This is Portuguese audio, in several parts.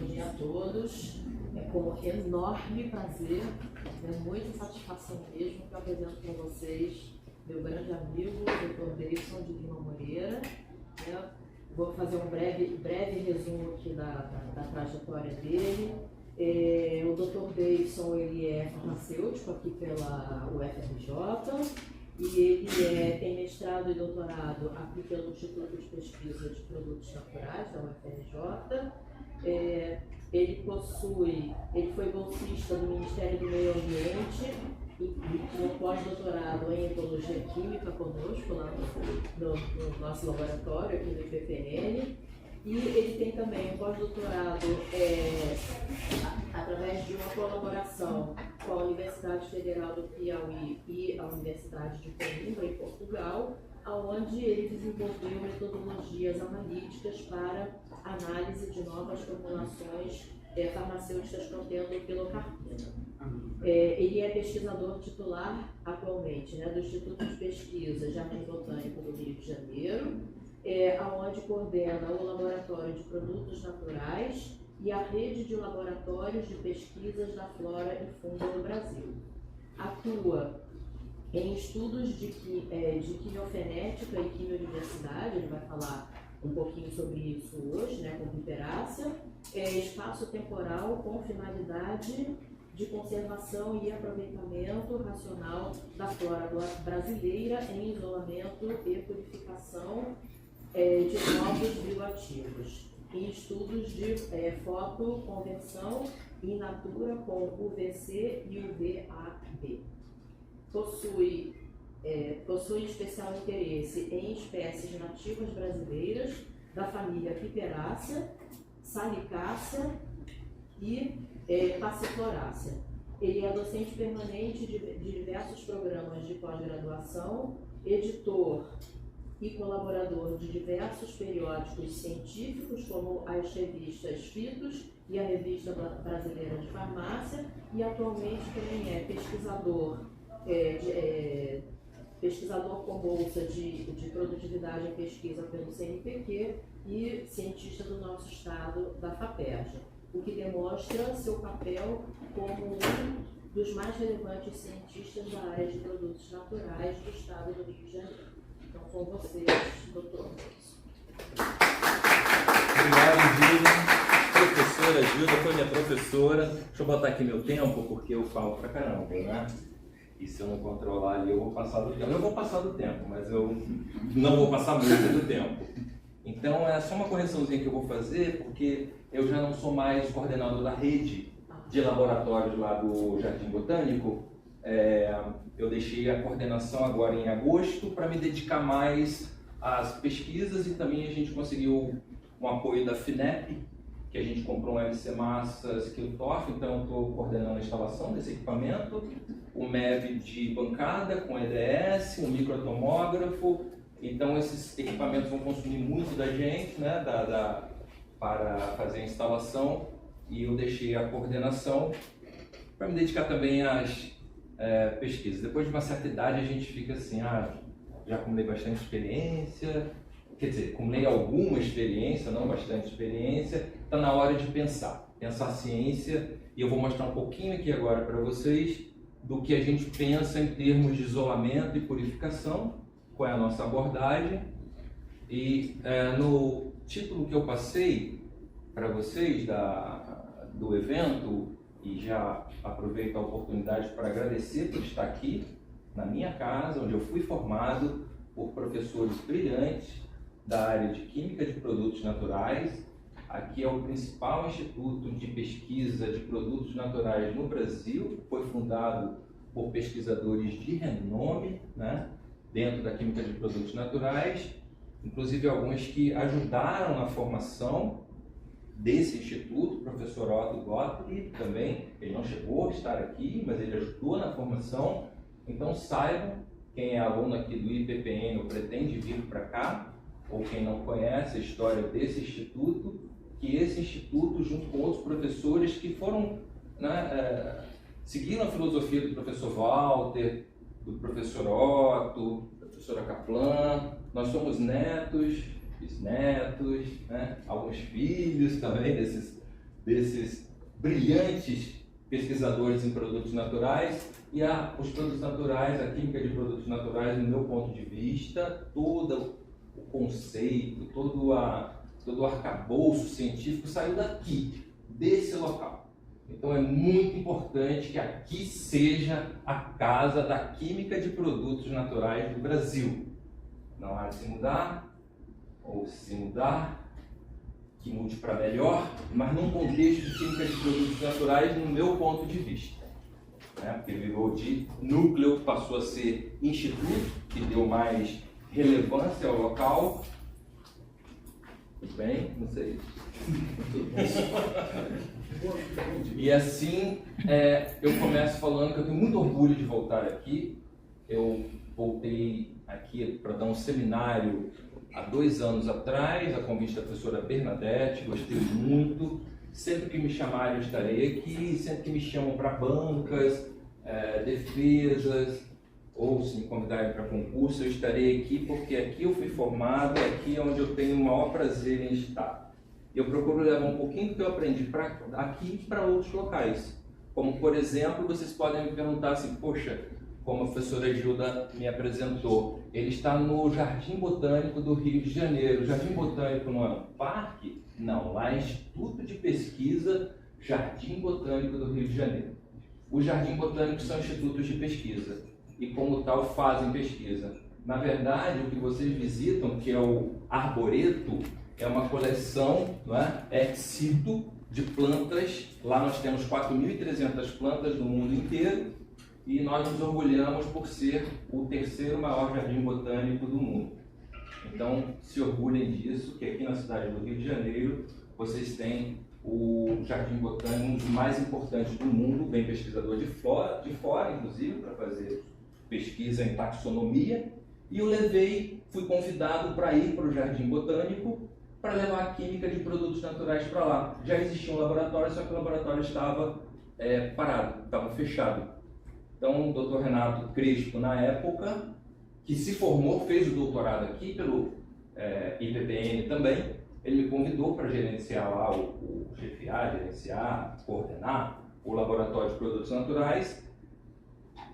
dia a todos. É com enorme prazer, muita satisfação mesmo que eu apresento para vocês meu grande amigo, Dr. Davidson de Lima Moreira. Vou fazer um breve resumo aqui da trajetória dele. O Dr. Davidson, ele é farmacêutico aqui pela UFRJ e ele tem mestrado e doutorado aqui pelo Instituto de Pesquisa de Produtos Naturais da UFRJ. Ele foi bolsista do Ministério do Meio Ambiente e no pós-doutorado em Ecologia Química conosco lá no nosso laboratório aqui no IPPN. E ele tem também um pós-doutorado através de uma colaboração com a Universidade Federal do Piauí e a Universidade de Coimbra, em Portugal, onde ele desenvolveu metodologias analíticas para análise de novas formulações farmacêuticas contendo pilocarpina. Ele é pesquisador titular atualmente do Instituto de Pesquisa Jardim Botânico do Rio de Janeiro, onde coordena o Laboratório de Produtos Naturais e a rede de laboratórios de pesquisas da flora e fauna no Brasil. Atua em estudos de quimiofenética e quimiodiversidade, ele vai falar um pouquinho sobre isso hoje, com Piperácea, espaço temporal com finalidade de conservação e aproveitamento racional da flora brasileira em isolamento e purificação de novos bioativos, em estudos de fotoconversão in natura com UVC e UVAB. Possui especial interesse em espécies nativas brasileiras da família Piperácea, Salicácea e Passiflorácea. Ele é docente permanente de diversos programas de pós-graduação, editor e colaborador de diversos periódicos científicos, como as revistas Fitos e a Revista Brasileira de Farmácia, e atualmente também é pesquisador com bolsa de produtividade e pesquisa pelo CNPq e cientista do nosso estado da FAPERJ, o que demonstra seu papel como um dos mais relevantes cientistas da área de produtos naturais do estado do Rio de Janeiro. Então, com vocês, doutor. Obrigado, Gilda. Professora Gilda foi minha professora. Deixa eu botar aqui meu tempo, porque eu falo pra caramba, né? E se eu não controlar ali, eu vou passar do tempo. Eu vou passar do tempo, mas eu não vou passar muito do tempo. Então, é só uma correçãozinha que eu vou fazer, porque eu já não sou mais coordenador da rede de laboratórios lá do Jardim Botânico. Eu deixei a coordenação agora em agosto para me dedicar mais às pesquisas e também a gente conseguiu um apoio da FINEP, que a gente comprou um LC Massa Skilltorf, então eu estou coordenando a instalação desse equipamento, o MEV de bancada com EDS, um microtomógrafo. Então esses equipamentos vão consumir muito da gente, para fazer a instalação, e eu deixei a coordenação para me dedicar também às pesquisas. Depois de uma certa idade a gente fica assim, já acumulei bastante experiência, quer dizer, acumulei alguma experiência, não bastante experiência, está na hora de pensar ciência, e eu vou mostrar um pouquinho aqui agora para vocês do que a gente pensa em termos de isolamento e purificação, qual é a nossa abordagem. E no título que eu passei para vocês do evento, e já aproveito a oportunidade para agradecer por estar aqui na minha casa, onde eu fui formado por professores brilhantes da área de Química de Produtos Naturais. Aqui é o principal instituto de pesquisa de produtos naturais no Brasil, foi fundado por pesquisadores de renome, dentro da Química de Produtos Naturais, inclusive alguns que ajudaram na formação desse instituto, o professor Otto Gottlieb também, ele não chegou a estar aqui, mas ele ajudou na formação. Então saibam, quem é aluno aqui do IPPN ou pretende vir para cá, ou quem não conhece a história desse instituto, que esse instituto, junto com outros professores que foram, seguiram a filosofia do professor Walter, do professor Otto, da professora Kaplan, nós somos netos, bisnetos, alguns filhos também desses brilhantes pesquisadores em produtos naturais. E os produtos naturais, a química de produtos naturais, no meu ponto de vista, todo o conceito, todo o arcabouço científico saiu daqui, desse local. Então é muito importante que aqui seja a casa da química de produtos naturais do Brasil. Não há de se mudar, ou se mudar, que mude para melhor, mas num contexto de química de produtos naturais, no meu ponto de vista. Porque virou de núcleo, passou a ser instituto, que deu mais relevância ao local. Tudo bem? Não sei. E assim, eu começo falando que eu tenho muito orgulho de voltar aqui. Eu voltei aqui para dar um seminário há 2 anos atrás, a convite da professora Bernadette, gostei muito. Sempre que me chamarem eu estarei aqui, sempre que me chamam para bancas, defesas, ou se me convidarem para concurso, eu estarei aqui, porque aqui eu fui formado, aqui é onde eu tenho o maior prazer em estar. Eu procuro levar um pouquinho do que eu aprendi para aqui para outros locais. Como, por exemplo, vocês podem me perguntar assim, poxa, como a professora Gilda me apresentou, ele está no Jardim Botânico do Rio de Janeiro. O Jardim Botânico não é um parque? Não, lá é Instituto de Pesquisa Jardim Botânico do Rio de Janeiro. Os Jardins Botânicos são institutos de pesquisa e, como tal, fazem pesquisa. Na verdade, o que vocês visitam, que é o Arboreto, é uma coleção, não é? Ex situ de plantas. Lá nós temos 4.300 plantas no mundo inteiro e nós nos orgulhamos por ser o 3º maior jardim botânico do mundo. Então, se orgulhem disso, que aqui na cidade do Rio de Janeiro vocês têm o Jardim Botânico, um dos mais importantes do mundo. Vem pesquisador de fora inclusive, para fazer pesquisa em taxonomia. E eu fui convidado para ir para o Jardim Botânico para levar a química de produtos naturais para lá. Já existia um laboratório, só que o laboratório estava parado, estava fechado. Então, o Dr. Renato Crespo, na época, que se formou, fez o doutorado aqui pelo IPPN também, ele me convidou para gerenciar lá, chefiar, gerenciar, coordenar o laboratório de produtos naturais.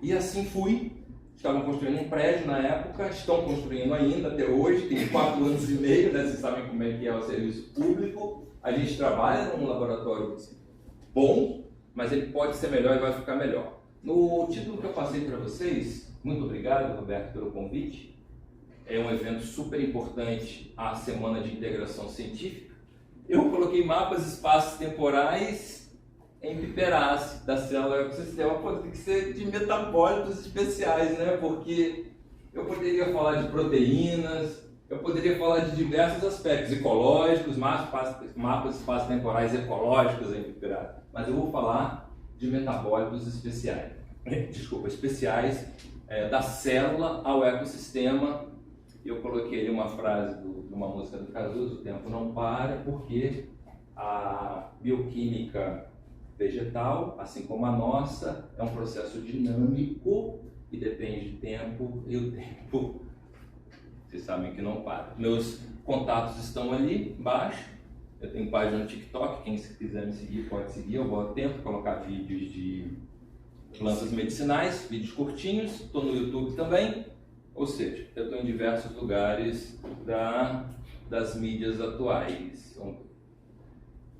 E assim fui. Estavam construindo um prédio na época, estão construindo ainda até hoje, tem 4 anos e meio, né? Vocês sabem como é que é o serviço público. A gente trabalha num laboratório bom, mas ele pode ser melhor e vai ficar melhor. No título que eu passei para vocês, muito obrigado, Roberto, pelo convite. É um evento super importante, a Semana de Integração Científica. Eu coloquei mapas espaços temporais em Piperace, da célula ecossistema. Tem que ser de metabólitos especiais, né? Porque eu poderia falar de proteínas, eu poderia falar de diversos aspectos ecológicos, mapas espaços temporais ecológicos em Piperace. Mas eu vou falar de metabólitos especiais. Especiais da célula ao ecossistema. Eu coloquei ali uma frase de uma música do Cazuza, o tempo não para, porque a bioquímica vegetal, assim como a nossa, é um processo dinâmico e depende de tempo, e o tempo, vocês sabem que não para. Meus contatos estão ali embaixo, eu tenho página no TikTok, quem quiser me seguir pode seguir, eu boto tempo para colocar vídeos de plantas medicinais, vídeos curtinhos, estou no YouTube também. Ou seja, eu estou em diversos lugares das mídias atuais.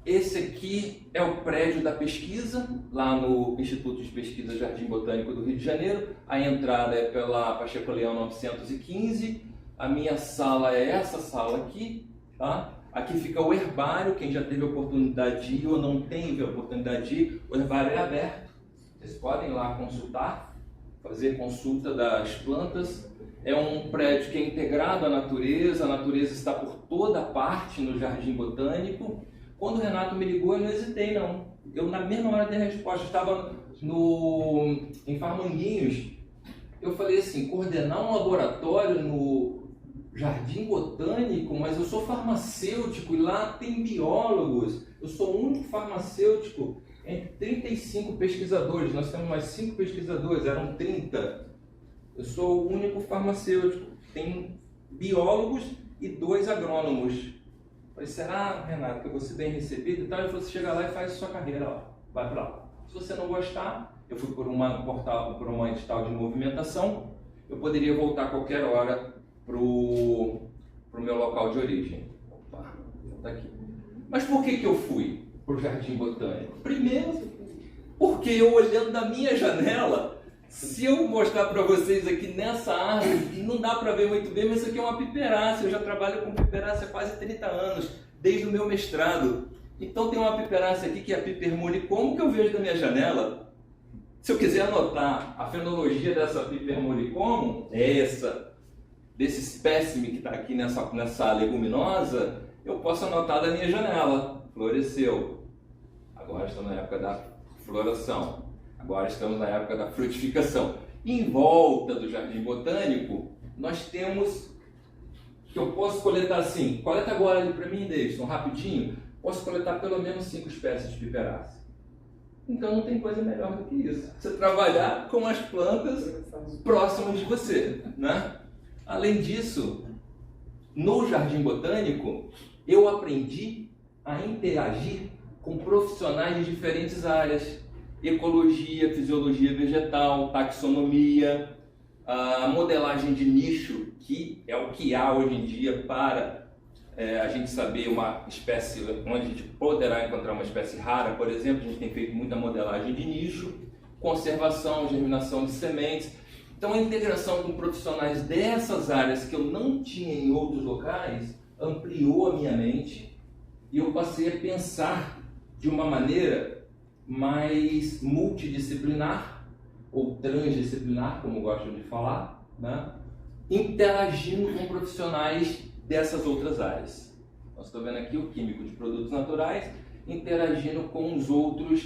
Esse aqui é o prédio da pesquisa, lá no Instituto de Pesquisa Jardim Botânico do Rio de Janeiro. A entrada é pela Pacheco Leão 915. A minha sala é essa sala aqui, tá? Aqui fica o herbário, quem já teve a oportunidade de ir ou não teve a oportunidade de ir, o herbário é aberto. Vocês podem ir lá consultar, fazer consulta das plantas. É um prédio que é integrado à natureza, a natureza está por toda parte no Jardim Botânico. Quando o Renato me ligou, eu não hesitei não. Eu na mesma hora dei a resposta, estava em Farmanguinhos. Eu falei assim, coordenar um laboratório no Jardim Botânico, mas eu sou farmacêutico e lá tem biólogos. Eu sou o único farmacêutico entre 35 pesquisadores. Nós temos mais 5 pesquisadores, eram 30. Eu sou o único farmacêutico, tem biólogos e 2 agrônomos. Falei, será, Renato, que eu vou ser bem recebido e tal? Ele falou, você chega lá e faz a sua carreira lá, vai para lá. Se você não gostar, eu fui por uma edital de movimentação, eu poderia voltar a qualquer hora para o meu local de origem. Opa, tá aqui. Mas por que eu fui para o Jardim Botânico? Primeiro, porque eu olhando da minha janela, se eu mostrar para vocês aqui nessa árvore, não dá para ver muito bem, mas isso aqui é uma piperácea. Eu já trabalho com piperácea há quase 30 anos, desde o meu mestrado. Então tem uma piperácea aqui que é a Piper mollicomo, que eu vejo da minha janela. Se eu quiser anotar a fenologia dessa Piper mollicomo, é essa, desse espécime que está aqui nessa leguminosa, eu posso anotar da minha janela. Floresceu. Agora estamos na época da floração. Agora estamos na época da frutificação. Em volta do Jardim Botânico, nós temos, que eu posso coletar assim, coleta agora ali para mim, Deison, rapidinho, posso coletar pelo menos 5 espécies de piperácea. Então não tem coisa melhor do que isso. Você trabalhar com as plantas próximas de você, né? Além disso, no Jardim Botânico, eu aprendi a interagir com profissionais de diferentes áreas. Ecologia, fisiologia vegetal, taxonomia, a modelagem de nicho, que é o que há hoje em dia para a gente saber uma espécie, onde a gente poderá encontrar uma espécie rara, por exemplo. A gente tem feito muita modelagem de nicho, conservação, germinação de sementes. Então a integração com profissionais dessas áreas que eu não tinha em outros locais ampliou a minha mente e eu passei a pensar de uma maneira mais multidisciplinar ou transdisciplinar, como gostam de falar, né? Interagindo com profissionais dessas outras áreas. Nós estamos vendo aqui o químico de produtos naturais interagindo com os outros.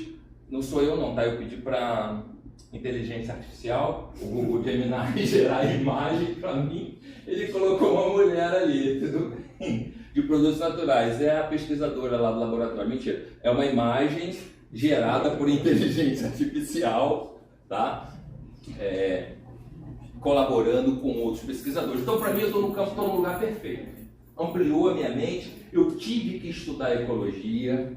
Não sou eu não, tá? Eu pedi para inteligência artificial, o Google Gemini, gerar imagem para mim. Ele colocou uma mulher ali, tudo bem? De produtos naturais. É a pesquisadora lá do laboratório. Mentira, é uma imagem gerada por inteligência artificial, tá? Colaborando com outros pesquisadores. Então, para mim, eu estou no campo, estou no lugar perfeito. Ampliou a minha mente. Eu tive que estudar ecologia,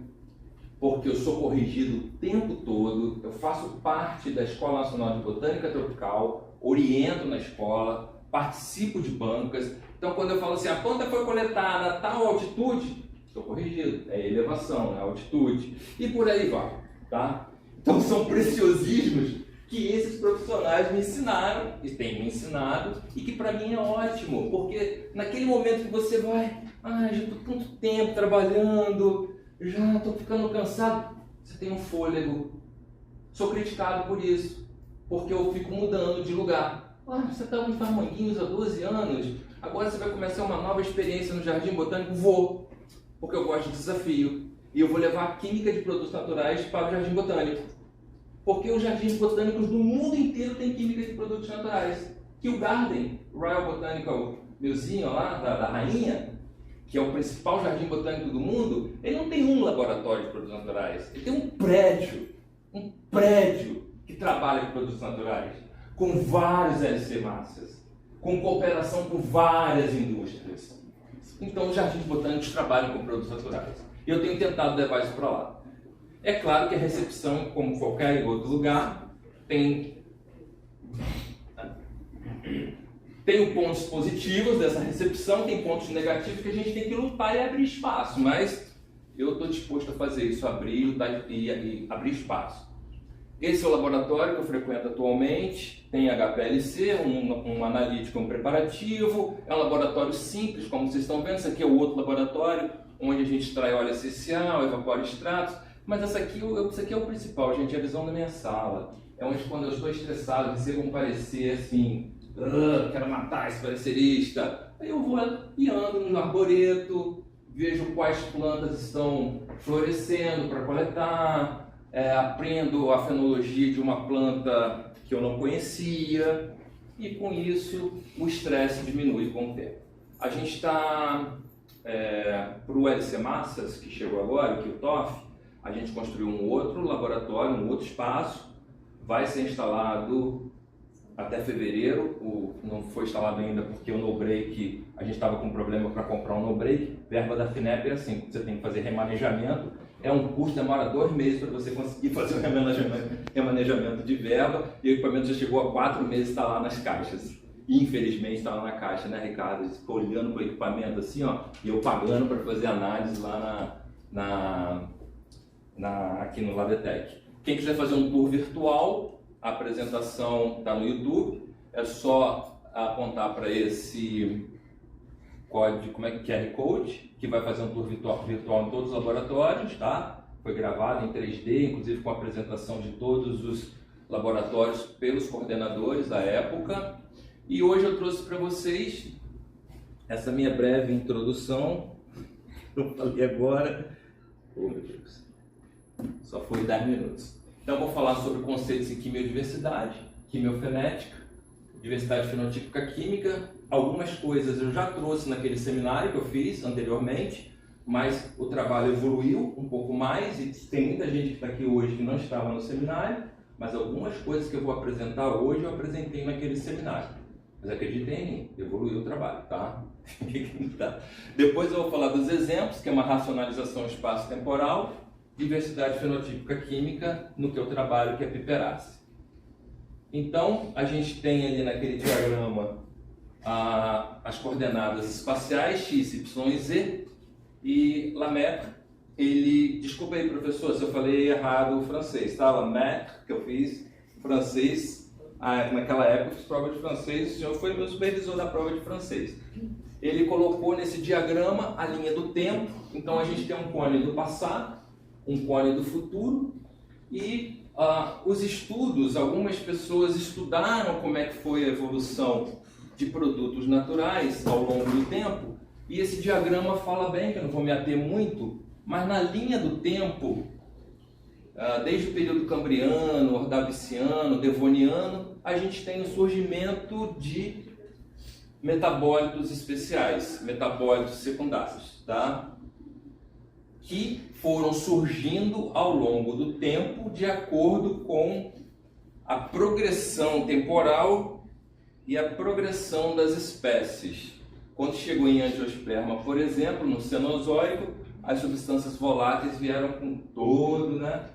porque eu sou corrigido o tempo todo. Eu faço parte da Escola Nacional de Botânica Tropical, oriento na escola, participo de bancas. Então, quando eu falo assim, a planta foi coletada a tal altitude, estou corrigido, é elevação, é altitude, e por aí vai, tá? Então são preciosismos que esses profissionais me ensinaram, e têm me ensinado, e que para mim é ótimo, porque naquele momento que você vai, já estou tanto tempo trabalhando, já estou ficando cansado, você tem um fôlego. Sou criticado por isso, porque eu fico mudando de lugar. Você estava em Farmanguinhos há 12 anos, agora você vai começar uma nova experiência no Jardim Botânico? Vou, porque eu gosto de desafio. E eu vou levar a química de produtos naturais para o Jardim Botânico. Porque os jardins botânicos do mundo inteiro têm química de produtos naturais. Que o Garden, Royal Botanical Museum lá, da rainha, que é o principal jardim botânico do mundo, ele não tem um laboratório de produtos naturais. Ele tem um prédio que trabalha com produtos naturais, com vários LC Massas, com cooperação com várias indústrias. Então os jardins botânicos trabalham com produtos naturais. E eu tenho tentado levar isso para lá. É claro que a recepção, como qualquer outro lugar, tem pontos positivos dessa recepção, tem pontos negativos que a gente tem que lutar e abrir espaço, mas eu estou disposto a fazer isso, abrir e abrir espaço. Esse é o laboratório que eu frequento atualmente, tem HPLC, um analítico, um preparativo, é um laboratório simples, como vocês estão vendo. Esse aqui é o outro laboratório, onde a gente extrai óleo essencial, evapora extratos, mas esse aqui é o principal, gente, é a visão da minha sala. É onde, quando eu estou estressado, recebo um parecer assim, quero matar esse parecerista, aí eu vou e ando no arboreto, vejo quais plantas estão florescendo para coletar, aprendo a fenologia de uma planta que eu não conhecia, e com isso o estresse diminui com o tempo. A gente está para o LC Massas, que chegou agora, que é o TOF, a gente construiu um outro laboratório, um outro espaço, vai ser instalado até fevereiro, não foi instalado ainda porque o no-break, a gente estava com problema para comprar um no-break. Verba da FINEP é assim, você tem que fazer remanejamento, é um custo, demora 2 meses para você conseguir fazer o remanejamento de verba, e o equipamento já chegou a 4 meses, está lá nas caixas. Infelizmente está lá na caixa, né, Ricardo? Ficou olhando para o equipamento assim, ó, e eu pagando para fazer análise lá aqui no Labetec. Quem quiser fazer um tour virtual, a apresentação está no YouTube, é só apontar para esse código, QR Code, que vai fazer um tour virtual em todos os laboratórios, tá? Foi gravado em 3D, inclusive com a apresentação de todos os laboratórios pelos coordenadores da época. E hoje eu trouxe para vocês essa minha breve introdução. Eu falei agora, oh meu Deus, só foi 10 minutos. Então eu vou falar sobre conceitos em quimiodiversidade, quimiofenética, diversidade fenotípica química. Algumas coisas eu já trouxe naquele seminário que eu fiz anteriormente, mas o trabalho evoluiu um pouco mais e tem muita gente que está aqui hoje que não estava no seminário, mas algumas coisas que eu vou apresentar hoje eu apresentei naquele seminário. Mas acreditem em mim, evoluiu o trabalho, tá? Depois eu vou falar dos exemplos, que é uma racionalização espaço-temporal, diversidade fenotípica química, no que eu trabalho, que é piperácea. Então, a gente tem ali naquele diagrama as coordenadas espaciais, x, y e z, e Lamarck, desculpa aí professor, se eu falei errado o francês, tá? Lamarck, que eu fiz francês, naquela época eu fiz prova de francês, o senhor foi meu supervisor da prova de francês. Ele colocou nesse diagrama a linha do tempo, então a gente tem um cone do passado, um cone do futuro, e os estudos, algumas pessoas estudaram como é que foi a evolução de produtos naturais ao longo do tempo, e esse diagrama fala bem, que eu não vou me ater muito, mas na linha do tempo, desde o período cambriano, ordoviciano, devoniano, a gente tem o surgimento de metabólitos especiais, metabólitos secundários, tá? Que foram surgindo ao longo do tempo de acordo com a progressão temporal e a progressão das espécies. Quando chegou em angiosperma, por exemplo, no Cenozoico, as substâncias voláteis vieram com todo, né?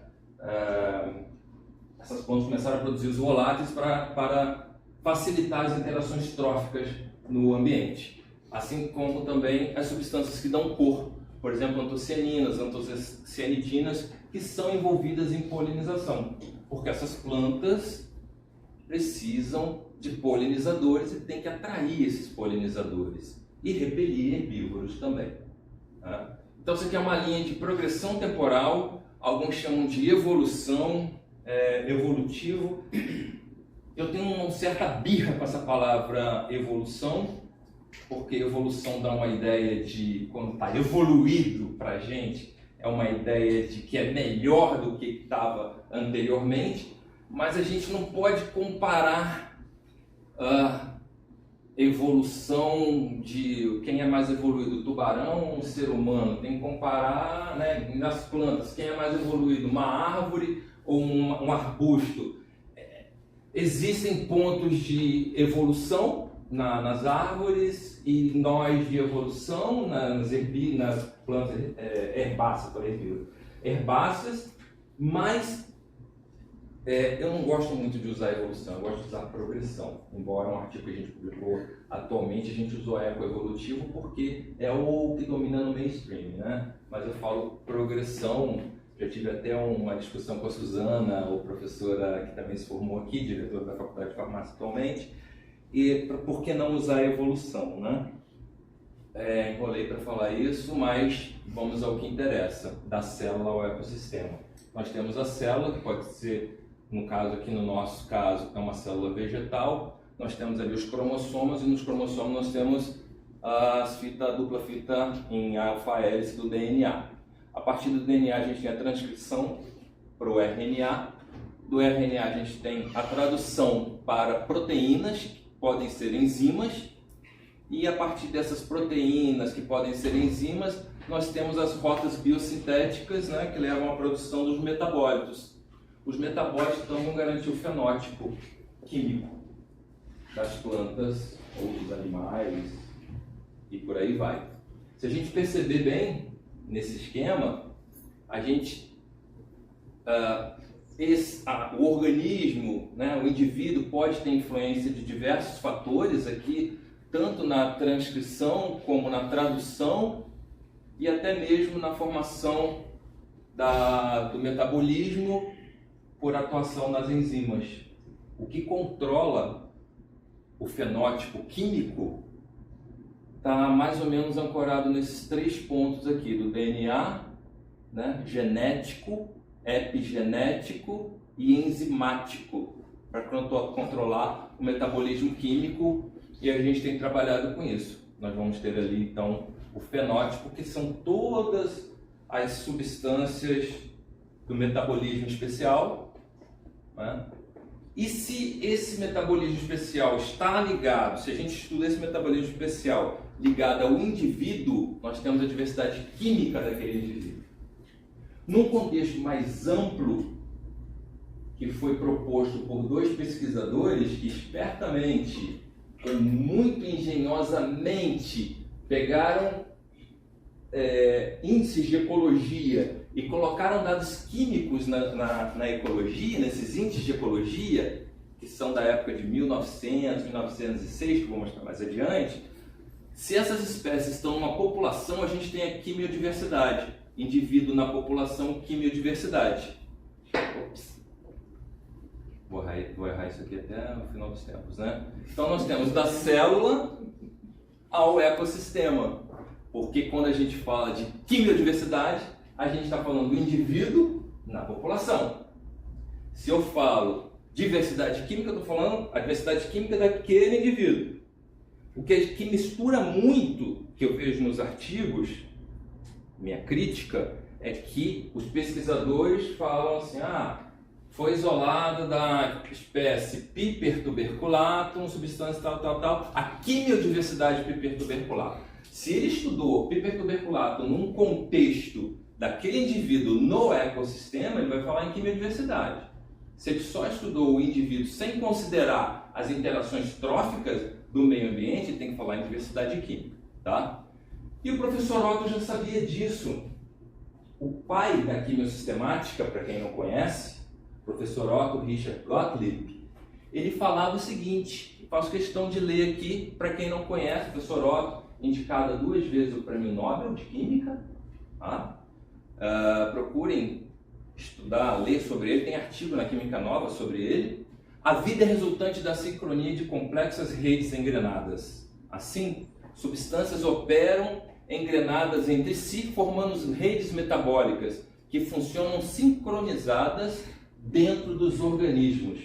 Essas plantas começaram a produzir os voláteis para facilitar as interações tróficas no ambiente, assim como também as substâncias que dão cor, por exemplo, antocianinas, antocianidinas, que são envolvidas em polinização, porque essas plantas precisam de polinizadores e tem que atrair esses polinizadores e repelir herbívoros também. Tá? Então isso aqui é uma linha de progressão temporal, alguns chamam de evolução, evolutivo. Eu tenho uma certa birra com essa palavra evolução, porque evolução dá uma ideia de, quando está evoluído para a gente, é uma ideia de que é melhor do que estava anteriormente, mas a gente não pode comparar a evolução de quem é mais evoluído, o tubarão ou um ser humano. Tem que comparar, né, nas plantas, quem é mais evoluído, uma árvore ou um arbusto. Existem pontos de evolução nas árvores e nós de evolução nas plantas herbáceas, mas eu não gosto muito de usar evolução, eu gosto de usar progressão. Embora um artigo que a gente publicou atualmente, a gente usou ecoevolutivo porque é o que domina no mainstream, né? Mas eu falo progressão. Já tive até uma discussão com a Suzana, ou professora que também se formou aqui, diretora da Faculdade de Farmácia atualmente, e por que não usar a evolução, né? Enrolei para falar isso, mas vamos ao que interessa, da célula ao ecossistema. Nós temos a célula, que pode ser, no caso aqui, no nosso caso, é uma célula vegetal. Nós temos ali os cromossomos, e nos cromossomos nós temos a dupla fita em alfa-hélice do DNA. A partir do DNA a gente tem a transcrição para o RNA, do RNA a gente tem a tradução para proteínas, que podem ser enzimas, e a partir dessas proteínas que podem ser enzimas, nós temos as rotas biosintéticas, né, que levam à produção dos metabólitos. Os metabólitos então vão garantir o fenótipo químico. das plantas ou dos animais e por aí vai. Se a gente perceber bem nesse esquema, a gente, o organismo, né, o indivíduo pode ter influência de diversos fatores aqui, tanto na transcrição como na tradução e até mesmo na formação do metabolismo por atuação das enzimas. O que controla o fenótipo químico está mais ou menos ancorado nesses 3 pontos aqui, do DNA, né, genético, epigenético e enzimático, para controlar o metabolismo químico, e a gente tem trabalhado com isso. Nós vamos ter ali então o fenótipo, que são todas as substâncias do metabolismo especial, né? E se esse metabolismo especial está ligado, se a gente estuda esse metabolismo especial ligado ao indivíduo, nós temos a diversidade química daquele indivíduo. Num contexto mais amplo, que foi proposto por 2 pesquisadores que espertamente e muito engenhosamente pegaram índices de ecologia e colocaram dados químicos na ecologia, nesses índices de ecologia, que são da época de 1900, 1906, que vou mostrar mais adiante. Se essas espécies estão numa população, a gente tem a quimiodiversidade. Indivíduo na população, quimiodiversidade. Ops. Vou errar isso aqui até o final dos tempos, né? Então nós temos da célula ao ecossistema. Porque quando a gente fala de quimiodiversidade, a gente está falando do indivíduo na população. Se eu falo diversidade química, eu estou falando a diversidade química daquele indivíduo. O que mistura muito, que eu vejo nos artigos, minha crítica, é que os pesquisadores falam assim, foi isolado da espécie Piper tuberculatum, substância tal, a quimiodiversidade Piper tuberculatum. Se ele estudou Piper tuberculatum num contexto daquele indivíduo no ecossistema, ele vai falar em quimiodiversidade. Se ele só estudou o indivíduo sem considerar as interações tróficas do meio ambiente, ele tem que falar em diversidade química, tá? E o professor Otto já sabia disso. O pai da quimiosistemática, para quem não conhece, o professor Otto Richard Gottlieb, ele falava o seguinte, faço questão de ler aqui, para quem não conhece, o professor Otto, indicado 2 vezes o Prêmio Nobel de Química, tá? Procurem estudar, ler sobre ele, tem artigo na Química Nova sobre ele. A vida é resultante da sincronia de complexas redes engrenadas. Assim, substâncias operam engrenadas entre si, formando redes metabólicas que funcionam sincronizadas dentro dos organismos.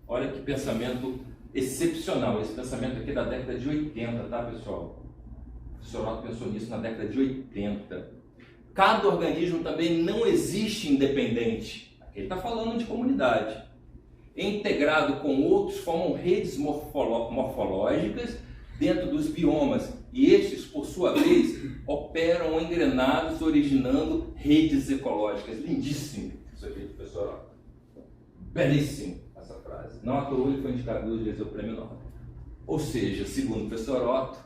Olha que pensamento excepcional. Esse pensamento aqui é da década de 80, tá, pessoal? O professor Otto pensou nisso na década de 80. Cada organismo também não existe independente. Aqui ele está falando de comunidade. Integrado com outros, formam redes morfológicas dentro dos biomas. E estes, por sua vez, operam engrenados, originando redes ecológicas. Lindíssimo isso aqui, professor. Belíssimo essa frase. Não à toa ele foi indicado 2 vezes ao Prêmio Nobel. Ou seja, segundo o professor Otto,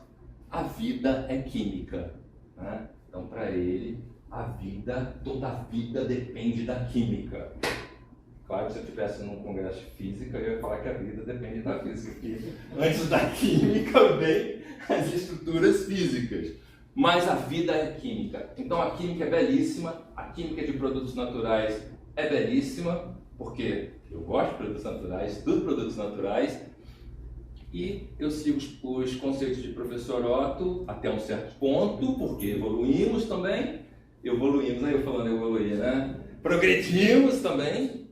a vida é química, né? Então, para ele, toda a vida depende da química. Claro que se eu estivesse num congresso de física, eu ia falar que a vida depende da física, porque antes da química vem as estruturas físicas. Mas a vida é química. Então a química é belíssima, a química de produtos naturais é belíssima, porque eu gosto de produtos naturais, estudo produtos naturais, e eu sigo os conceitos de professor Otto até um certo ponto, porque evoluímos também, aí eu falando evoluir, né? Progredimos também.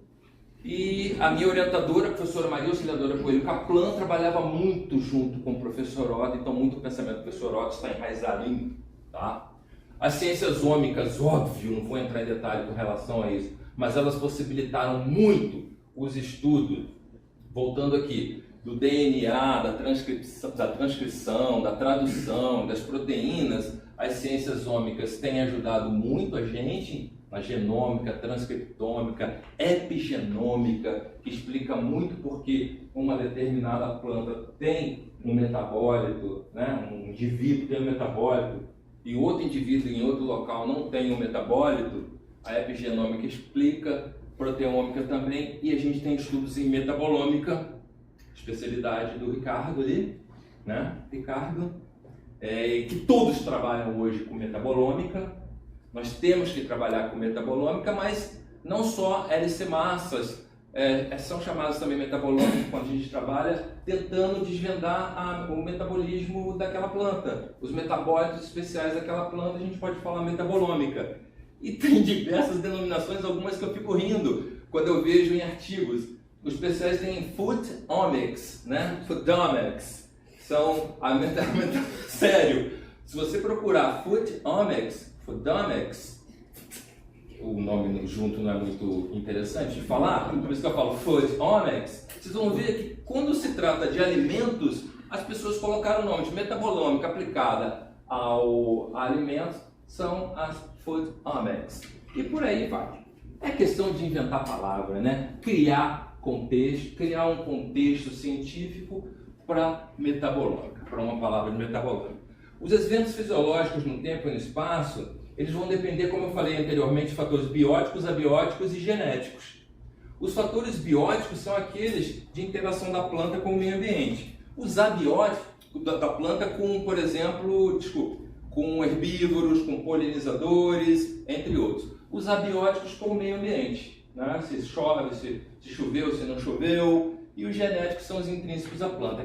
E a minha orientadora, a professora Maria Auxiliadora Coelho Kaplan, trabalhava muito junto com o professor Otto, então muito pensamento do professor Otto está enraizado em mim, tá? As ciências ômicas, óbvio, não vou entrar em detalhe com relação a isso, mas elas possibilitaram muito os estudos, voltando aqui, do DNA, da transcrição, da tradução, das proteínas. As ciências ômicas têm ajudado muito a gente na genômica, transcriptômica, epigenômica, que explica muito porque uma determinada planta tem um metabólito, né? Um indivíduo tem um metabólito e outro indivíduo em outro local não tem um metabólito. A epigenômica explica, proteômica também, e a gente tem estudos em metabolômica, especialidade do Ricardo ali, né? Ricardo, que todos trabalham hoje com metabolômica. Nós temos que trabalhar com metabolômica, mas não só LC massas, são chamadas também metabolômicas quando a gente trabalha tentando desvendar o metabolismo daquela planta. Os metabólitos especiais daquela planta a gente pode falar metabolômica. E tem diversas denominações, algumas que eu fico rindo quando eu vejo em artigos. Os especiais têm Foodomics, né? Foodomics. São sério, se você procurar Foodomics, o nome junto não é muito interessante de falar, por isso que eu falo Foodomics, vocês vão ver que quando se trata de alimentos, as pessoas colocaram o nome de metabolômica aplicada ao alimento, são as Foodomics. E por aí vai. É questão de inventar palavra, né? Criar contexto, criar um contexto científico para metabolômica, para uma palavra de metabolômica. Os eventos fisiológicos no tempo e no espaço, eles vão depender, como eu falei anteriormente, de fatores bióticos, abióticos e genéticos. Os fatores bióticos são aqueles de interação da planta com o meio ambiente. Os abióticos da planta com, por exemplo, com herbívoros, com polinizadores, entre outros. Os abióticos com o meio ambiente, né? Se chove, se choveu, se não choveu. E os genéticos são os intrínsecos à planta.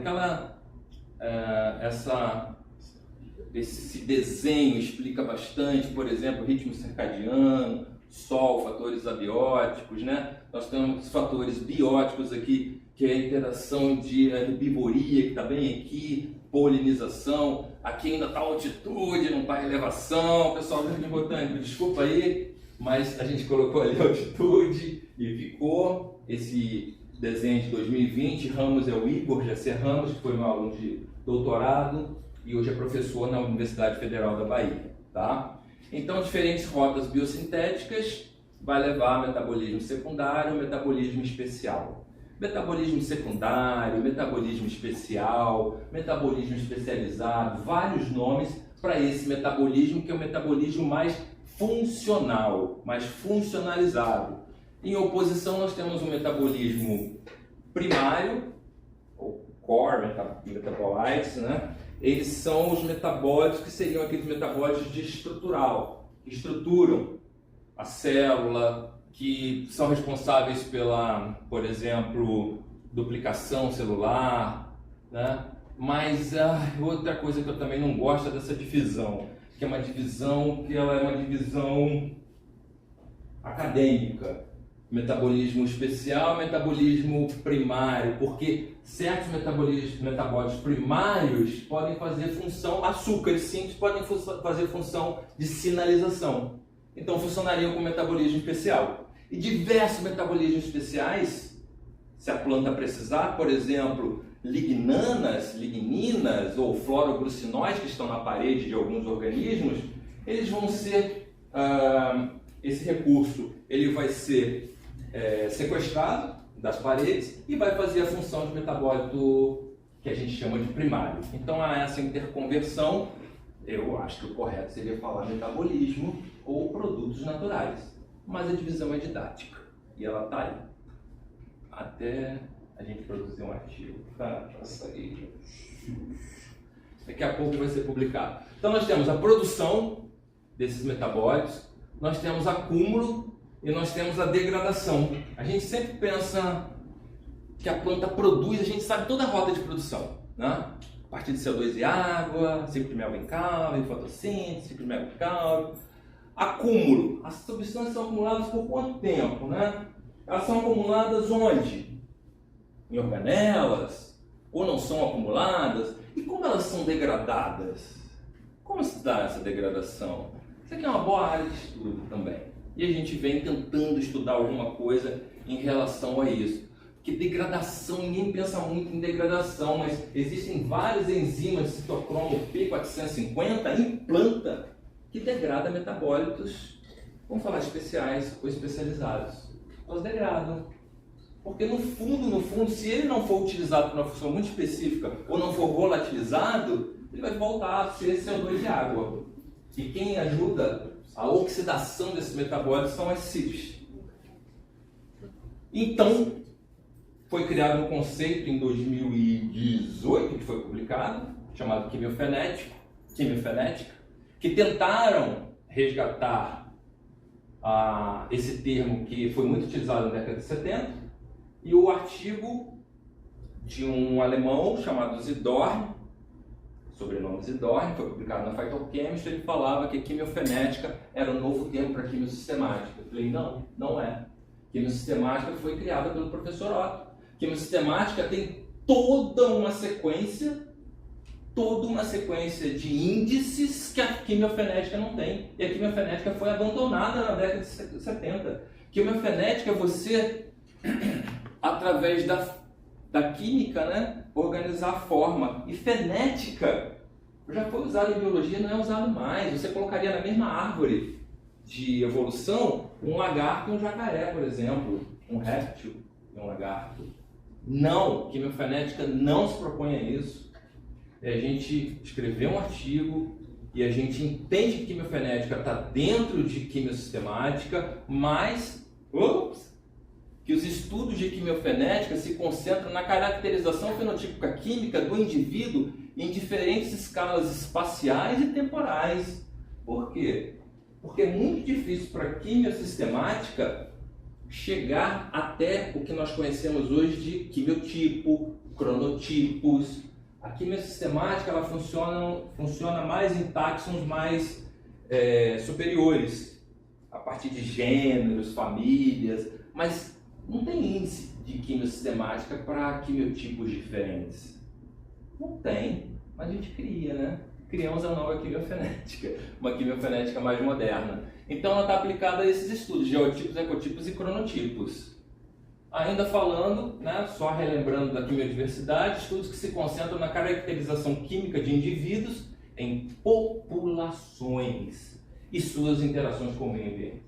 Esse desenho explica bastante, por exemplo, ritmo circadiano, sol, fatores abióticos, né? Nós temos fatores bióticos aqui, que é a interação de herbivoria, que está bem aqui, polinização, aqui ainda está altitude, não está elevação. Pessoal do Jardim Botânico, desculpa aí, mas a gente colocou ali altitude e ficou esse desenho de 2020. Ramos é o Igor Jacé Ramos, que foi meu aluno de doutorado e hoje é professor na Universidade Federal da Bahia, tá? Então, diferentes rotas biosintéticas vai levar a metabolismo secundário e metabolismo especial. Metabolismo secundário, metabolismo especial, metabolismo especializado, vários nomes para esse metabolismo, que é o metabolismo mais funcional, mais funcionalizado. Em oposição, nós temos o metabolismo primário, ou core metabolites, né? Eles são os metabólitos que seriam aqueles metabólitos de estrutural, que estruturam a célula, que são responsáveis pela, por exemplo, duplicação celular, né? Mas outra coisa que eu também não gosto é dessa divisão, que é uma divisão que ela é uma divisão acadêmica. Metabolismo especial, metabolismo primário, porque certos metabólitos primários podem fazer função, açúcares simples podem fazer função de sinalização. Então funcionariam com metabolismo especial. E diversos metabolismos especiais, se a planta precisar, por exemplo, ligninas ou fluoroglucinóis que estão na parede de alguns organismos, eles vão ser, esse recurso ele vai ser sequestrado das paredes e vai fazer a função de metabólito que a gente chama de primário. Então, a essa interconversão, eu acho que o correto seria falar metabolismo ou produtos naturais, mas a divisão é didática e ela está aí. Até a gente produzir um artigo para sair. Daqui a pouco vai ser publicado. Então, nós temos a produção desses metabólitos, nós temos acúmulo e nós temos a degradação. A gente sempre pensa que a planta produz, a gente sabe toda a rota de produção, né? A partir de CO2 e água, ciclo de Melvin-Calvin, fotossíntese, ciclo de Melvin-Calvin. Acúmulo. As substâncias são acumuladas por quanto tempo, né? Elas são acumuladas onde? Em organelas? Ou não são acumuladas? E como elas são degradadas? Como se dá essa degradação? Isso aqui é uma boa área de estudo também. E a gente vem tentando estudar alguma coisa em relação a isso. Porque degradação, ninguém pensa muito em degradação, mas existem várias enzimas citocromo P450 em planta que degrada metabólitos vamos falar especiais ou especializados, elas degradam. Porque no fundo, se ele não for utilizado para uma função muito específica ou não for volatilizado, ele vai voltar a ser CO2 de água. E quem ajuda a oxidação desses metabólitos são as CIPs. Então, foi criado um conceito em 2018, que foi publicado, chamado quimiofenética, que tentaram resgatar esse termo que foi muito utilizado na década de 70, e o artigo de um alemão chamado Zidorn, sobrenome Zidorn, foi publicado na Phytochemistry, ele falava que quimiofenética era um novo termo para quimiosistemática. Eu falei, não, não é. Quimiosistemática foi criada pelo professor Otto. Quimiosistemática tem toda uma sequência de índices que a quimiofenética não tem. E a quimiofenética foi abandonada na década de 70. Quimiofenética é você, através da química, né, organizar a forma. E fenética já foi usado em biologia, não é usado mais. Você colocaria na mesma árvore de evolução um lagarto e um jacaré, por exemplo, um réptil e um lagarto. Não, quimiofenética não se propõe a isso. A gente escreveu um artigo e a gente entende que quimiofenética está dentro de quimiosistemática, mas que os estudos de quimiofenética se concentram na caracterização fenotípica química do indivíduo em diferentes escalas espaciais e temporais. Por quê? Porque é muito difícil para a quimiosistemática chegar até o que nós conhecemos hoje de quimiotipo, cronotipos. A quimiosistemática ela funciona mais em táxons mais superiores, a partir de gêneros, famílias, mas não tem índice de quimiosistemática para quimiotipos diferentes. Não tem, mas a gente cria, né? Criamos a nova quimiofenética, uma quimiofenética mais moderna. Então ela está aplicada a esses estudos, geotipos, ecotipos e cronotipos. Ainda falando, né, só relembrando da quimiodiversidade, estudos que se concentram na caracterização química de indivíduos em populações e suas interações com o meio ambiente.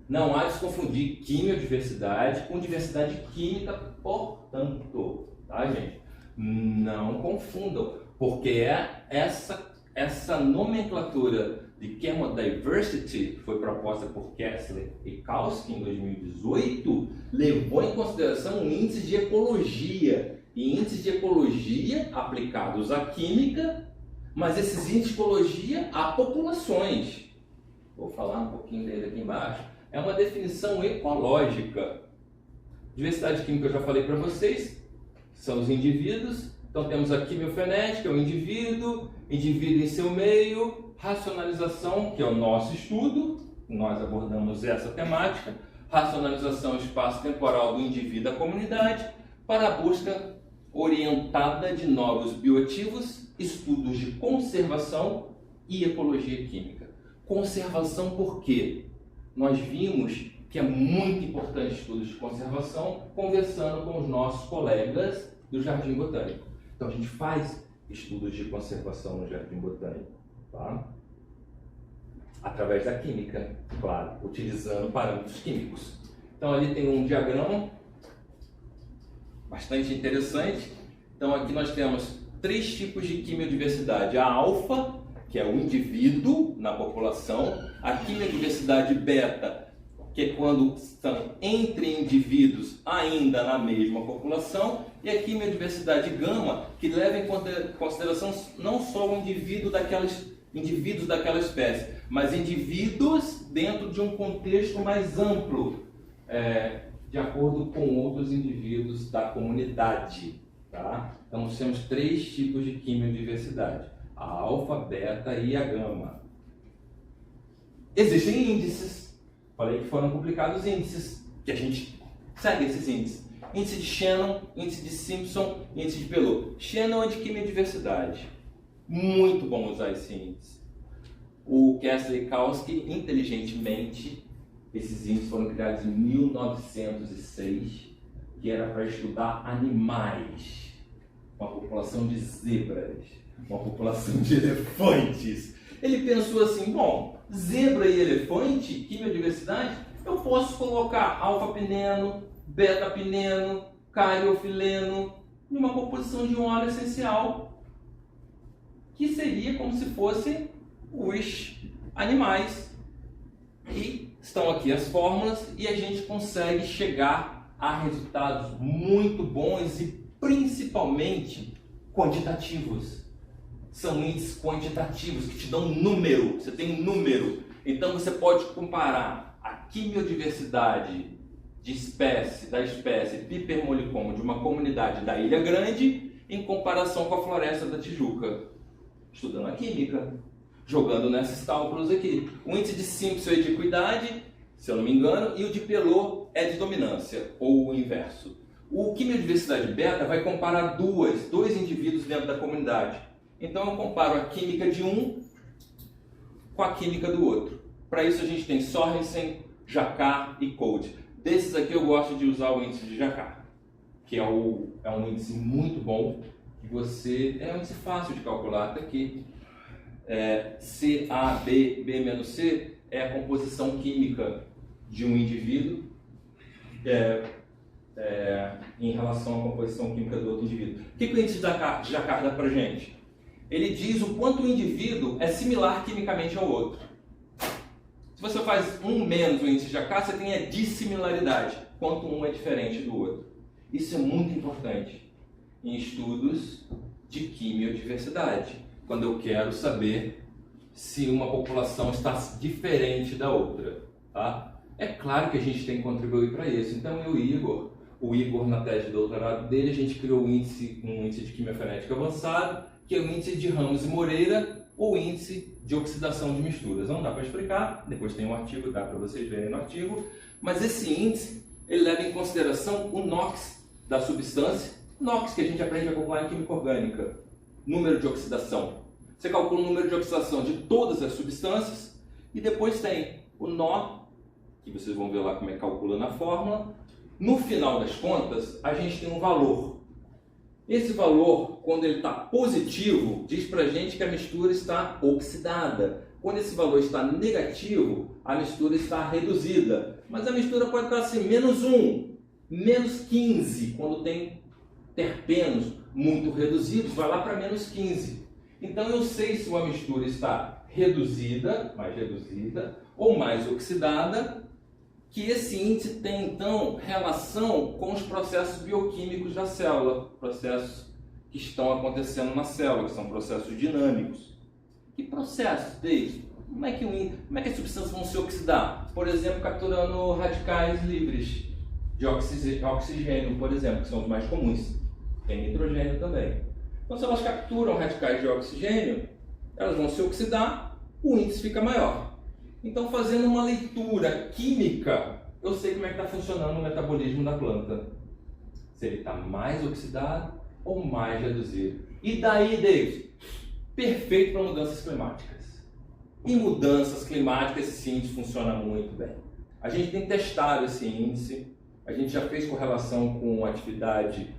Não há de se confundir quimiodiversidade com diversidade química, portanto, tá, gente? Não confundam, porque essa nomenclatura de Chemodiversity foi proposta por Kessler e Kautsky em 2018, levou em consideração índices de ecologia, e índices de ecologia aplicados à química, mas esses índices de ecologia a populações. Vou falar um pouquinho dele aqui embaixo. É uma definição ecológica. Diversidade química eu já falei para vocês, são os indivíduos. Então temos a quimiofenética, o indivíduo em seu meio, racionalização, que é o nosso estudo, nós abordamos essa temática, racionalização espaço-temporal do indivíduo à comunidade, para a busca orientada de novos bioativos, estudos de conservação e ecologia química. Conservação por quê? Nós vimos que é muito importante estudos de conservação conversando com os nossos colegas do Jardim Botânico. Então a gente faz estudos de conservação no Jardim Botânico, tá? Através da química, claro, utilizando parâmetros químicos. Então ali tem um diagrama bastante interessante. Então aqui nós temos 3 tipos de quimiodiversidade. A alfa, que é o indivíduo na população, a quimiodiversidade beta, que é quando estão entre indivíduos ainda na mesma população, e a quimiodiversidade gama, que leva em consideração não só o indivíduos daquela espécie, mas indivíduos dentro de um contexto mais amplo, de acordo com outros indivíduos da comunidade. Tá? Então nós temos 3 tipos de quimiodiversidade: a alfa, beta e a gama. Existem índices, falei que foram publicados índices, que a gente segue esses índices. Índice de Shannon, índice de Simpson, índice de Pelot. Shannon é de quimiodiversidade. Muito bom usar esse índice. O Kessler e Kautsky, inteligentemente, esses índices foram criados em 1906, que era para estudar animais, uma população de zebras, uma população de elefantes. Ele pensou assim, bom, zebra e elefante, quimiodiversidade, eu posso colocar alfa-pineno, beta-pineno, cariofileno em uma composição de um óleo essencial, que seria como se fossem os animais. E estão aqui as fórmulas e a gente consegue chegar a resultados muito bons e principalmente quantitativos. São índices quantitativos que te dão um número, você tem um número. Então você pode comparar a quimiodiversidade da espécie Pipermolicon de uma comunidade da Ilha Grande em comparação com a floresta da Tijuca. Estudando a química, jogando nesses cálculos aqui. O índice de Simpson é de equidade, se eu não me engano, e o de Pelot é de dominância, ou o inverso. O quimiodiversidade beta vai comparar dois indivíduos dentro da comunidade. Então eu comparo a química de um com a química do outro. Para isso a gente tem Sorensen, Jacquard e Cold. Desses aqui eu gosto de usar o índice de Jacquard, que é um índice muito bom, que é um índice fácil de calcular, está aqui. CAB, B-C é a composição química de um indivíduo em relação à composição química do outro indivíduo. O que o índice de Jacquard dá para a gente? Ele diz o quanto o indivíduo é similar quimicamente ao outro. Se você faz um menos o índice de Jacquard, você tem a dissimilaridade, quanto um é diferente do outro. Isso é muito importante em estudos de quimiodiversidade, quando eu quero saber se uma população está diferente da outra. Tá? É claro que a gente tem que contribuir para isso. Então o Igor na tese de doutorado dele, a gente criou um índice de quimiofenética avançado, que é o índice de Ramos e Moreira, ou índice de oxidação de misturas. Não dá para explicar, depois tem um artigo, dá para vocês verem no artigo, mas esse índice ele leva em consideração o NOx da substância, NOx que a gente aprende a calcular em química orgânica, número de oxidação. Você calcula o número de oxidação de todas as substâncias e depois tem o nó, que vocês vão ver lá como é que calcula na fórmula. No final das contas, a gente tem um valor. Esse valor, quando ele está positivo, diz para a gente que a mistura está oxidada. Quando esse valor está negativo, a mistura está reduzida. Mas a mistura pode estar assim, -1, -15, quando tem terpenos muito reduzidos, vai lá para -15. Então eu sei se uma mistura está mais reduzida ou mais oxidada, que esse índice tem então relação com os processos bioquímicos da célula, processos que estão acontecendo na célula, que são processos dinâmicos. Que processos, David? Como é que as substâncias vão se oxidar? Por exemplo, capturando radicais livres de oxigênio, por exemplo, que são os mais comuns. Tem nitrogênio também. Então, se elas capturam radicais de oxigênio, elas vão se oxidar, o índice fica maior. Então, fazendo uma leitura química, eu sei como é que está funcionando o metabolismo da planta. Se ele está mais oxidado ou mais reduzido. E daí, David? Perfeito para mudanças climáticas. Em mudanças climáticas, esse índice funciona muito bem. A gente tem testado esse índice, a gente já fez correlação com atividade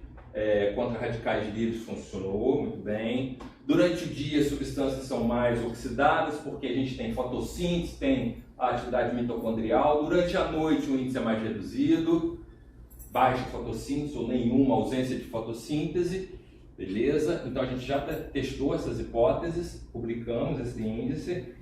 contra radicais livres, funcionou muito bem. Durante o dia, as substâncias são mais oxidadas, porque a gente tem fotossíntese, tem a atividade mitocondrial. Durante a noite, o índice é mais reduzido, baixa fotossíntese ou nenhuma ausência de fotossíntese. Beleza? Então a gente já testou essas hipóteses, publicamos esse índice,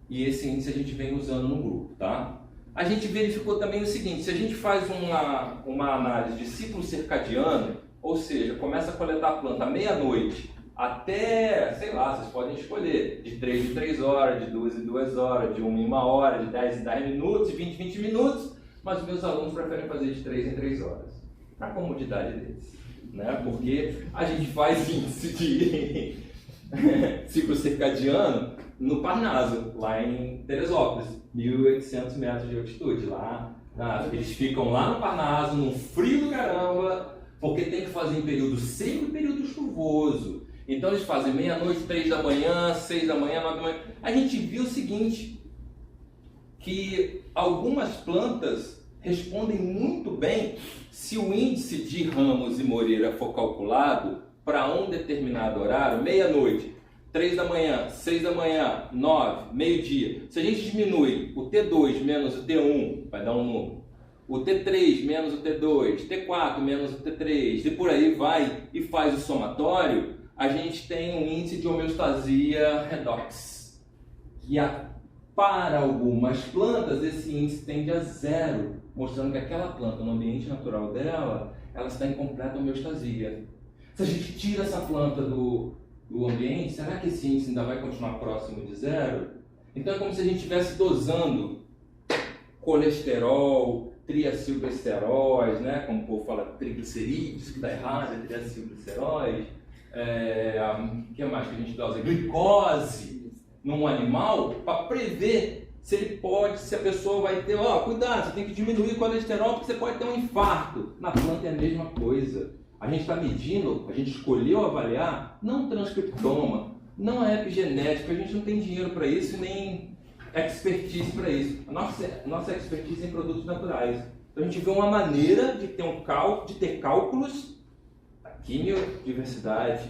e esse índice a gente vem usando no grupo, tá? A gente verificou também o seguinte: se a gente faz uma análise de ciclo circadiano, ou seja, começa a coletar a planta à meia-noite até, sei lá, vocês podem escolher, de 3 em 3 horas, de 2 em 2 horas, de 1 em 1 hora, de 10 em 10 minutos, de 20 em 20 minutos, mas os meus alunos preferem fazer de 3 em 3 horas, para a comodidade deles, né? Porque a gente faz índice de ciclo circadiano no Parnaso, lá em Teresópolis, 1.800 metros de altitude, eles ficam lá no Parnaso, num frio do caramba, porque tem que fazer em período seco e período chuvoso. Então eles fazem meia-noite, 3 da manhã, 6 da manhã, 9 da manhã. A gente viu o seguinte, que algumas plantas respondem muito bem se o índice de Ramos e Moreira for calculado para um determinado horário, meia-noite. 3 da manhã, 6 da manhã, 9, meio-dia. Se a gente diminui o T2 menos o T1, vai dar um número. O T3 menos o T2, T4 menos o T3, e por aí vai, e faz o somatório, a gente tem um índice de homeostasia redox. Que para algumas plantas esse índice tende a 0, mostrando que aquela planta, no ambiente natural dela, ela está em completa homeostasia. Se a gente tira essa planta do ambiente, será que esse índice ainda vai continuar próximo de 0? Então é como se a gente estivesse dosando colesterol, triacilgliceróis, né? Como o povo fala, triglicerídeos, que dá errado, é triacilgliceróis. O que mais que a gente dosa? Glicose num animal para prever se ele pode, se a pessoa vai ter, cuidado, você tem que diminuir o colesterol porque você pode ter um infarto. Na planta é a mesma coisa. A gente está medindo, a gente escolheu avaliar, não transcriptoma, não é epigenética, a gente não tem dinheiro para isso, nem expertise para isso. A nossa expertise é em produtos naturais. Então a gente vê uma maneira de ter cálculos da quimiodiversidade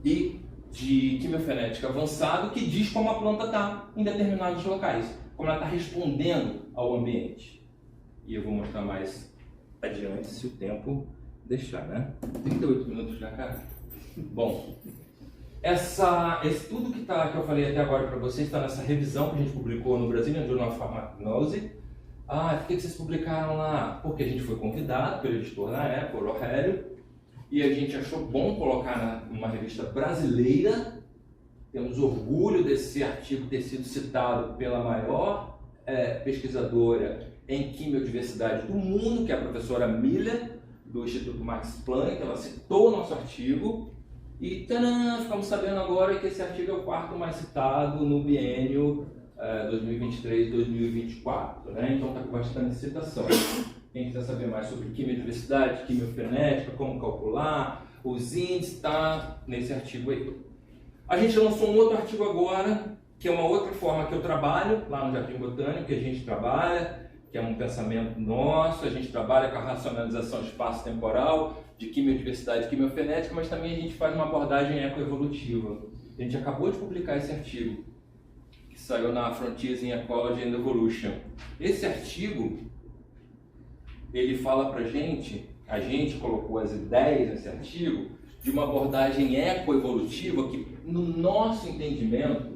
e de quimiofenética avançado que diz como a planta está em determinados locais, como ela está respondendo ao ambiente. E eu vou mostrar mais adiante se o tempo deixar, né? 38 minutos já, cara. Bom, esse tudo que eu falei até agora para vocês está nessa revisão que a gente publicou no Brazilian Journal of Pharmacognosy. Por que vocês publicaram lá? Porque a gente foi convidado pelo editor na época, o Rogério, e a gente achou bom colocar numa revista brasileira. Temos orgulho desse artigo ter sido citado pela maior pesquisadora em quimiodiversidade do mundo, que é a professora Miller, do Instituto Max Planck. Ela citou o nosso artigo e ficamos sabendo agora que esse artigo é o 4º mais citado no biênio 2023-2024, né? Então está com bastante citação. Quem quiser saber mais sobre quimiodiversidade, quimiofenética, como calcular, os índices, está nesse artigo aí. A gente lançou um outro artigo agora, que é uma outra forma que eu trabalho lá no Jardim Botânico, que a gente trabalha, que é um pensamento nosso. A gente trabalha com a racionalização espaço-temporal, de quimiodiversidade e quimiofenética, mas também a gente faz uma abordagem ecoevolutiva. A gente acabou de publicar esse artigo, que saiu na Frontiers in Ecology and Evolution. Esse artigo, ele fala pra gente, a gente colocou as ideias nesse artigo, de uma abordagem ecoevolutiva que, no nosso entendimento,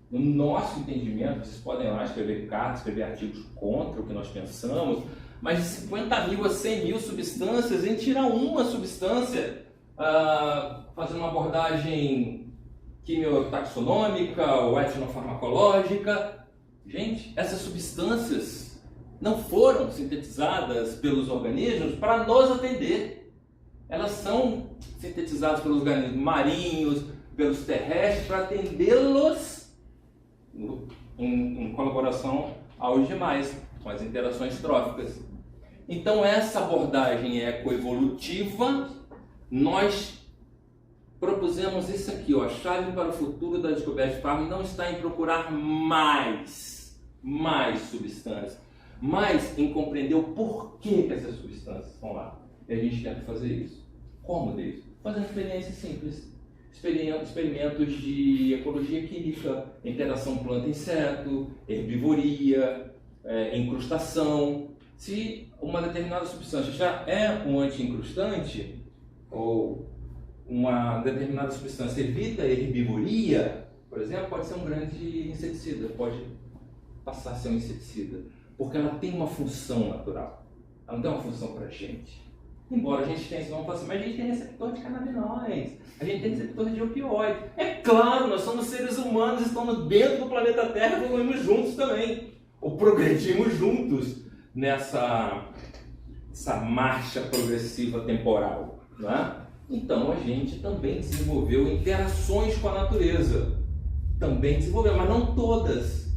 vocês podem lá escrever cartas, escrever artigos contra o que nós pensamos, mas de 50 mil a 100 mil substâncias, a gente tira uma substância, fazendo uma abordagem quimiotaxonômica ou etnofarmacológica. Gente, essas substâncias não foram sintetizadas pelos organismos para nos atender. Elas são sintetizadas pelos organismos marinhos, pelos terrestres, para atendê-los em colaboração aos demais, com as interações tróficas. Então, essa abordagem ecoevolutiva, nós propusemos isso aqui, a chave para o futuro da descoberta de fármacos não está em procurar mais substâncias, mas em compreender o porquê que essas substâncias estão lá. E a gente quer fazer isso. Como deles? Fazendo experiências simples. Experimentos de ecologia química, interação planta-inseto, herbivoria, incrustação. Se uma determinada substância já é um anti-incrustante, ou uma determinada substância evita a herbivoria, por exemplo, pode ser um grande inseticida, pode passar a ser um inseticida, porque ela tem uma função natural, ela não tem uma função para a gente. Embora a gente tenha, senão fala assim, mas a gente tem receptor de canabinoides, a gente tem receptor de opioide. É claro, nós somos seres humanos, estamos dentro do planeta Terra, evoluímos juntos também, ou progredimos juntos nessa marcha progressiva temporal, não é? Então a gente também desenvolveu interações com a natureza, também desenvolveu, mas não todas.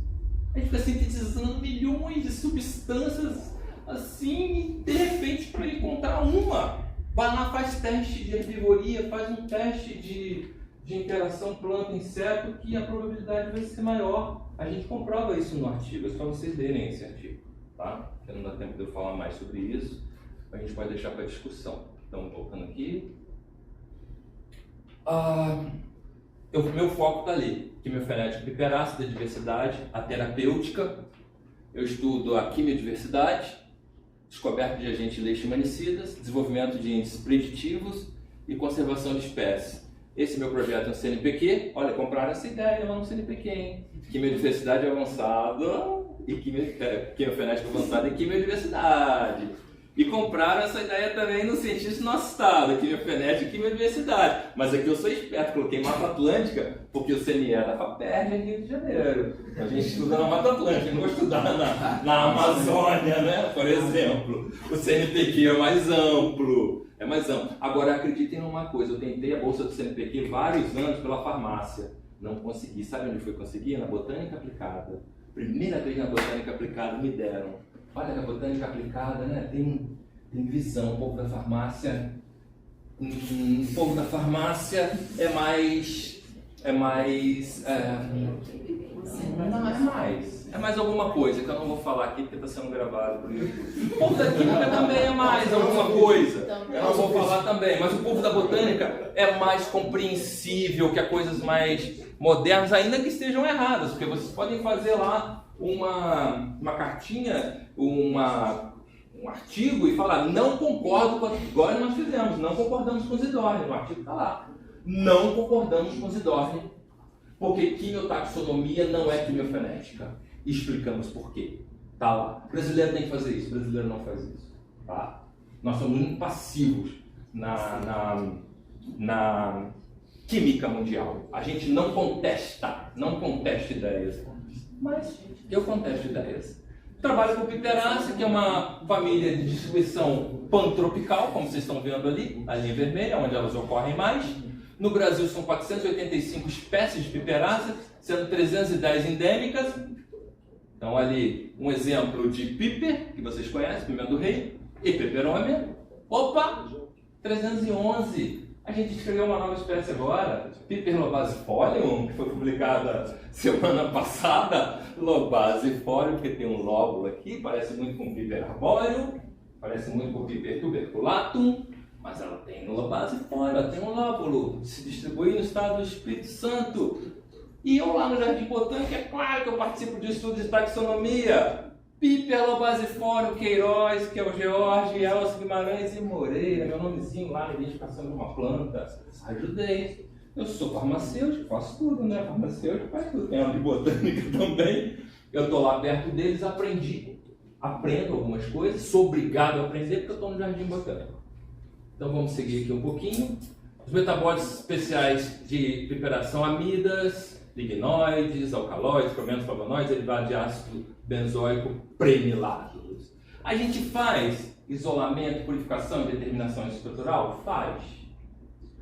A gente fica sintetizando milhões de substâncias assim, e de repente para encontrar uma, vai lá, faz teste de herbivoria, faz um teste de interação planta-inseto, que a probabilidade vai ser maior. A gente comprova isso no artigo, é só vocês lerem esse artigo, tá? Porque não dá tempo de eu falar mais sobre isso, a gente pode deixar para discussão. discussão. Então, voltando aqui. Então, a gente tem esse meu foco está ali. Quimiofenética piperácea, diversidade, a terapêutica. Eu estudo a quimiodiversidade, descoberta de agentes leishmanicidas, desenvolvimento de índices preditivos e conservação de espécies. Esse meu projeto é um CNPq. Olha, compraram essa ideia lá no CNPq, hein? Quimiodiversidade avançada e quimiofenética avançada e quimiodiversidade. E compraram essa ideia também no cientista do nosso estado, quimiofenética e quimiodiversidade. Mas aqui eu sou esperto, coloquei Mata Atlântica, porque o CNE é da FAPERJ em Rio de Janeiro. A gente estuda na Mata Atlântica, não vou estudar na Amazônia, né? Por exemplo. O CNPq é mais amplo. É mais amplo. Agora, acreditem numa coisa, eu tentei a bolsa do CNPq vários anos pela farmácia. Não consegui. Sabe onde fui conseguir? Na botânica aplicada. Primeira vez na botânica aplicada me deram. Olha que a botânica aplicada, né? Tem visão. O povo da farmácia... O povo da farmácia é mais... É mais alguma coisa que eu não vou falar aqui porque está sendo gravado por YouTube. O povo da química também é mais alguma coisa. Eu não vou falar também, mas o povo da botânica é mais compreensível que as coisas mais modernas, ainda que estejam erradas, porque vocês podem fazer lá uma cartinha, um artigo e falar: não concordo com a... Agora nós fizemos, não concordamos com Zidorni, o artigo está lá. Não concordamos com Zidorni, porque quimiotaxonomia não é quimiofenética. Explicamos por quê. Tá lá. O brasileiro tem que fazer isso, o brasileiro não faz isso. Tá? Nós somos muito passivos na química mundial. A gente não contesta ideias. Mas eu contesto ideias. Trabalho com piperácea, que é uma família de distribuição pantropical, como vocês estão vendo ali, a linha vermelha, onde elas ocorrem mais. No Brasil são 485 espécies de piperáceas, sendo 310 endêmicas. Então ali um exemplo de piper, que vocês conhecem, pimenta do rei, e peperômia. Opa! 311! A gente descreveu uma nova espécie agora, Piper lobasifolium, que foi publicada semana passada. Lobasifolium, porque tem um lóbulo aqui, parece muito com Piper arbóreo, parece muito com Piper tuberculatum. Mas ela tem no lobasifolium, ela tem um lóbulo, se distribui no estado do Espírito Santo. E eu lá no Jardim Botânico, é claro que eu participo de estudos de taxonomia. Piper lobasifolium Queiroz, que é o George, Elcio Guimarães e Moreira, meu nomezinho lá na identificação de uma planta. Ajudei. Eu sou farmacêutico, faço tudo, né? Farmacêutico faz tudo. Tem uma de botânica também. Eu estou lá perto deles, aprendo algumas coisas, sou obrigado a aprender porque eu estou no Jardim Botânico. Então vamos seguir aqui um pouquinho. Os metabólitos especiais de piperação: amidas, lignoides, alcaloides, cromenos, flavonoides, derivados de ácido benzoico premilados. A gente faz isolamento, purificação e determinação estrutural? Faz.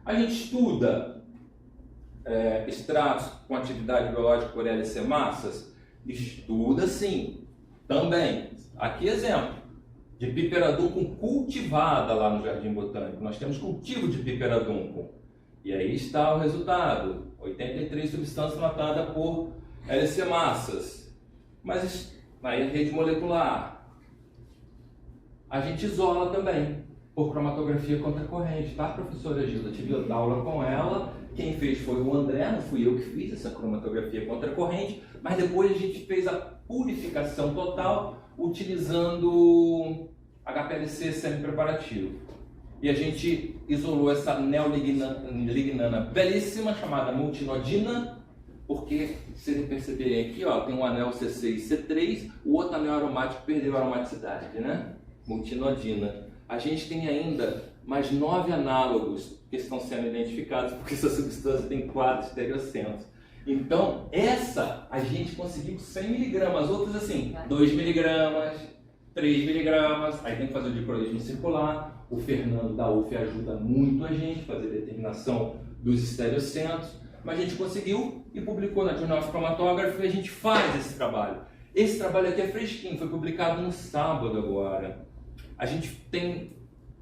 A gente estuda extratos com atividade biológica por LC massas? Estuda sim, também. Aqui exemplo de Piperadunco cultivada lá no Jardim Botânico. Nós temos cultivo de Piperadunco. E aí está o resultado. 83 substâncias matadas por LC massas. Mas aí a rede molecular. A gente isola também por cromatografia contracorrente, tá, professora Gilda? Tive aula com ela. Quem fez foi o André, não fui eu que fiz essa cromatografia contracorrente. Mas depois a gente fez a purificação total utilizando HPLC semi-preparativo. E a gente isolou essa neolignana belíssima, chamada multinodina, porque, se vocês perceberem aqui, ó, tem um anel C6 e C3, o outro anel aromático perdeu a aromaticidade, né? Multinodina. A gente tem ainda mais 9 análogos que estão sendo identificados, porque essa substância tem 4 estereocentos. Então, essa a gente conseguiu 100 mg, as outras assim, 2 mg, 3 mg, aí tem que fazer o dicrolismo circular. O Fernando da UF ajuda muito a gente a fazer a determinação dos estereocentos, mas a gente conseguiu e publicou na Journal of Chromatography. A gente faz esse trabalho. Esse trabalho aqui é fresquinho, foi publicado no sábado agora. A gente tem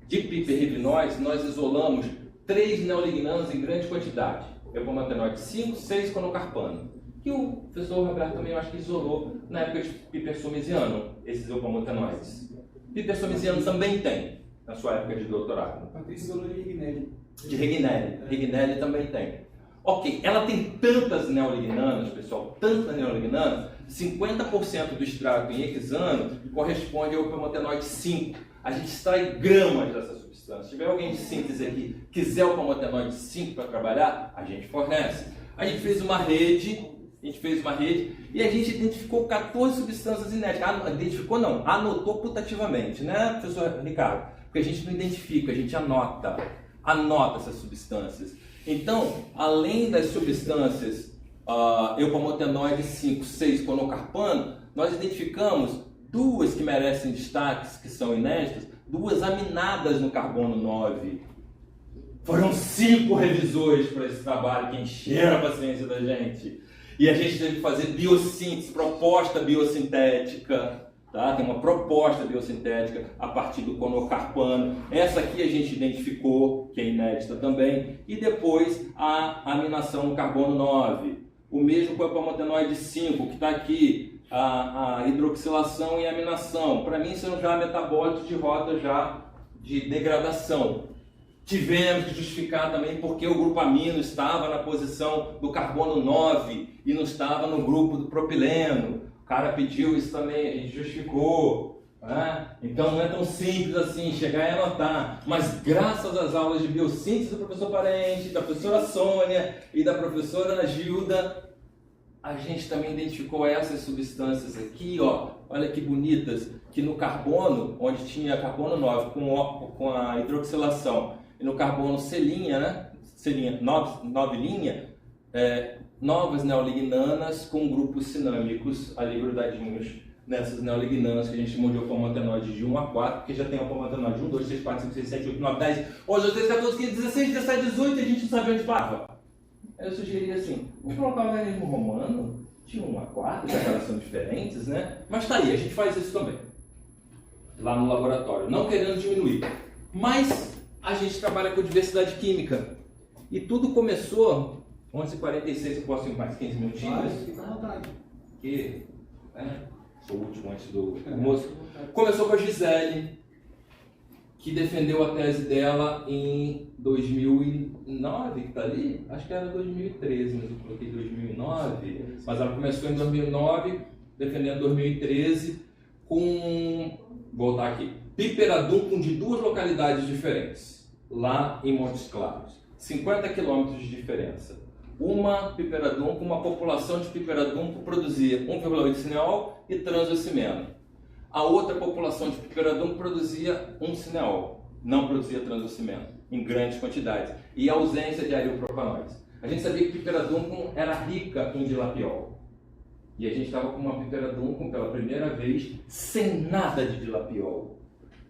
de piperribinóis, nós isolamos 3 neolignanos em grande quantidade. Epomantenoide 5, 6 conocarpano. Que o professor Roberto também, eu acho que isolou na época de pipersomisiano, esses epomantenoides. Pipersomisiano também tem, na sua época de doutorado. Patrícia isolou de Regnelli. De Regnelli. Regnelli também tem. Ok, ela tem tantas neolignanas, pessoal, tantas neolignanas, 50% do extrato em hexano corresponde ao palmotenoide 5. A gente extrai gramas dessa substância. Se tiver alguém de síntese aqui que quiser o palmotenoide 5 para trabalhar, a gente fornece. A gente fez uma rede e a gente identificou 14 substâncias inéditas. Identificou não, anotou putativamente, né, professor Ricardo? Porque a gente não identifica, a gente anota essas substâncias. Então, além das substâncias eupalmotenoide 5, 6, conocarpano, nós identificamos duas que merecem destaques, que são inéditas, duas aminadas no carbono 9. Foram 5 revisores para esse trabalho que encheram a paciência da gente. E a gente teve que fazer biossíntese, proposta biosintética. Tá? Tem uma proposta biosintética a partir do conocarpano. Essa aqui a gente identificou, que é inédita também. E depois a aminação no carbono 9. O mesmo com o palmotenoide 5, que está aqui, a hidroxilação e a aminação. Para mim são já metabólitos de rota já de degradação. Tivemos que justificar também porque o grupo amino estava na posição do carbono 9 e não estava no grupo do propileno. O cara pediu isso também, a gente justificou. Né? Então não é tão simples assim chegar e anotar. Mas graças às aulas de biossíntese do professor Parente, da professora Sônia e da professora Gilda, a gente também identificou essas substâncias aqui, ó. Olha que bonitas, que no carbono, onde tinha carbono 9 com a hidroxilação, e no carbono C', né? C', 9 linha, novas neolignanas com grupos cinâmicos ali grudadinhos nessas neolignanas que a gente chamou de palmotenoide de 1 a 4, porque já tem o palmotenoide de 1, 2, 3, 4, 5, 6, 7, 8, 9, 10, 11, 12, 13, 14, 15, 16, 17, 18, e a gente não sabia onde parava. Eu sugeri assim, vamos colocar o organismo romano de 1 a 4, já que elas são diferentes, né? Mas tá aí, a gente faz isso também, lá no laboratório, não querendo diminuir. Mas a gente trabalha com diversidade química. E tudo começou, 11h46, eu posso ir mais 15 minutinhos? Fica à vontade. Que, sou o último antes do almoço. Começou com a Gisele, que defendeu a tese dela em 2009, que está ali? Acho que era 2013, mas eu coloquei 2009. Mas ela começou em 2009, defendendo 2013, com, vou voltar aqui, piperadunco de 2 localidades diferentes, lá em Montes Claros. 50 quilômetros de diferença. Uma população de piperadunco produzia 1,8 cineol e transocimeno. A outra população de piperadunco produzia 1 cineol, não produzia transocimeno, em grandes quantidades, e ausência de arilpropanoides. A gente sabia que piperadunco era rica em dilapiol. E a gente estava com uma piperadunco pela primeira vez sem nada de dilapiol.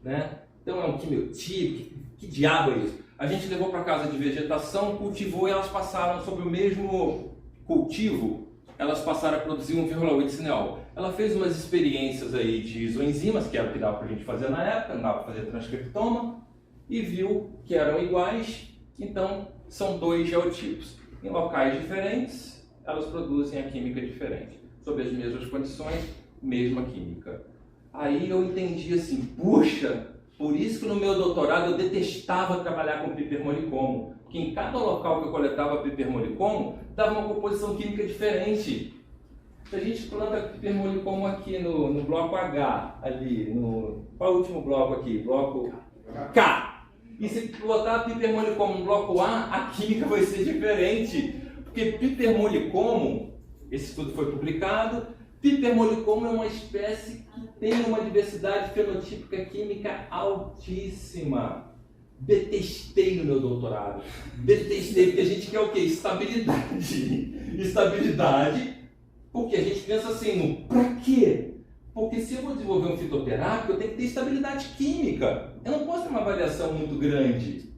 Né? Então é um quimiotipo, que diabo é isso? A gente levou para casa de vegetação, cultivou e elas passaram sobre o mesmo cultivo, elas passaram a produzir 1,8 cineol. Ela fez umas experiências aí de isoenzimas, que era o que dava para a gente fazer na época, não dava para fazer transcriptoma, e viu que eram iguais, então são 2 geotipos. Em locais diferentes, elas produzem a química diferente. Sob as mesmas condições, mesma química. Aí eu entendi assim, puxa, por isso que no meu doutorado eu detestava trabalhar com pipermolicomo, porque em cada local que eu coletava pipermolicomo, dava uma composição química diferente. Se a gente planta pipermolicomo aqui no bloco H, ali, qual é o último bloco aqui? Bloco K. E se botar pipermolicomo no bloco A, a química vai ser diferente, porque pipermolicomo, esse estudo foi publicado, pipermolicomo é uma espécie que tem uma diversidade fenotípica química altíssima. Detestei no meu doutorado. Detestei, porque a gente quer o quê? Estabilidade. Estabilidade, porque a gente pensa assim, pra quê? Porque se eu vou desenvolver um fitoterápico, eu tenho que ter estabilidade química. Eu não posso ter uma variação muito grande.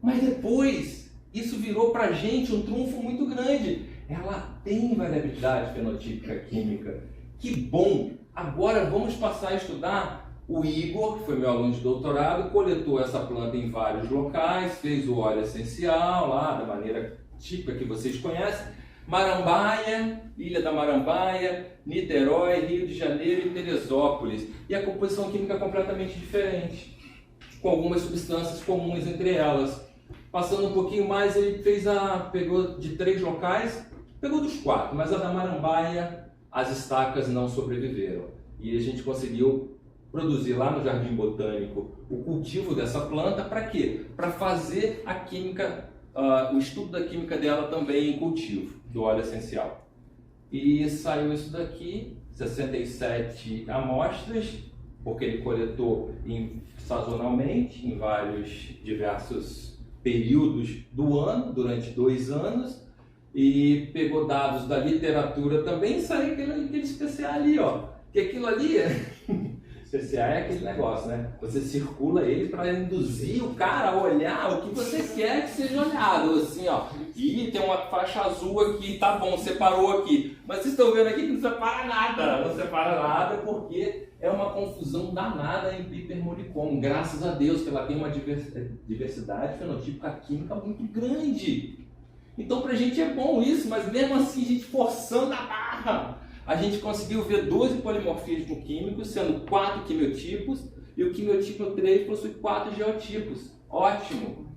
Mas depois, isso virou pra gente um trunfo muito grande. Ela tem variabilidade fenotípica química. Que bom! Agora vamos passar a estudar. O Igor, que foi meu aluno de doutorado, coletou essa planta em vários locais, fez o óleo essencial lá, da maneira típica que vocês conhecem. Marambaia, Ilha da Marambaia, Niterói, Rio de Janeiro e Teresópolis. E a composição química é completamente diferente, com algumas substâncias comuns entre elas. Passando um pouquinho mais, ele pegou de 3 locais, pegou dos 4, mas a da Marambaia, as estacas não sobreviveram. E a gente conseguiu produzir lá no Jardim Botânico o cultivo dessa planta. Para quê? Para fazer a química, o estudo da química dela também em cultivo, do óleo essencial. E saiu isso daqui, 67 amostras, porque ele coletou sazonalmente, em diversos períodos do ano, durante 2 anos, e pegou dados da literatura também, e saiu aquele especial ali, ó. Que aquilo ali, especial é aquele negócio, né? Você circula ele para induzir o cara a olhar o que você quer que seja olhado, assim, ó. E tem uma faixa azul aqui, tá bom, separou aqui. Mas vocês estão vendo aqui que não separa nada, não separa nada porque é uma confusão danada em Piper mollicum. Graças a Deus que ela tem uma diversidade fenotípica química muito grande. Então pra gente é bom isso, mas mesmo assim a gente forçando a barra, a gente conseguiu ver 12 polimorfismos químicos, sendo 4 quimiotipos, e o quimiotipo 3 possui 4 geotipos. Ótimo!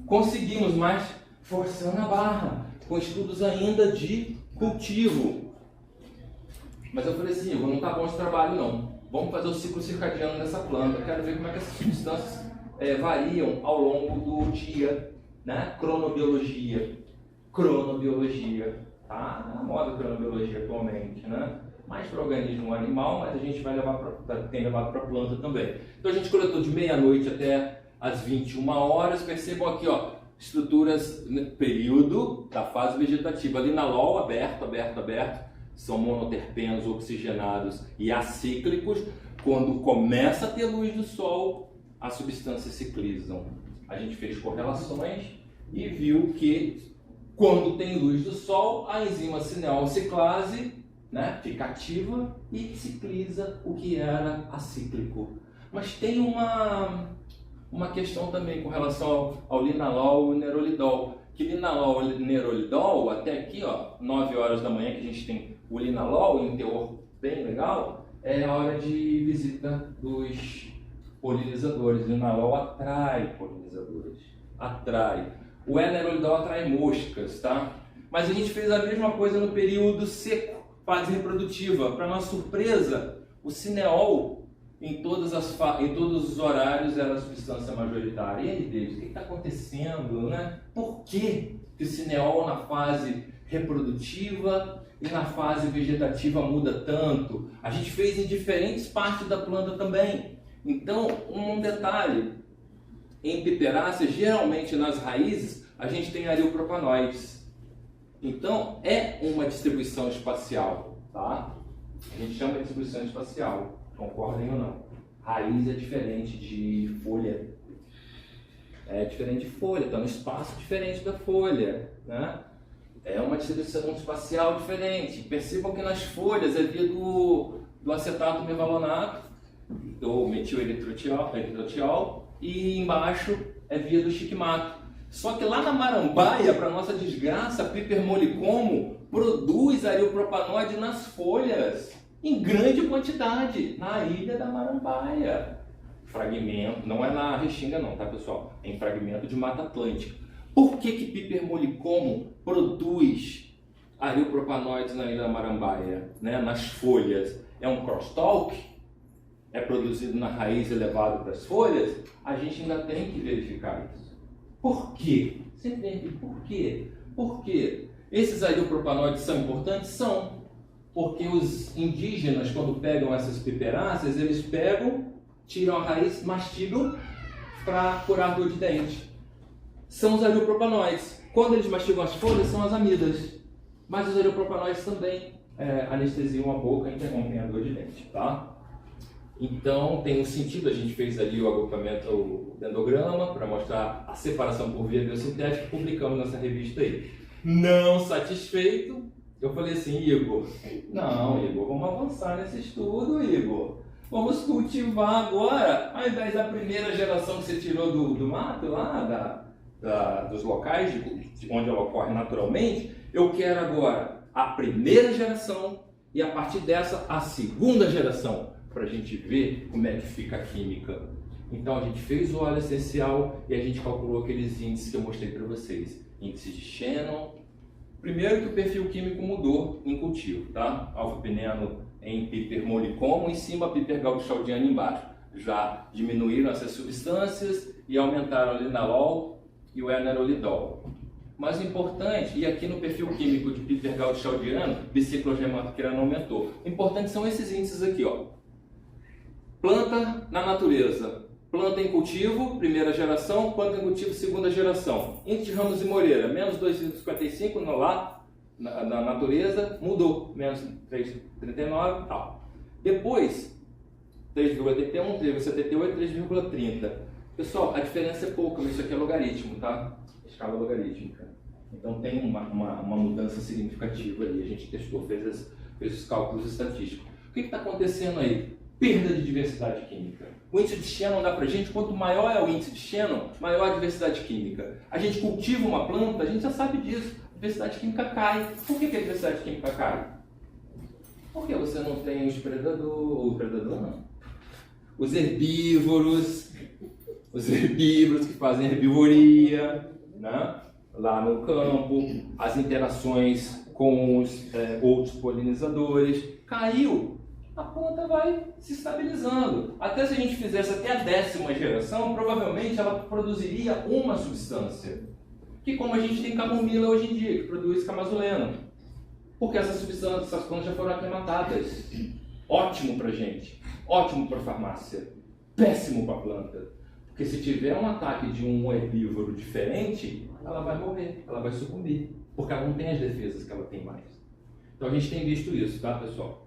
Conseguimos, mas forçando a barra, com estudos ainda de cultivo. Mas eu falei assim, não tá bom esse trabalho não. Vamos fazer o ciclo circadiano dessa planta. Eu quero ver como é que essas substâncias variam ao longo do dia, né? Cronobiologia, tá na moda cronobiologia atualmente, né? Mais para o organismo animal, mas a gente vai tem levado para a planta também. Então a gente coletou de meia-noite até às 21 horas. Percebam aqui, ó, estruturas, período da fase vegetativa. Linalol aberto, são monoterpenos oxigenados e acíclicos. Quando começa a ter luz do sol, as substâncias ciclizam. A gente fez correlações e viu que quando tem luz do sol, a enzima cineol ciclase, né, fica ativa e cicliza o que era acíclico. Mas tem uma questão também com relação ao linalol e nerolidol. Que linalol e nerolidol, até aqui, ó, 9 horas da manhã, que a gente tem o linalol em teor bem legal, é a hora de visita dos polinizadores. O linalol atrai polinizadores, atrai. O N-nerolidol atrai moscas, tá? Mas a gente fez a mesma coisa no período seco, fase reprodutiva. Para nossa surpresa, o cineol em todos os horários era a substância majoritária. E aí, David, o que está acontecendo, né? Por que o cineol na fase reprodutiva e na fase vegetativa muda tanto? A gente fez em diferentes partes da planta também. Então, um detalhe. Em piperáceas, geralmente nas raízes, a gente tem areopropanoides. Então, é uma distribuição espacial, tá? A gente chama de distribuição espacial, concordem ou não? Raiz é diferente de folha. É diferente de folha, está no espaço diferente da folha, né? É uma distribuição espacial diferente. Percebam que nas folhas é via do acetato mevalonato, do metileritrotiol, e embaixo é via do estigmato. Só que lá na Marambaia, para nossa desgraça, Piper mollicum produz areopropanoide nas folhas, em grande quantidade, na ilha da Marambaia. Fragmento, não é na Restinga não, tá pessoal? É em fragmento de Mata Atlântica. Por que Piper mollicum produz areopropanoides na ilha da Marambaia, né? Nas folhas? É um crosstalk? É produzido na raiz e levado para as folhas? A gente ainda tem que verificar isso. Por quê? Você entende? Por quê? Por quê? Esses areopropanoides são importantes? São. Porque os indígenas, quando pegam essas piperáceas, eles pegam, tiram a raiz, mastigam para curar dor de dente. São os areopropanoides. Quando eles mastigam as folhas, são as amidas. Mas os areopropanoides também anestesiam a boca e interrompem a dor de dente, tá? Então tem um sentido, a gente fez ali o agrupamento, o dendrograma, para mostrar a separação por via biosintética, publicamos nessa revista aí. Não satisfeito, eu falei assim, Igor, vamos avançar nesse estudo, Igor. Vamos cultivar agora, ao invés da primeira geração que você tirou do mato lá, dos locais de onde ela ocorre naturalmente, eu quero agora a primeira geração e a partir dessa a segunda geração, para a gente ver como é que fica a química. Então a gente fez o óleo essencial e a gente calculou aqueles índices que eu mostrei para vocês. Índice de Shannon. Primeiro que o perfil químico mudou em cultivo, tá? Alfa-pineno em pipermolicoma, em cima pipergaudichaudiana embaixo. Já diminuíram essas substâncias e aumentaram o linalol e o enerolidol. Mas o importante, e aqui no perfil químico de pipergaudichaudiano, biciclogemaquirano aumentou. O importante são esses índices aqui, ó. Planta na natureza. Planta em cultivo, primeira geração, planta em cultivo, segunda geração. Índice de Ramos e Moreira, menos 2,55 lá na natureza, mudou, menos 3,39 e tal. Depois, 3,81, 3,78, 3,30. Pessoal, a diferença é pouca, mas isso aqui é logaritmo, tá? Escala logarítmica. Então tem uma mudança significativa ali. A gente testou, fez os cálculos estatísticos. O que está acontecendo aí? Perda de diversidade química. O índice de Shannon dá pra gente, quanto maior é o índice de Shannon, maior a diversidade química. A gente cultiva uma planta, a gente já sabe disso. A diversidade química cai. Por que a diversidade química cai? Porque você não tem os predadores não. Os herbívoros que fazem herbivoria, né? Lá no campo, as interações com os outros polinizadores. Caiu. A planta vai se estabilizando. Até se a gente fizesse até a 10ª geração, provavelmente ela produziria uma substância. Que como a gente tem camomila hoje em dia, que produz camazuleno. Porque essas substâncias, essas plantas já foram aclimatadas. Ótimo pra gente. Ótimo pra farmácia. Péssimo pra planta. Porque se tiver um ataque de um herbívoro diferente, ela vai morrer, ela vai sucumbir. Porque ela não tem as defesas que ela tem mais. Então a gente tem visto isso, tá, pessoal?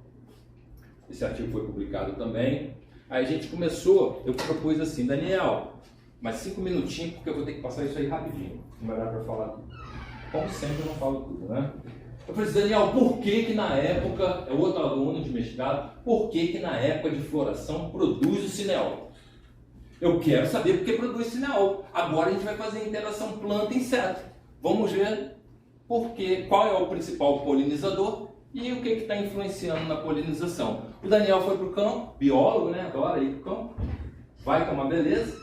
Esse artigo foi publicado também. Aí a gente começou, eu propus assim, Daniel, mais 5 minutinhos, porque eu vou ter que passar isso aí rapidinho. Não vai dar para falar tudo. Como sempre, eu não falo tudo, né? Eu falei assim, Daniel, por que na época, é outro aluno de mestrado, por que na época de floração produz o cineol? Eu quero saber por que produz cineol. Agora a gente vai fazer a interação planta-inseto. Vamos ver qual é o principal polinizador e o que está influenciando na polinização. O Daniel foi para o campo, biólogo, né? Adora ir para o campo. Vai que é uma beleza.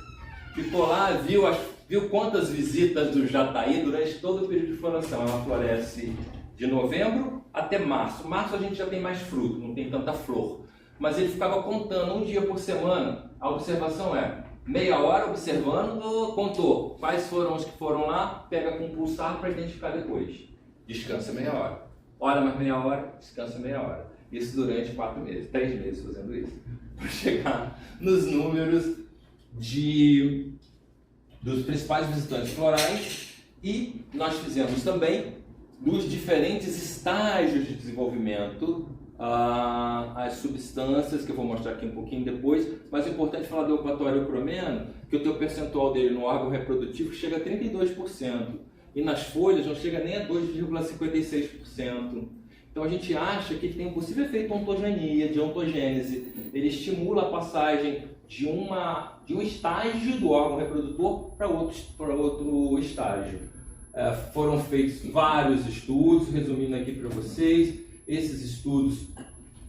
Ficou lá, viu quantas visitas do jataí durante todo o período de floração. Ela floresce de novembro até março. Março a gente já tem mais fruto, não tem tanta flor. Mas ele ficava contando um dia por semana. A observação é meia hora observando, contou. Quais foram os que foram lá, pega com o pulsar para identificar depois. Descansa meia hora. Olha mais meia hora, descansa meia hora. Isso durante 4 meses, 3 meses fazendo isso. Para chegar nos números dos principais visitantes florais. E nós fizemos também dos diferentes estágios de desenvolvimento as substâncias, que eu vou mostrar aqui um pouquinho depois, mas é importante falar do eupatoriocromeno, que o teu percentual dele no órgão reprodutivo chega a 32%, e nas folhas não chega nem a 2,56%. Então a gente acha que tem um possível efeito ontogenia, de ontogênese. Ele estimula a passagem de um estágio do órgão reprodutor para outro estágio. Foram feitos vários estudos, resumindo aqui para vocês. Esses estudos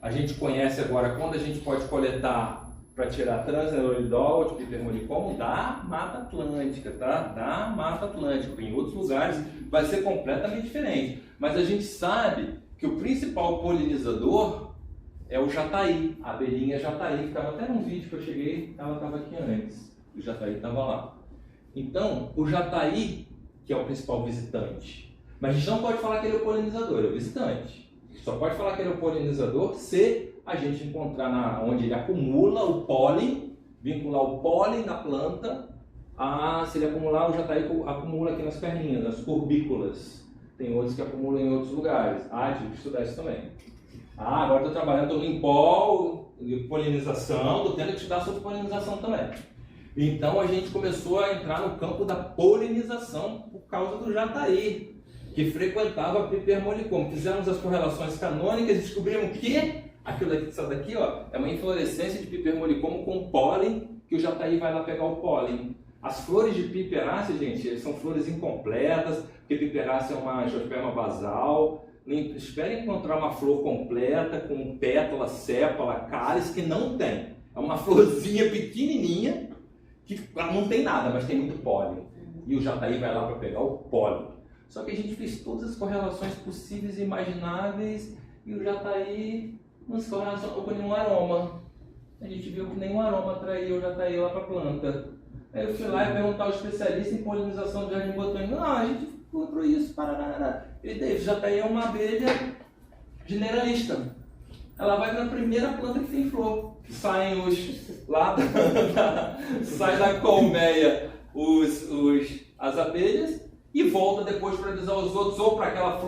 a gente conhece agora quando a gente pode coletar para tirar transaerolidol de pipermolicoma da Mata Atlântica, tá? Da Mata Atlântica. Em outros lugares vai ser completamente diferente. Mas a gente sabe que o principal polinizador é o jataí, a abelhinha jataí, que estava até num vídeo que eu cheguei, ela estava aqui antes, o jataí estava lá. Então, o jataí, que é o principal visitante, mas a gente não pode falar que ele é o polinizador, é o visitante. Só pode falar que ele é o polinizador se a gente encontrar onde ele acumula o pólen, vincular o pólen na planta, se ele acumular, o jataí acumula aqui nas perninhas, nas corbículas. Tem outros que acumulam em outros lugares. Tive que estudar isso também. Agora estou trabalhando em polinização, estou tendo que estudar sobre polinização também. Então a gente começou a entrar no campo da polinização por causa do jataí, que frequentava pipermolicoma. Fizemos as correlações canônicas e descobrimos que isso daqui ó, é uma inflorescência de pipermolicoma com pólen, que o jataí vai lá pegar o pólen. As flores de piperácea, gente, são flores incompletas, porque piperácea é uma angiosperma basal. Espere encontrar uma flor completa, com pétala, sépala, cálice, que não tem. É uma florzinha pequenininha, que não tem nada, mas tem muito pólen. E o jataí vai lá para pegar o pólen. Só que a gente fez todas as correlações possíveis e imagináveis e o jataí não se correlacionou com nenhum aroma. A gente viu que nenhum aroma atraía o jataí lá para a planta. Aí eu fui lá e perguntar ao especialista em polinização de jardim botânico. Não, a gente encontrou isso, parará. Ele disse, jataí é uma abelha generalista. Ela vai na primeira planta que tem flor. Saem sai da colmeia as abelhas e volta depois para avisar os outros, ou para aquela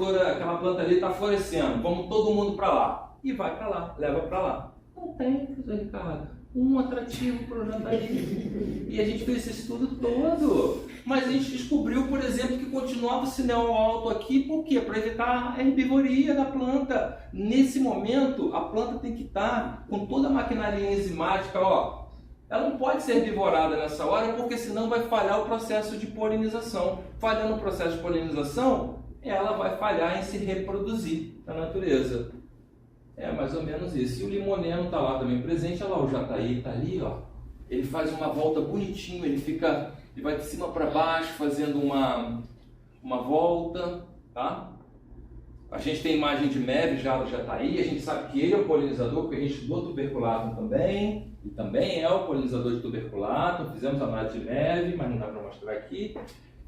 planta ali está florescendo, vamos todo mundo para lá. E vai para lá, leva para lá. Não tem, Ricardo, um atrativo para o jataí. E a gente fez esse estudo todo. Mas a gente descobriu, por exemplo, que continuava o sinal alto aqui, por quê? Para evitar a herbivoria da planta. Nesse momento, a planta tem que estar com toda a maquinaria enzimática, ó. Ela não pode ser herbivorada nessa hora, porque senão vai falhar o processo de polinização. Falhando o processo de polinização, ela vai falhar em se reproduzir na natureza. É mais ou menos isso. E o limoneno está lá também presente. Olha lá, o jataí está ali, ó. Ele faz uma volta bonitinho, ele vai de cima para baixo fazendo uma volta, tá? A gente tem imagem de MEV já do jataí, a gente sabe que ele é o polinizador, porque a gente estudou tuberculatum também, e também é o polinizador de tuberculatum, fizemos análise de MEV, mas não dá para mostrar aqui.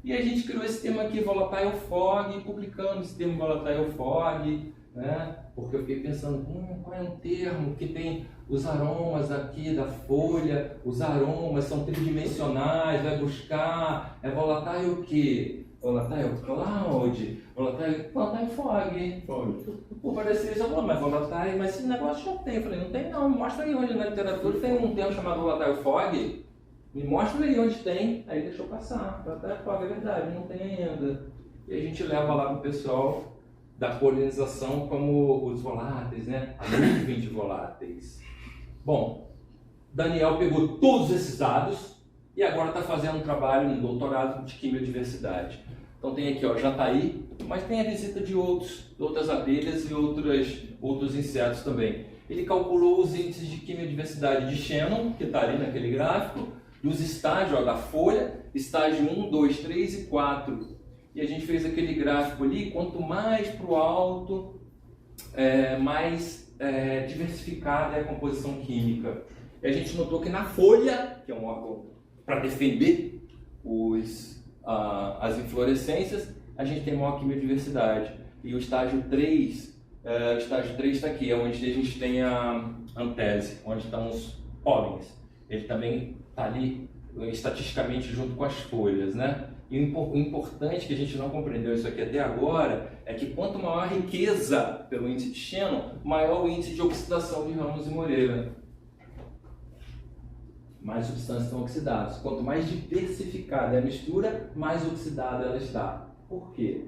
E a gente criou esse tema aqui, Volatile Fog, publicando esse termo Volatile Fog, né? Porque eu fiquei pensando, qual é um termo que tem os aromas aqui da folha, os aromas são tridimensionais, vai buscar, é volatile o quê? Volatile cloud, volatile fog. Pô, parecia isso, mas volatile, mas esse negócio já tem. Eu falei, não tem não, me mostra aí onde na literatura tem um termo chamado volatile fog, me mostra aí onde tem, aí deixou passar. Volatile fog, é verdade, não tem ainda. E a gente leva lá pro pessoal da polinização como os voláteis, né? A nuvem de voláteis. Bom, Daniel pegou todos esses dados e agora está fazendo um trabalho, um doutorado de quimiodiversidade. Então tem aqui, ó, jataí, mas tem a visita de outras abelhas e outros insetos também. Ele calculou os índices de quimiodiversidade de Shannon, que está ali naquele gráfico, dos estágios, ó, da folha, estágio 1, 2, 3 e 4. E a gente fez aquele gráfico ali, quanto mais para o alto, mais diversificada é a composição química. E a gente notou que na folha, que é um órgão para defender as inflorescências, a gente tem maior quimiodiversidade. E o estágio 3 está aqui, é onde a gente tem a antese, onde estão os pólens. Ele também está ali estatisticamente junto com as folhas, né? E o importante, que a gente não compreendeu isso aqui até agora, é que quanto maior a riqueza pelo índice de Shannon, maior o índice de oxidação de Ramos e Moreira. Mais substâncias estão oxidadas. Quanto mais diversificada é a mistura, mais oxidada ela está. Por quê?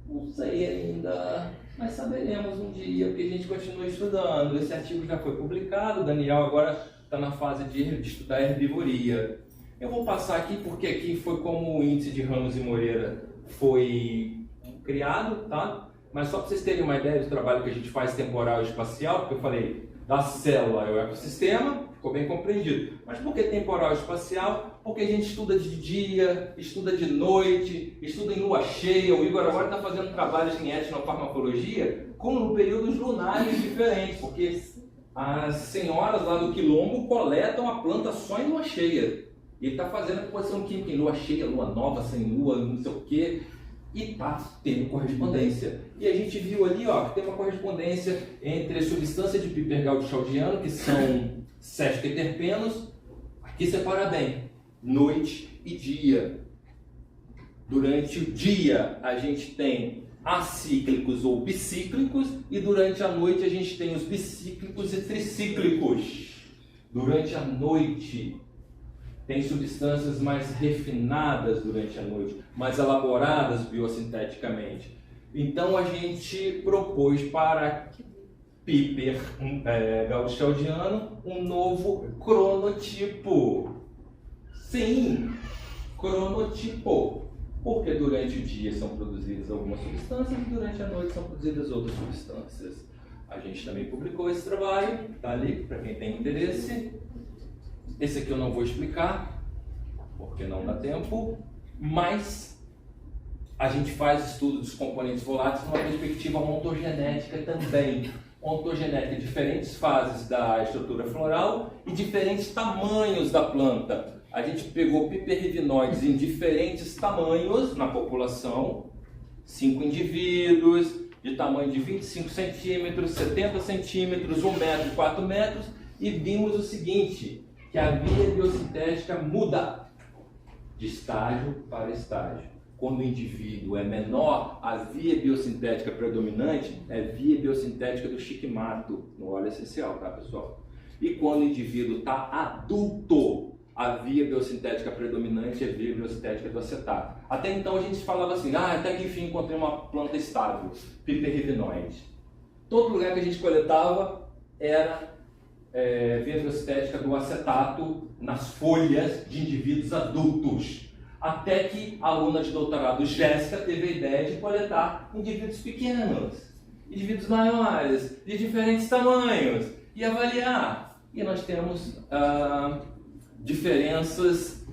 Não sei ainda, mas saberemos um dia, porque a gente continua estudando. Esse artigo já foi publicado, o Daniel agora está na fase de estudar herbivoria. Eu vou passar aqui porque aqui foi como o índice de Ramos e Moreira foi criado, tá? Mas só para vocês terem uma ideia do trabalho que a gente faz temporal e espacial, porque eu falei da célula ao ecossistema, ficou bem compreendido. Mas por que temporal e espacial? Porque a gente estuda de dia, estuda de noite, estuda em lua cheia. O Igor agora está fazendo trabalhos em etnofarmacologia com períodos lunares diferentes, porque as senhoras lá do Quilombo coletam a planta só em lua cheia. Ele está fazendo a composição química em lua cheia, lua nova, sem lua, não sei o quê, e está tendo correspondência. E a gente viu ali, ó, que tem uma correspondência entre a substância de Piper gaudischaldiano, que são cético-terpenos, aqui separa bem, noite e dia. Durante o dia a gente tem acíclicos ou bicíclicos, e durante a noite a gente tem os bicíclicos e tricíclicos. Durante a noite tem substâncias mais refinadas durante a noite, mais elaboradas biosinteticamente. Então a gente propôs para Piper gaudischaldiano um novo cronotipo. Sim, cronotipo. Porque durante o dia são produzidas algumas substâncias e durante a noite são produzidas outras substâncias. A gente também publicou esse trabalho, está ali para quem tem interesse. Esse aqui eu não vou explicar, porque não dá tempo, mas a gente faz estudo dos componentes voláteis numa perspectiva ontogenética também. Ontogenética, diferentes fases da estrutura floral e diferentes tamanhos da planta. A gente pegou piperrivinoides em diferentes tamanhos na população, 5 indivíduos, de tamanho de 25 centímetros, 70 centímetros, 1 metro, 4 metros, e vimos o seguinte, que a via biosintética muda de estágio para estágio. Quando o indivíduo é menor, a via biosintética predominante é via biosintética do shikamato, no óleo essencial, tá, pessoal? E quando o indivíduo está adulto, a via biosintética predominante é a via biosintética do acetato. Até então a gente falava assim, até que enfim encontrei uma planta estável, piperrivinoide. Todo lugar que a gente coletava era via biosintética do acetato nas folhas de indivíduos adultos. Até que a aluna de doutorado Jéssica teve a ideia de coletar indivíduos pequenos, indivíduos maiores, de diferentes tamanhos, e avaliar. E nós temos diferenças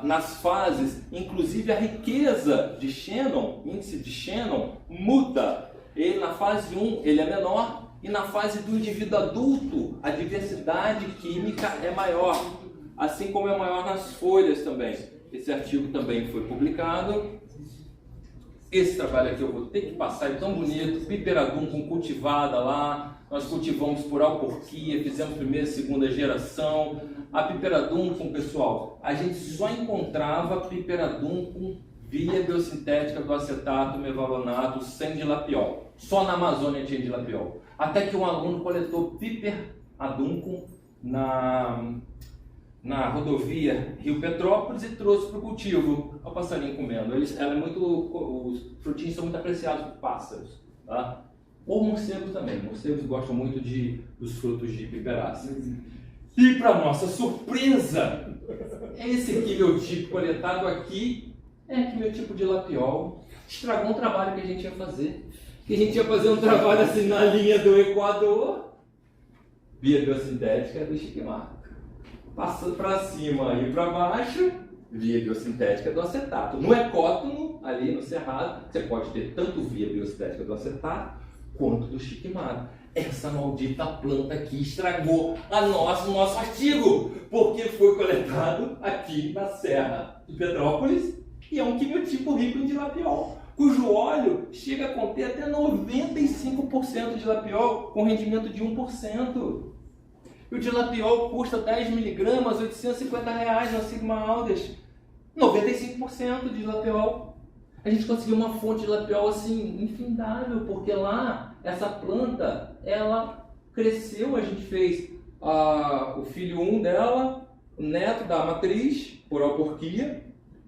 nas fases, inclusive a riqueza de Shannon, índice de Shannon, muda. Ele, na fase 1 ele é menor, e na fase do indivíduo adulto a diversidade química é maior, assim como é maior nas folhas também. Esse artigo também foi publicado. Esse trabalho aqui eu vou ter que passar, é tão bonito, Piperadunculum cultivada lá, nós cultivamos por alporquia, fizemos primeira e segunda geração. A Piperadunculum, pessoal, a gente só encontrava Piperadunculum via biosintética do acetato mevalonato sem dilapiol. Só na Amazônia tinha dilapiol. Até que um aluno coletou Piperadunculum na rodovia Rio Petrópolis e trouxe para o cultivo. Olha o passarinho comendo. Os frutinhos são muito apreciados por pássaros. Tá? Ou morcegos também. Morcegos gostam muito dos frutos de piperácea. E para nossa surpresa, esse aqui, meu tipo coletado aqui, é aqui meu tipo de lapiol. Estragou um trabalho que a gente ia fazer. Que a gente ia fazer um trabalho assim na linha do Equador, via biosintética do shikamato. Passando para cima e para baixo, via biosintética do acetato. No ecótono, ali no cerrado, você pode ter tanto via biosintética do acetato quanto do shikamato. Essa maldita planta aqui estragou o nosso artigo, porque foi coletado aqui na Serra de Petrópolis e é um quimiotipo rico em dilapiol, cujo óleo chega a conter até 95% de dilapiol com rendimento de 1%. E o dilapiol custa 10 mg, R$850 na Sigma Aldrich. 95% de dilapiol. A gente conseguiu uma fonte de dilapiol assim, infindável, porque lá, essa planta, ela cresceu, a gente fez o filho 1 dela, o neto da matriz, por alporquia,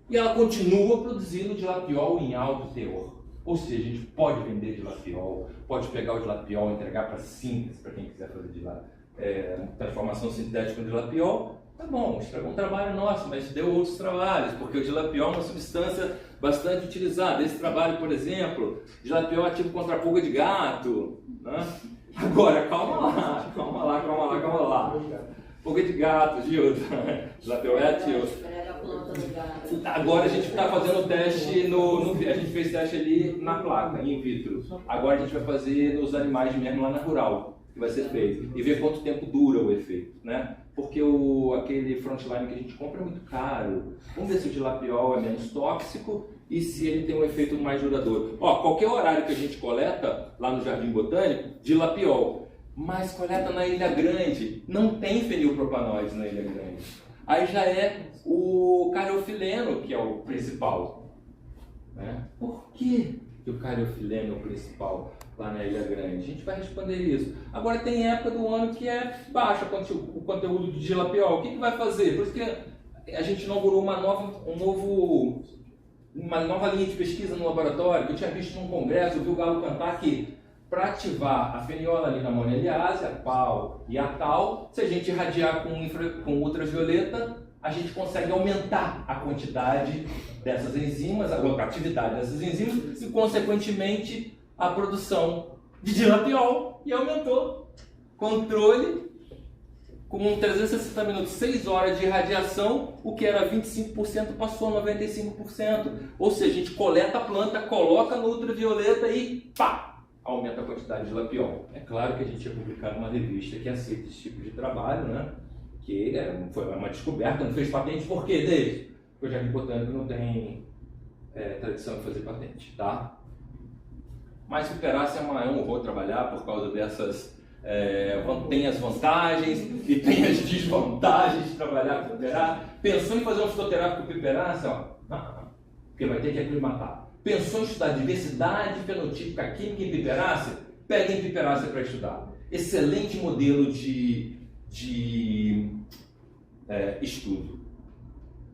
e ela continua produzindo dilapiol em alto teor. Ou seja, a gente pode vender dilapiol, pode pegar o dilapiol e entregar para síntese, para quem quiser fazer transformação sintética de dilapiol. Tá bom, estragou um trabalho nosso, mas deu outros trabalhos, porque o dilapiol é uma substância bastante utilizada. Esse trabalho, por exemplo, dilapiol ativo contra a pulga de gato. Né? Agora, calma lá. Pulga de gato, Gilda. Dilapiol é ativo. Agora a gente está fazendo o teste, a gente fez teste ali na placa, in vitro. Agora a gente vai fazer nos animais mesmo lá na rural, que vai ser feito, e ver quanto tempo dura o efeito, né? Porque aquele frontline que a gente compra é muito caro. Vamos ver se o dilapiol é menos tóxico e se ele tem um efeito mais duradouro. Qualquer horário que a gente coleta lá no Jardim Botânico, dilapiol, mas coleta na Ilha Grande, não tem fenilpropanoides na Ilha Grande. Aí já é o cariofileno que é o principal. Né? Por que o cariofileno é o principal lá na Ilha Grande? A gente vai responder isso. Agora tem época do ano que é baixo o conteúdo de dilapiol. O que vai fazer? Por isso que a gente inaugurou uma nova linha de pesquisa no laboratório, que eu tinha visto num congresso, eu vi o Galo cantar que para ativar a fenilalanina amonialiase, a PAL e a TAL, se a gente irradiar com ultravioleta, a gente consegue aumentar a quantidade dessas enzimas, a atividade dessas enzimas e, consequentemente, a produção de dilapiol. E aumentou. Controle com 360 minutos, 6 horas de irradiação, o que era 25% passou a 95%. Ou seja, a gente coleta a planta, coloca no ultravioleta e pá, aumenta a quantidade de lapiol. É claro que a gente ia publicar numa revista que aceita esse tipo de trabalho, né? Que foi uma descoberta, não fez patente, por quê, David? Porque o jardim botânico não tem tradição de fazer patente, tá? Mas Piperácea é um horror trabalhar por causa dessas... tem as vantagens e tem as desvantagens de trabalhar com Piperácea. Pensou em fazer um fitoterápico com Piperácea? Porque vai ter que aclimatar. Pensou em estudar diversidade fenotípica química em Piperácea? Pega em Piperácea para estudar. Excelente modelo de estudo.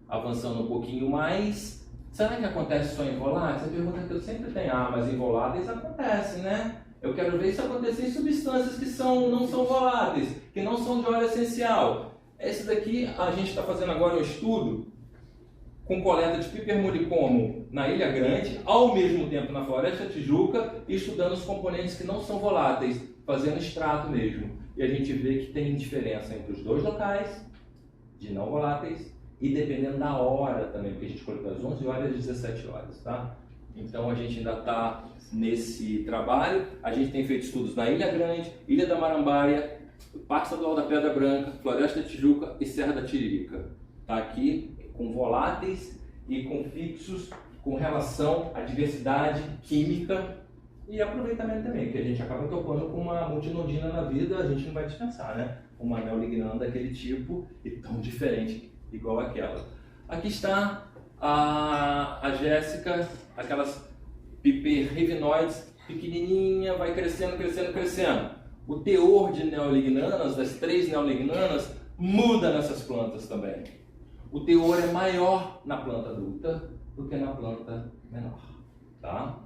Avançando um pouquinho mais, será que acontece só em voláteis? Essa pergunta que eu sempre tenho. Mas em voláteis acontece, né? Eu quero ver isso acontecer em substâncias que não são voláteis, que não são de óleo essencial. Esse daqui, a gente está fazendo agora um estudo com coleta de pipermuricomo na Ilha Grande, ao mesmo tempo na Floresta Tijuca, e estudando os componentes que não são voláteis, fazendo extrato mesmo. E a gente vê que tem diferença entre os dois locais, de não voláteis, e dependendo da hora também, porque a gente coleta às 11 horas e às 17 horas, tá? Então a gente ainda está nesse trabalho. A gente tem feito estudos na Ilha Grande, Ilha da Marambaia, Parque Estadual da Pedra Branca, Floresta da Tijuca e Serra da Tiririca. Está aqui com voláteis e com fixos com relação à diversidade química e aproveitamento também, que a gente acaba topando com uma multinodina na vida, a gente não vai dispensar, né? Uma neolignana daquele tipo e tão diferente igual aquela. Aqui está a Jéssica, aquelas piperrivinoides pequenininha, vai crescendo, crescendo, crescendo. O teor de neolignanas, das 3 neolignanas, muda nessas plantas também. O teor é maior na planta adulta do que na planta menor, tá?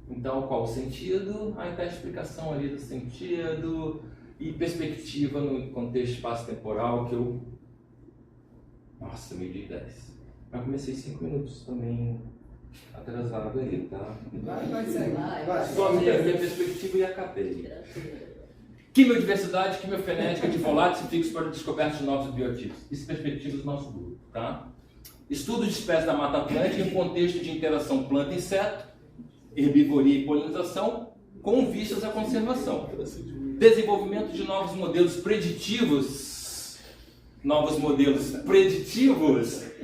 Então, qual o sentido? Aí está a explicação ali do sentido e perspectiva no contexto espaço-temporal que eu... Nossa, 12:10. Eu comecei 5 minutos também atrasado aí, tá? Vai. Só a minha perspectiva e acabei. Quimiodiversidade, quimiofenética de voláteis e fixos para descoberta de novos biotipos. Isso é perspectiva do nosso grupo, tá? Estudo de espécies da Mata Atlântica em contexto de interação planta-inseto, herbivoria e polinização, com vistas à conservação. Desenvolvimento de novos modelos preditivos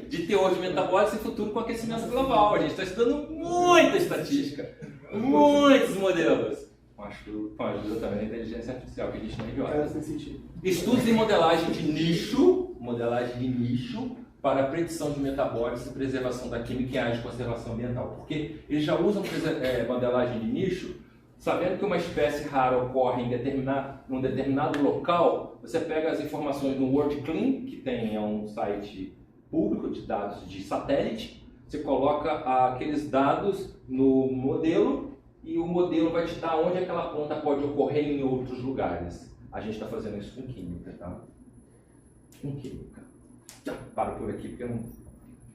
de teor de metabólitos em futuro com aquecimento global. A gente está estudando muita estatística, muitos modelos. Com a ajuda também da inteligência artificial, que a gente não é idiota. Estudos em modelagem de nicho para a predição de metabólitos e preservação da química em áreas de conservação ambiental. Porque eles já usam modelagem de nicho, sabendo que uma espécie rara ocorre num determinado local. Você pega as informações no WorldClean, que é um site público de dados de satélite, você coloca aqueles dados no modelo e o modelo vai te dar onde aquela planta pode ocorrer em outros lugares. A gente está fazendo isso com química, tá? Com química. Paro por aqui, porque eu não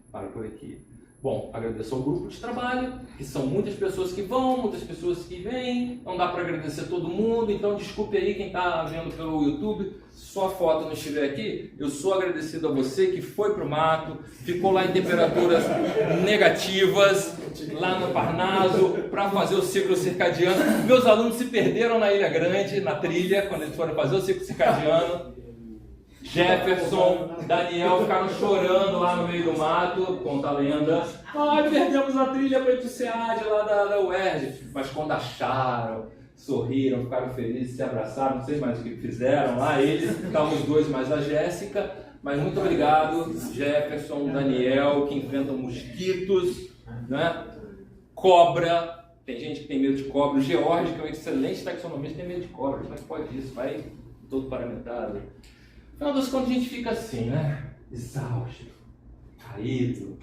paro por aqui. Bom, agradeço ao grupo de trabalho, que são muitas pessoas que vão, muitas pessoas que vêm, não dá para agradecer todo mundo, então desculpe aí quem está vendo pelo YouTube, se sua foto não estiver aqui, eu sou agradecido a você que foi para o mato, ficou lá em temperaturas negativas, lá no Parnaso, para fazer o ciclo circadiano. Meus alunos se perderam na Ilha Grande, na trilha, quando eles foram fazer o ciclo circadiano. Jefferson, Daniel ficaram chorando lá no meio do mato, conta a lenda. Perdemos a trilha para o ITCEAD lá da UERJ. Mas quando acharam, sorriram, ficaram felizes, se abraçaram, não sei mais o que fizeram lá, eles, estavam os dois mais a Jéssica. Mas muito obrigado, Jefferson, Daniel, que enfrentam mosquitos, né? Cobra, tem gente que tem medo de cobra. O George, que é um excelente taxonomista, tem medo de cobra. Como é que pode isso? Vai todo paramentado. No final das contas a gente fica assim, né? Exausto, caído,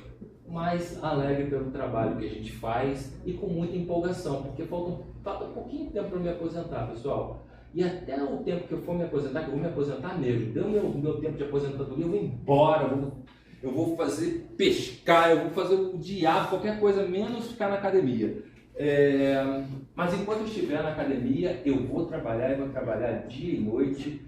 mas alegre pelo trabalho que a gente faz e com muita empolgação, porque falta um pouquinho de tempo para me aposentar, pessoal. E até o tempo que eu for me aposentar, que eu vou me aposentar mesmo, deu meu tempo de aposentadoria, eu vou embora, eu vou fazer pescar, eu vou fazer o diabo, qualquer coisa, menos ficar na academia. Mas enquanto eu estiver na academia, eu vou trabalhar e vou trabalhar dia e noite.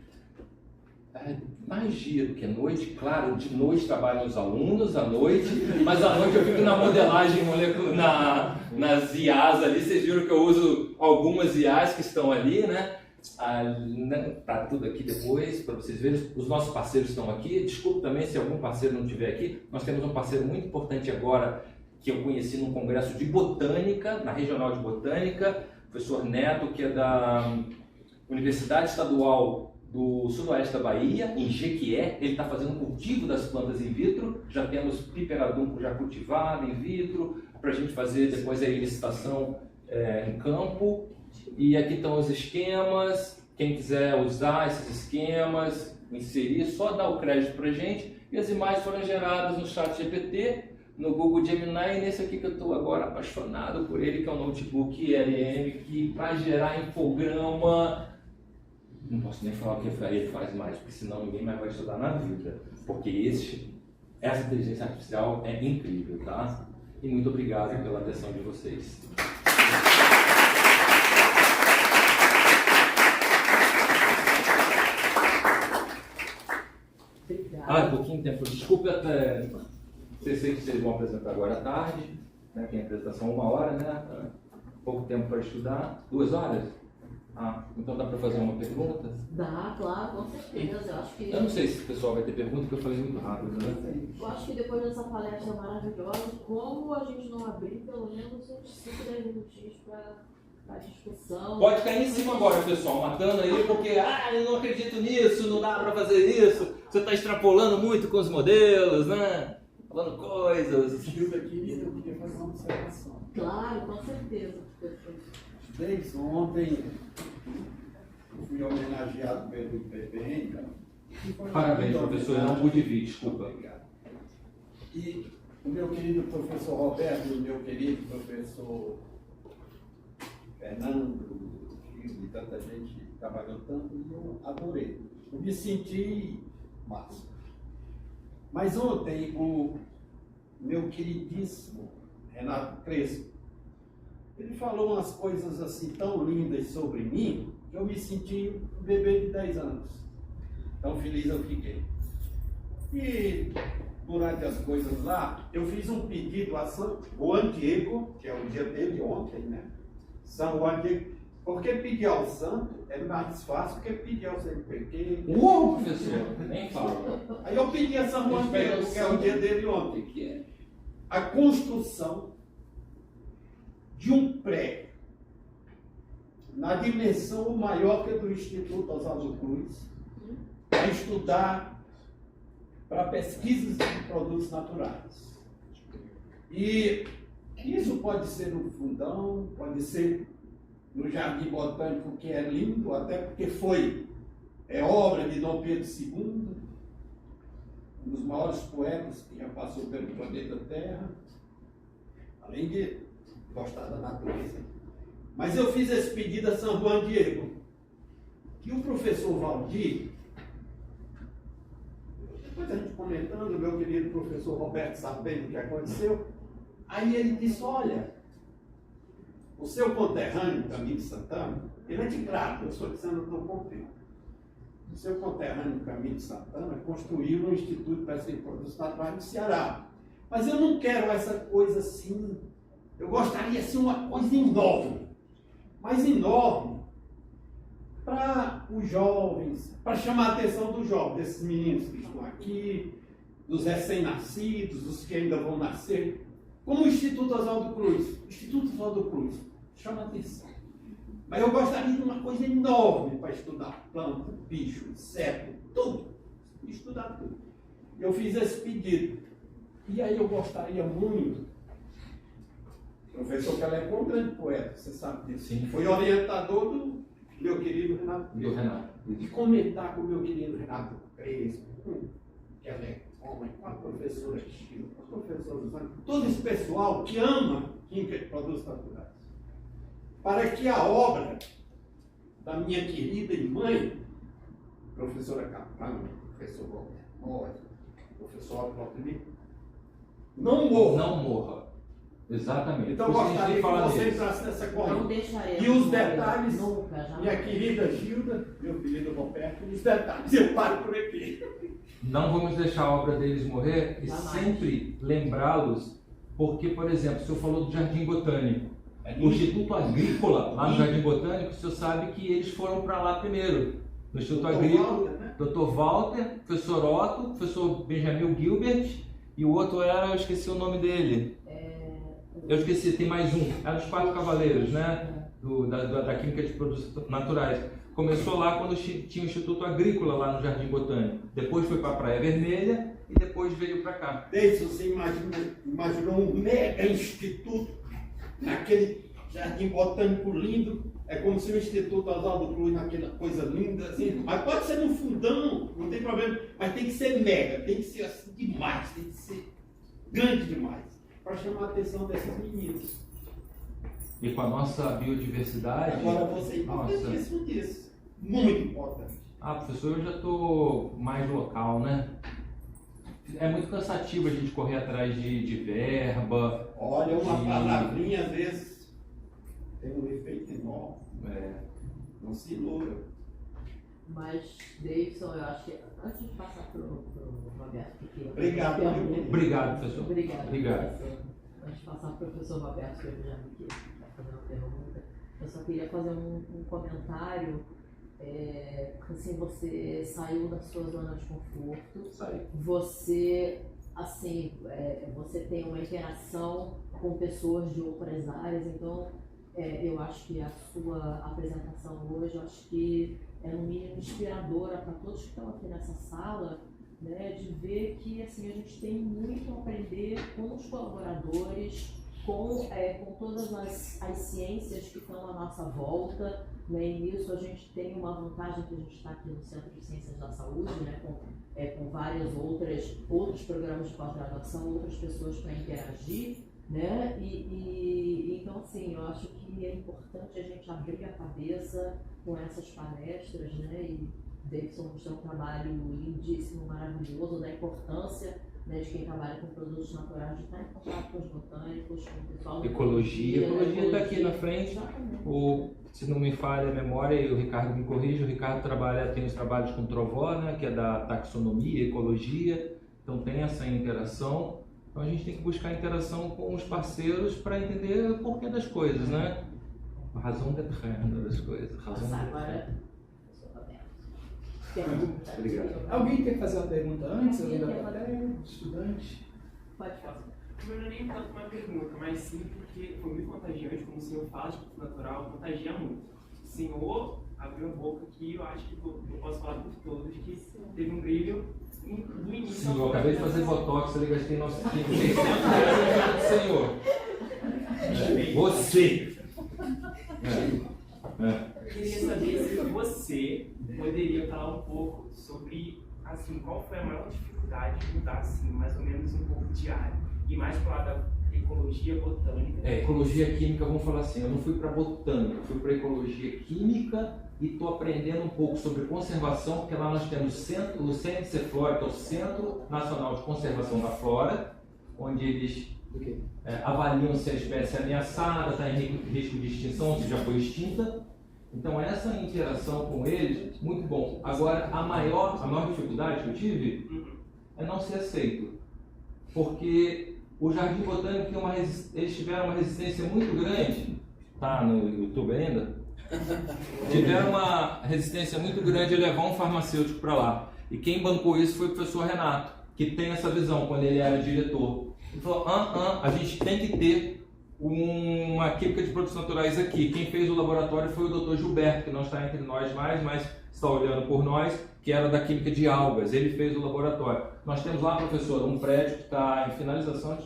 mais dia do que noite. Claro, de noite trabalham os alunos, à noite, mas à noite eu fico na modelagem molecular, nas IAs ali. Vocês viram que eu uso algumas IAs que estão ali, né? Tá tudo aqui depois, para vocês verem. Os nossos parceiros estão aqui. Desculpe também se algum parceiro não estiver aqui. Nós temos um parceiro muito importante agora, que eu conheci num congresso de botânica, na Regional de Botânica, o professor Neto, que é da Universidade Estadual do Sudoeste da Bahia, em Jequié. Ele está fazendo cultivo das plantas in vitro. Já temos piperadunco já cultivado in vitro, para a gente fazer depois a licitação em campo. E aqui estão os esquemas. Quem quiser usar esses esquemas, inserir, só dá o crédito para a gente. E as imagens foram geradas no ChatGPT, no Google Gemini, e nesse aqui que eu estou agora apaixonado por ele, que é o notebook LM, que para gerar infograma, não posso nem falar o que ele faz mais, porque senão ninguém mais vai estudar na vida, porque essa inteligência artificial é incrível, tá? E muito obrigado pela atenção de vocês. Pouquinho tempo, desculpa até. Sei que vocês vão apresentar agora à tarde, né? Tem apresentação 1 hora, né? Pouco tempo para estudar. 2 horas? Então dá para fazer uma pergunta? Dá, claro, com certeza. Eu não sei se o pessoal vai ter pergunta, porque eu falei muito rápido, né? Eu acho que depois dessa palestra maravilhosa, como a gente não abrir pelo menos uns 5, 10 minutinhos para a discussão. Pode cair em cima agora, pessoal, matando aí, porque eu não acredito nisso, não dá para fazer isso, você está extrapolando muito com os modelos, né? Falando coisas. Eu queria fazer uma observação. Claro, com certeza. Desde ontem, eu fui homenageado pelo IPPN. Parabéns, professor, eu não pude vir, desculpa. Obrigado. E o meu querido professor Roberto e o meu querido professor Fernando, e tanta gente trabalhou tanto, e eu adorei. Eu me senti massa. Mas ontem, o meu queridíssimo Renato Crespo, ele falou umas coisas assim tão lindas sobre mim, que eu me senti um bebê de 10 anos. Tão feliz eu fiquei. E durante as coisas lá, eu fiz um pedido a São Juan Diego, que é o dia dele ontem, né? São Juan Diego. Porque pedir ao santo é mais fácil que pedir ao CNPq. Professor, nem fala. Aí eu pedi a São Juan Diego, que é o dia dele ontem. Que é? A construção de um prédio na dimensão maior que a do Instituto Oswaldo Cruz, para estudar para pesquisas de produtos naturais. E isso pode ser no Fundão, pode ser no Jardim Botânico, que é lindo, até porque é obra de Dom Pedro II, um dos maiores poetas que já passou pelo planeta Terra, além de gostar da natureza. Mas eu fiz esse pedido a São Juan Diego. E o professor Valdir, depois a gente comentando, o meu querido professor Roberto sabe bem o que aconteceu, aí ele disse, olha, o seu conterrâneo, Camilo Santana, ele é de Crato, eu sou de São Paulo. O seu conterrâneo, Camilo Santana, construiu um Instituto de Pesquisa de Produtos Naturais no Ceará. Mas eu não quero essa coisa assim. Eu gostaria de ser uma coisa enorme. Mas enorme para os jovens, para chamar a atenção dos jovens, desses meninos que estão aqui, dos recém-nascidos, dos que ainda vão nascer. Como o Instituto Oswaldo Cruz. O Instituto Oswaldo Cruz chama atenção. Mas eu gostaria de uma coisa enorme para estudar planta, bicho, inseto, tudo. Estudar tudo. Eu fiz esse pedido. E aí eu gostaria muito. O professor Caleb é um grande poeta, você sabe disso. Sim. Foi orientador do meu querido Renato Crespo. Do Renato. E comentar com o meu querido Renato Crespo, que ela é homem, com a professora Chila, com a professora, todo esse pessoal que ama química de produtos naturais, para que a obra da minha querida mãe, professora Capão, professor Walter Mori, professor Walter, não morra. Não morra. Exatamente. Então eu gostaria que você entrasse nessa Não corrente. deixaremos. E os detalhes, Nunca, jamais. minha querida Gilda, meu querido Roberto, os detalhes, eu paro por aqui. Não vamos deixar a obra deles morrer e Jamais. sempre lembrá-los, porque, por exemplo, o senhor falou do Jardim Botânico. O Instituto Agrícola, lá no Jardim Botânico, o senhor sabe que eles foram para lá primeiro. No Instituto Agrícola, né? Dr. Walter, professor Otto, professor Benjamin Gilbert, e o outro era, eu esqueci o nome dele. Eu esqueci, tem mais um. Era os 4 cavaleiros, né? Da Química de Produtos Naturais. Começou lá quando tinha o Instituto Agrícola lá no Jardim Botânico. Depois foi para a Praia Vermelha e depois veio para cá. Desde você imaginou um mega instituto naquele Jardim Botânico lindo. É como se o Instituto Oswaldo Cruz, naquela coisa linda assim. Mas pode ser no fundão, não tem problema. Mas tem que ser mega, tem que ser assim demais, tem que ser grande demais, para chamar a atenção desses meninos. E com a nossa biodiversidade. Agora você é importantíssimo disso. Muito importante. Ah, professor, eu já estou mais local, né? É muito cansativo a gente correr atrás de verba. Olha, uma palavrinha às vezes tem um efeito enorme. Não se iluda. Mas, Davidson, eu acho que antes de passar para o Roberto, porque Obrigado, Obrigado, professor. Obrigado. Obrigado. Professor. Antes de passar para o professor Roberto, que eu já vi que vai fazer uma pergunta, eu só queria fazer um comentário. Assim, você saiu da sua zona de conforto. Sai. Você, assim, você tem uma interação com pessoas de outras áreas, então eu acho que a sua apresentação hoje, eu acho que é no mínimo inspiradora para todos que estão aqui nessa sala, né, de ver que assim, a gente tem muito a aprender com os colaboradores, com todas as ciências que estão à nossa volta, né, e nisso a gente tem uma vantagem que a gente está aqui no Centro de Ciências da Saúde, né, com vários outros programas de pós-graduação, outras pessoas para interagir, né, e então assim, eu acho que é importante a gente abrir a cabeça com essas palestras, né, e Davidson mostrou um trabalho lindíssimo, maravilhoso, da importância, né, de quem trabalha com produtos naturais, de estar em contato com os botânicos, com o pessoal da Ecologia está aqui na frente. Exatamente. Se não me falha a memória, e o Ricardo me corrige, o Ricardo tem os trabalhos com Trovó, né, que é da taxonomia, ecologia, então tem essa interação. Então a gente tem que buscar interação com os parceiros para entender o porquê das coisas, né? A razão das coisas. Nossa, agora, pergunta. Obrigado. Alguém quer fazer uma pergunta antes? Alguém Alguém quer da plateia? Estudante? Pode fazer. Não é nem tanto uma pergunta, mas sim porque foi muito contagiante, como o senhor fala de cultura natural, contagia muito. O senhor abriu a boca aqui, eu acho que eu posso falar por todos, que teve um brilho do início. Sim, eu acabei de fazer botox, eu gastei nosso tempo. Senhor. Você. Eu queria saber se você poderia falar um pouco sobre, assim, qual foi a maior dificuldade de mudar, assim, mais ou menos um pouco de área, e mais para lá da ecologia botânica. Ecologia química, vamos falar assim, eu não fui para botânica, eu fui para ecologia química e estou aprendendo um pouco sobre conservação, porque lá nós temos o CNC-Flora, que é o Centro Nacional de Conservação da Flora, onde eles avaliam se a espécie é ameaçada, está em risco de extinção, se já foi extinta. Então essa interação com eles, muito bom. Agora, a maior dificuldade que eu tive é não ser aceito. Porque o Jardim Botânico eles tiveram uma resistência muito grande, tá no YouTube ainda? Tiveram uma resistência muito grande a levar um farmacêutico para lá. E quem bancou isso foi o professor Renato, que tem essa visão quando ele era diretor. Ele falou, a gente tem que ter uma química de produtos naturais aqui. Quem fez o laboratório foi o Dr. Gilberto, que não está entre nós mais, mas está olhando por nós, que era da química de algas. Ele fez o laboratório. Nós temos lá, professor, um prédio que está em finalização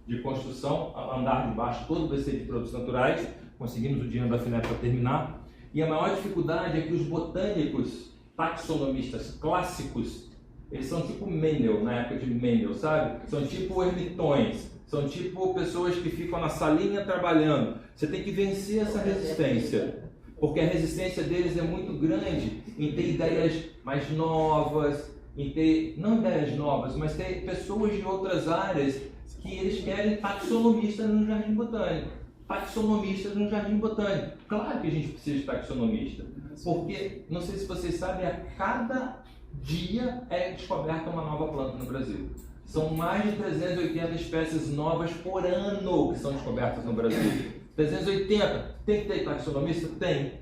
de construção, andar de baixo todo vai ser de produtos naturais. Conseguimos o dinheiro da FINEP para terminar. E a maior dificuldade é que os botânicos taxonomistas clássicos, eles são tipo Mendel, na época de Mendel, sabe? São tipo ermitões, são tipo pessoas que ficam na salinha trabalhando. Você tem que vencer essa resistência, porque a resistência deles é muito grande em ter ideias mais novas, em ter, não ideias novas, mas ter pessoas de outras áreas que eles querem taxonomistas no Jardim Botânico. Taxonomistas no Jardim Botânico. Claro que a gente precisa de taxonomista, porque, não sei se vocês sabem, a cada dia é descoberta uma nova planta no Brasil. São mais de 380 espécies novas por ano que são descobertas no Brasil. 380. Tem que ter taxonomista? Tem.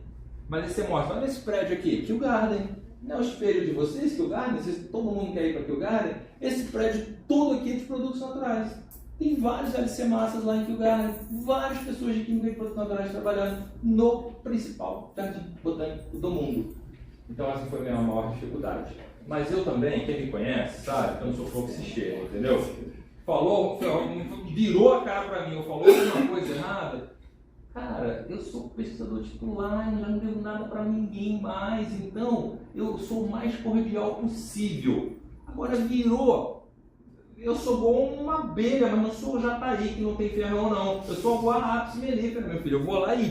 Mas aí você mostra, olha esse prédio aqui, Kew Garden. Não é o espelho de vocês, Kew Garden? Todo mundo quer ir para Kew Garden? Esse prédio todo aqui é de produtos naturais. Tem vários LC Massas lá em Kew Garden, várias pessoas de química e produtos naturais trabalhando no principal jardim botânico do mundo. Então essa foi a minha maior dificuldade. Mas eu também, quem me conhece, sabe, que eu não sou pouco se chega, entendeu? Falou, virou a cara para mim, ou falou alguma coisa errada. Cara, eu sou pesquisador titular, já não devo nada para ninguém mais, então eu sou o mais cordial possível. Agora virou, eu sou bom uma abelha, mas não sou o jataí que não tem ferrão não. Eu sou a Apis mellifera, meu filho, eu vou lá e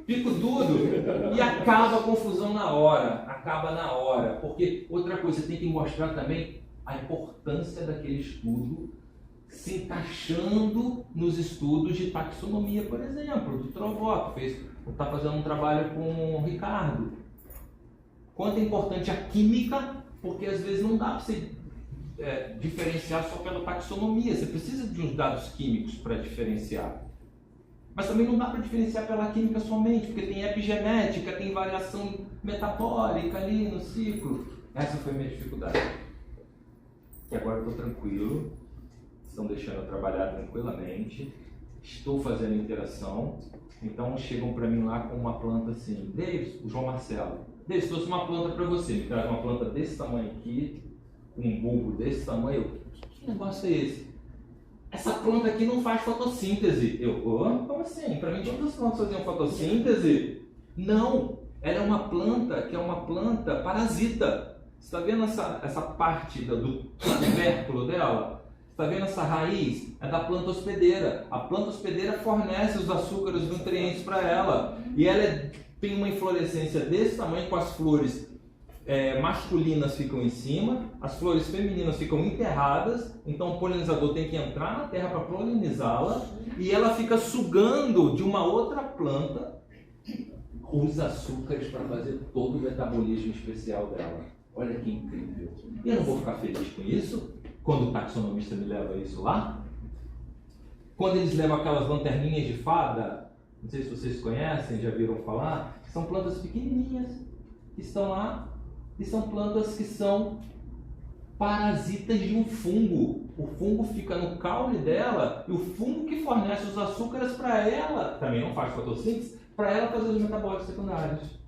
pico tudo e acaba a confusão na hora, porque outra coisa, tem que mostrar também a importância daquele estudo se encaixando nos estudos de taxonomia, por exemplo, do Trovó, que está fazendo um trabalho com o Ricardo. Quanto é importante a química, porque às vezes não dá para você diferenciar só pela taxonomia, você precisa de uns dados químicos para diferenciar. Mas também não dá para diferenciar pela química somente, porque tem epigenética, tem variação metabólica ali no ciclo. Essa foi a minha dificuldade. E agora eu estou tranquilo, estão deixando eu trabalhar tranquilamente, estou fazendo interação, então chegam para mim lá com uma planta assim, Davis, o João Marcelo, Davis, trouxe uma planta para você, me traz uma planta desse tamanho aqui, com um bulbo desse tamanho, que negócio é esse? Essa planta aqui não faz fotossíntese. Como assim? Para mim todas as plantas faziam fotossíntese? Não, ela é uma planta que é uma planta parasita. Você está vendo essa parte do tubérculo dela? Está vendo essa raiz? É da planta hospedeira. A planta hospedeira fornece os açúcares, os nutrientes para ela. E ela tem uma inflorescência desse tamanho, com as flores masculinas ficam em cima, as flores femininas ficam enterradas, então o polinizador tem que entrar na terra para polinizá-la, e ela fica sugando de uma outra planta os açúcares para fazer todo o metabolismo especial dela. Olha que incrível. E eu não vou ficar feliz com isso? Quando o taxonomista me leva isso lá? Quando eles levam aquelas lanterninhas de fada, não sei se vocês conhecem, já viram falar, são plantas pequenininhas que estão lá, e são plantas que são parasitas de um fungo. O fungo fica no caule dela, e o fungo que fornece os açúcares para ela, também não faz fotossíntese, para ela fazer os metabólicos secundários.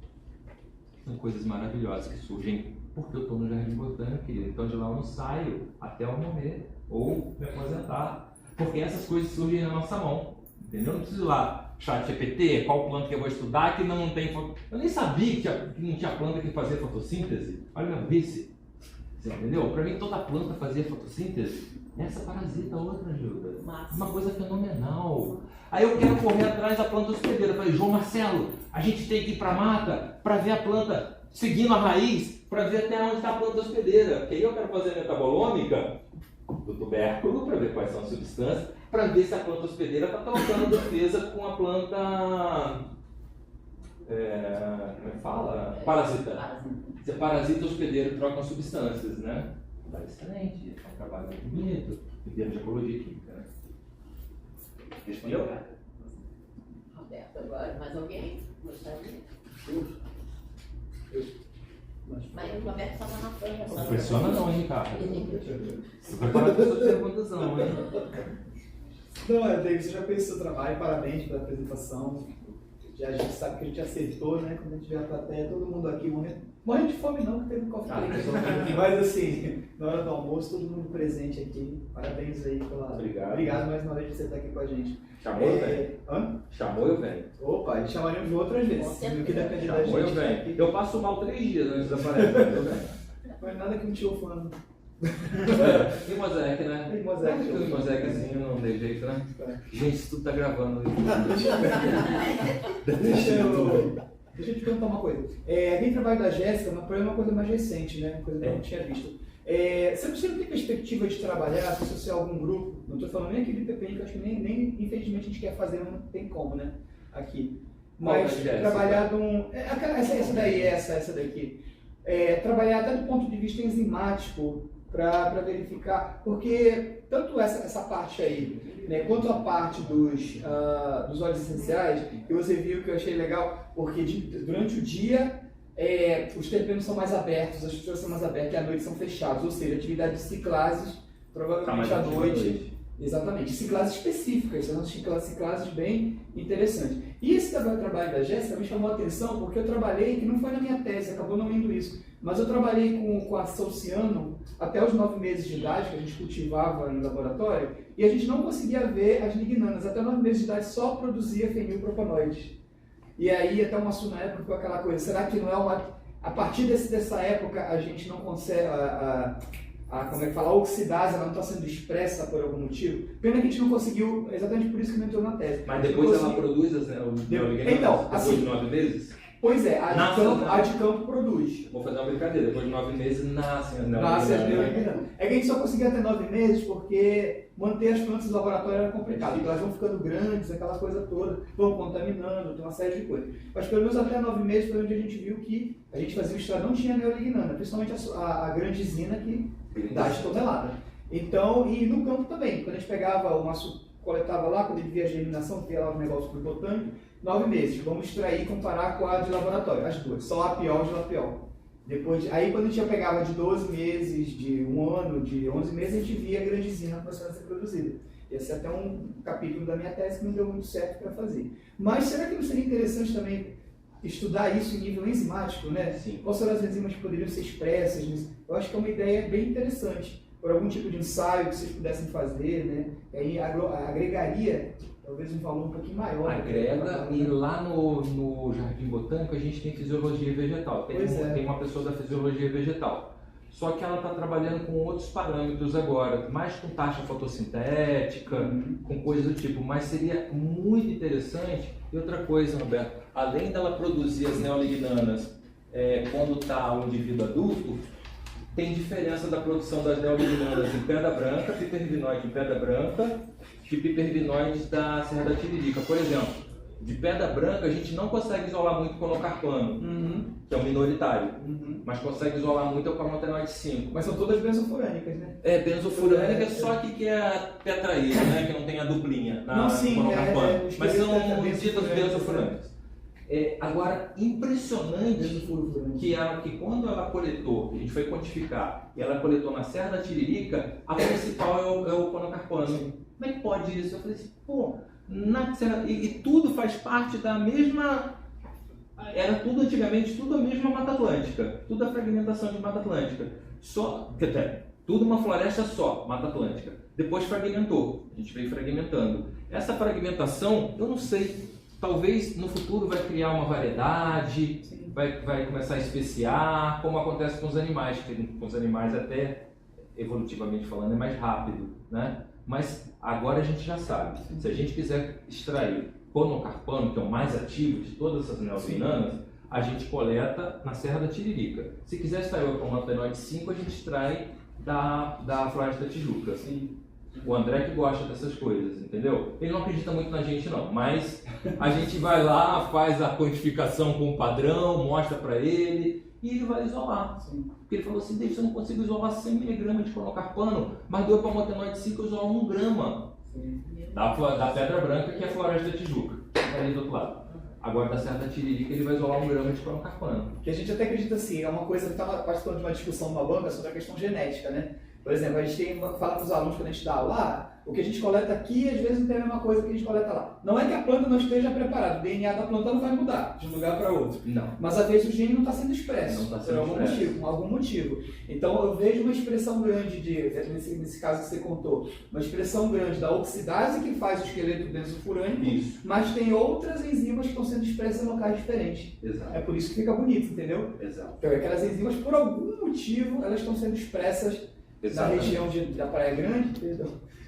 São coisas maravilhosas que surgem porque eu estou no Jardim Botânico, querido. Então de lá eu não saio até eu morrer ou me aposentar. Porque essas coisas surgem na nossa mão. Entendeu? Eu não preciso ir lá, ChatGPT, qual planta que eu vou estudar que não tem foto. Eu nem sabia que não tinha planta que fazia fotossíntese. Olha meu vice. Você entendeu? Para mim toda planta fazia fotossíntese. Essa parasita, outra ajuda. Uma coisa fenomenal. Aí eu quero correr atrás da planta hospedeira. Eu falei, João Marcelo, a gente tem que ir para a mata para ver a planta seguindo a raiz, para ver até onde está a planta hospedeira. Porque aí eu quero fazer a metabolômica do tubérculo, para ver quais são as substâncias, para ver se a planta hospedeira está trocando defesa com a planta... como é que fala? Parasita. Se a parasita e o hospedeiro trocam substâncias, né? Tá excelente, é um trabalho muito bonito, em termos de ecologia química, né? Respondeu? Roberto, agora, mais alguém? Gostaria? Mas o Roberto estava na frente. Não pressiona não, hein, Ricardo? Você vai parar com as suas perguntas não, hein? Não, David, você já fez o seu trabalho, parabéns pela apresentação. A gente sabe que a gente acertou, né? Quando a gente vê a plateia, todo mundo aqui morrendo de fome não, que teve um coffee break. Mas assim, na hora do almoço, todo mundo presente aqui. Parabéns aí pela... Obrigado mais uma vez por você estar aqui com a gente. Chamou eu, velho? Chamou eu, velho? Opa, e chamaríamos de outras vezes. No que depende da gente. Chamou eu, velho? Eu passo mal 3 dias antes da palestra, Não é nada que um tio falando. E Mosaic, né? E Mosaic. O Mosaiczinho não tem jeito, né? Gente, isso tudo tá gravando. Deixa eu te perguntar uma coisa. Aquele trabalho da Jéssica é uma coisa mais recente, né? Uma coisa que eu não tinha visto. Você não tem perspectiva de trabalhar, se associar a algum grupo? Não estou falando nem aqui de PPI, que eu acho que nem infelizmente a gente quer fazer, não tem como, né? Aqui. Mas trabalhar essa daqui. Trabalhar até do ponto de vista enzimático para verificar, porque tanto essa parte aí, né, quanto a parte dos óleos essenciais, que você viu que eu achei legal, porque durante o dia os terpenos são mais abertos, as estruturas são mais abertas e à noite são fechados, ou seja, atividade de ciclases, provavelmente à noite. Exatamente, ciclases específicas, são ciclases bem interessantes. E esse trabalho da Jéssica me chamou a atenção porque eu trabalhei, que não foi na minha tese, acabou não indo isso, mas eu trabalhei com a Salciano até os 9 meses de idade, que a gente cultivava no laboratório, e a gente não conseguia ver as lignanas, até 9 meses de idade só produzia fenilpropanoides. E aí até o Massu na época foi aquela coisa, será que não é a partir dessa época a gente não consegue, como é que fala, a oxidase ela não está sendo expressa por algum motivo? Pena que a gente não conseguiu, exatamente por isso que não entrou na tese. Mas depois ela produz as neolignanas? Então, depois assim, de 9 meses? Pois é, a de campo produz. Vou fazer uma brincadeira, depois de 9 meses nascem as Nasce as neolignanas. neolignanas. É que a gente só conseguia até 9 meses porque manter as plantas no laboratório era complicado. Então elas vão ficando grandes, aquela coisa toda, vão contaminando, tem uma série de coisas. Mas pelo menos até 9 meses foi onde a gente viu que a gente fazia o extrato, não tinha neolignana, principalmente a grandezina que dá de tonelada. Então, e no campo também, quando a gente pegava o Massu, coletava lá, quando ele via a germinação, via lá os negócios do botânico, 9 meses, vamos extrair e comparar com a de laboratório, as duas, só a pior de lapiol. Aí quando a gente já pegava de 12 meses, de 1 ano, de 11 meses, a gente via a grandezina começando a ser produzida. Esse é até um capítulo da minha tese que não deu muito certo para fazer. Mas será que não seria interessante também estudar isso em nível enzimático, né? Sim. Quais serão as enzimas que poderiam ser expressas? Eu acho que é uma ideia bem interessante. Por algum tipo de ensaio que vocês pudessem fazer, né? Aí agregaria talvez um valor um pouquinho maior. Agrega, e lá no Jardim Botânico a gente tem fisiologia vegetal. Tem uma pessoa da fisiologia vegetal. Só que ela está trabalhando com outros parâmetros agora, mais com taxa fotossintética, com coisas do tipo. Mas seria muito interessante. E outra coisa, Roberto, além dela produzir as neolignanas quando está um indivíduo adulto, tem diferença da produção das neolignanas em pedra branca, pipervinoide em pedra branca, de pipervinoides da Serra da Tiririca. Por exemplo, de pedra branca a gente não consegue isolar muito o conocarpano, que é o minoritário, mas consegue isolar muito o carotenoide 5. Mas são todas benzofurânicas, né? Benzofurânica só que é a tetraíra, né? Que não tem a duplinha no conocarpano. Mas são ditas benzofurânicas. Agora, impressionante que quando ela coletou, a gente foi quantificar, e ela coletou na Serra da Tiririca, a principal é o conocarpano. Como é que pode isso? Eu falei assim, pô, e tudo faz parte da mesma... Era tudo antigamente, tudo a mesma Mata Atlântica, tudo a fragmentação de Mata Atlântica. Tudo uma floresta só, Mata Atlântica. Depois fragmentou, a gente veio fragmentando. Essa fragmentação, eu não sei, talvez no futuro vai criar uma variedade, vai começar a especiar, como acontece com os animais, que com os animais até, evolutivamente falando, é mais rápido, né? Mas agora a gente já sabe, se a gente quiser extrair conocarpano, que é o mais ativo de todas essas neolignanas, a gente coleta na Serra da Tiririca. Se quiser extrair o carotenoide 5, a gente extrai da Floresta da Tijuca. O André que gosta dessas coisas, entendeu? Ele não acredita muito na gente não, mas a gente vai lá, faz a quantificação com o padrão, mostra para ele e ele vai isolar. Porque ele falou assim, David, eu não consigo isolar 100 mg de conocarpano, mas do carotenoide 5 eu isolo 1 grama da Pedra Branca, que é a Floresta da Tijuca, que está ali do outro lado. Agora da Serra da Tiririca ele vai isolar 1 grama de conocarpano. Que a gente até acredita assim, é uma coisa que estava participando de uma discussão numa banca sobre a questão genética, né? Por exemplo, a gente fala para os alunos quando a gente dá aula, o que a gente coleta aqui às vezes não tem a mesma coisa que a gente coleta lá. Não é que a planta não esteja preparada, o DNA da planta não vai mudar de um lugar para outro. Não. Mas às vezes o gene não está sendo expresso, por algum motivo. Então eu vejo uma expressão grande, nesse caso que você contou, uma expressão grande da oxidase que faz o esqueleto benzofurânico, mas tem outras enzimas que estão sendo expressas em locais diferentes. Exato. É por isso que fica bonito, entendeu? Exato. Então aquelas enzimas, por algum motivo, elas estão sendo expressas na região da Praia Grande,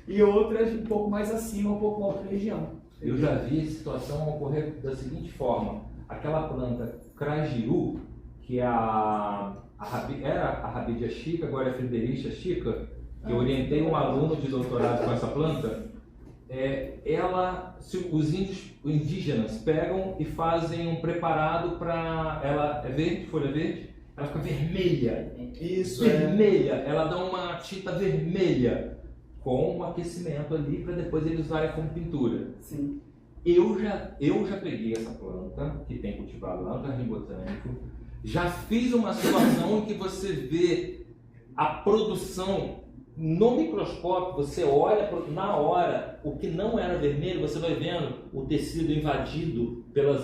e outras um pouco mais acima, um pouco mais outra região. Eu já vi a situação ocorrer da seguinte forma: aquela planta Crajiru, que é a era a Rabidia Chica, agora é a Fredericia Chica, que eu orientei um aluno de doutorado com essa planta. Os indígenas pegam e fazem um preparado para ela, é verde, folha verde, ela fica vermelha. Isso, vermelha, ela dá uma tinta vermelha com um aquecimento ali para depois eles usarem como pintura. Sim. Eu já peguei essa planta que tem cultivado lá no Jardim Botânico, já fiz uma situação em que você vê a produção no microscópio, você olha na hora, o que não era vermelho, você vai vendo o tecido invadido pelas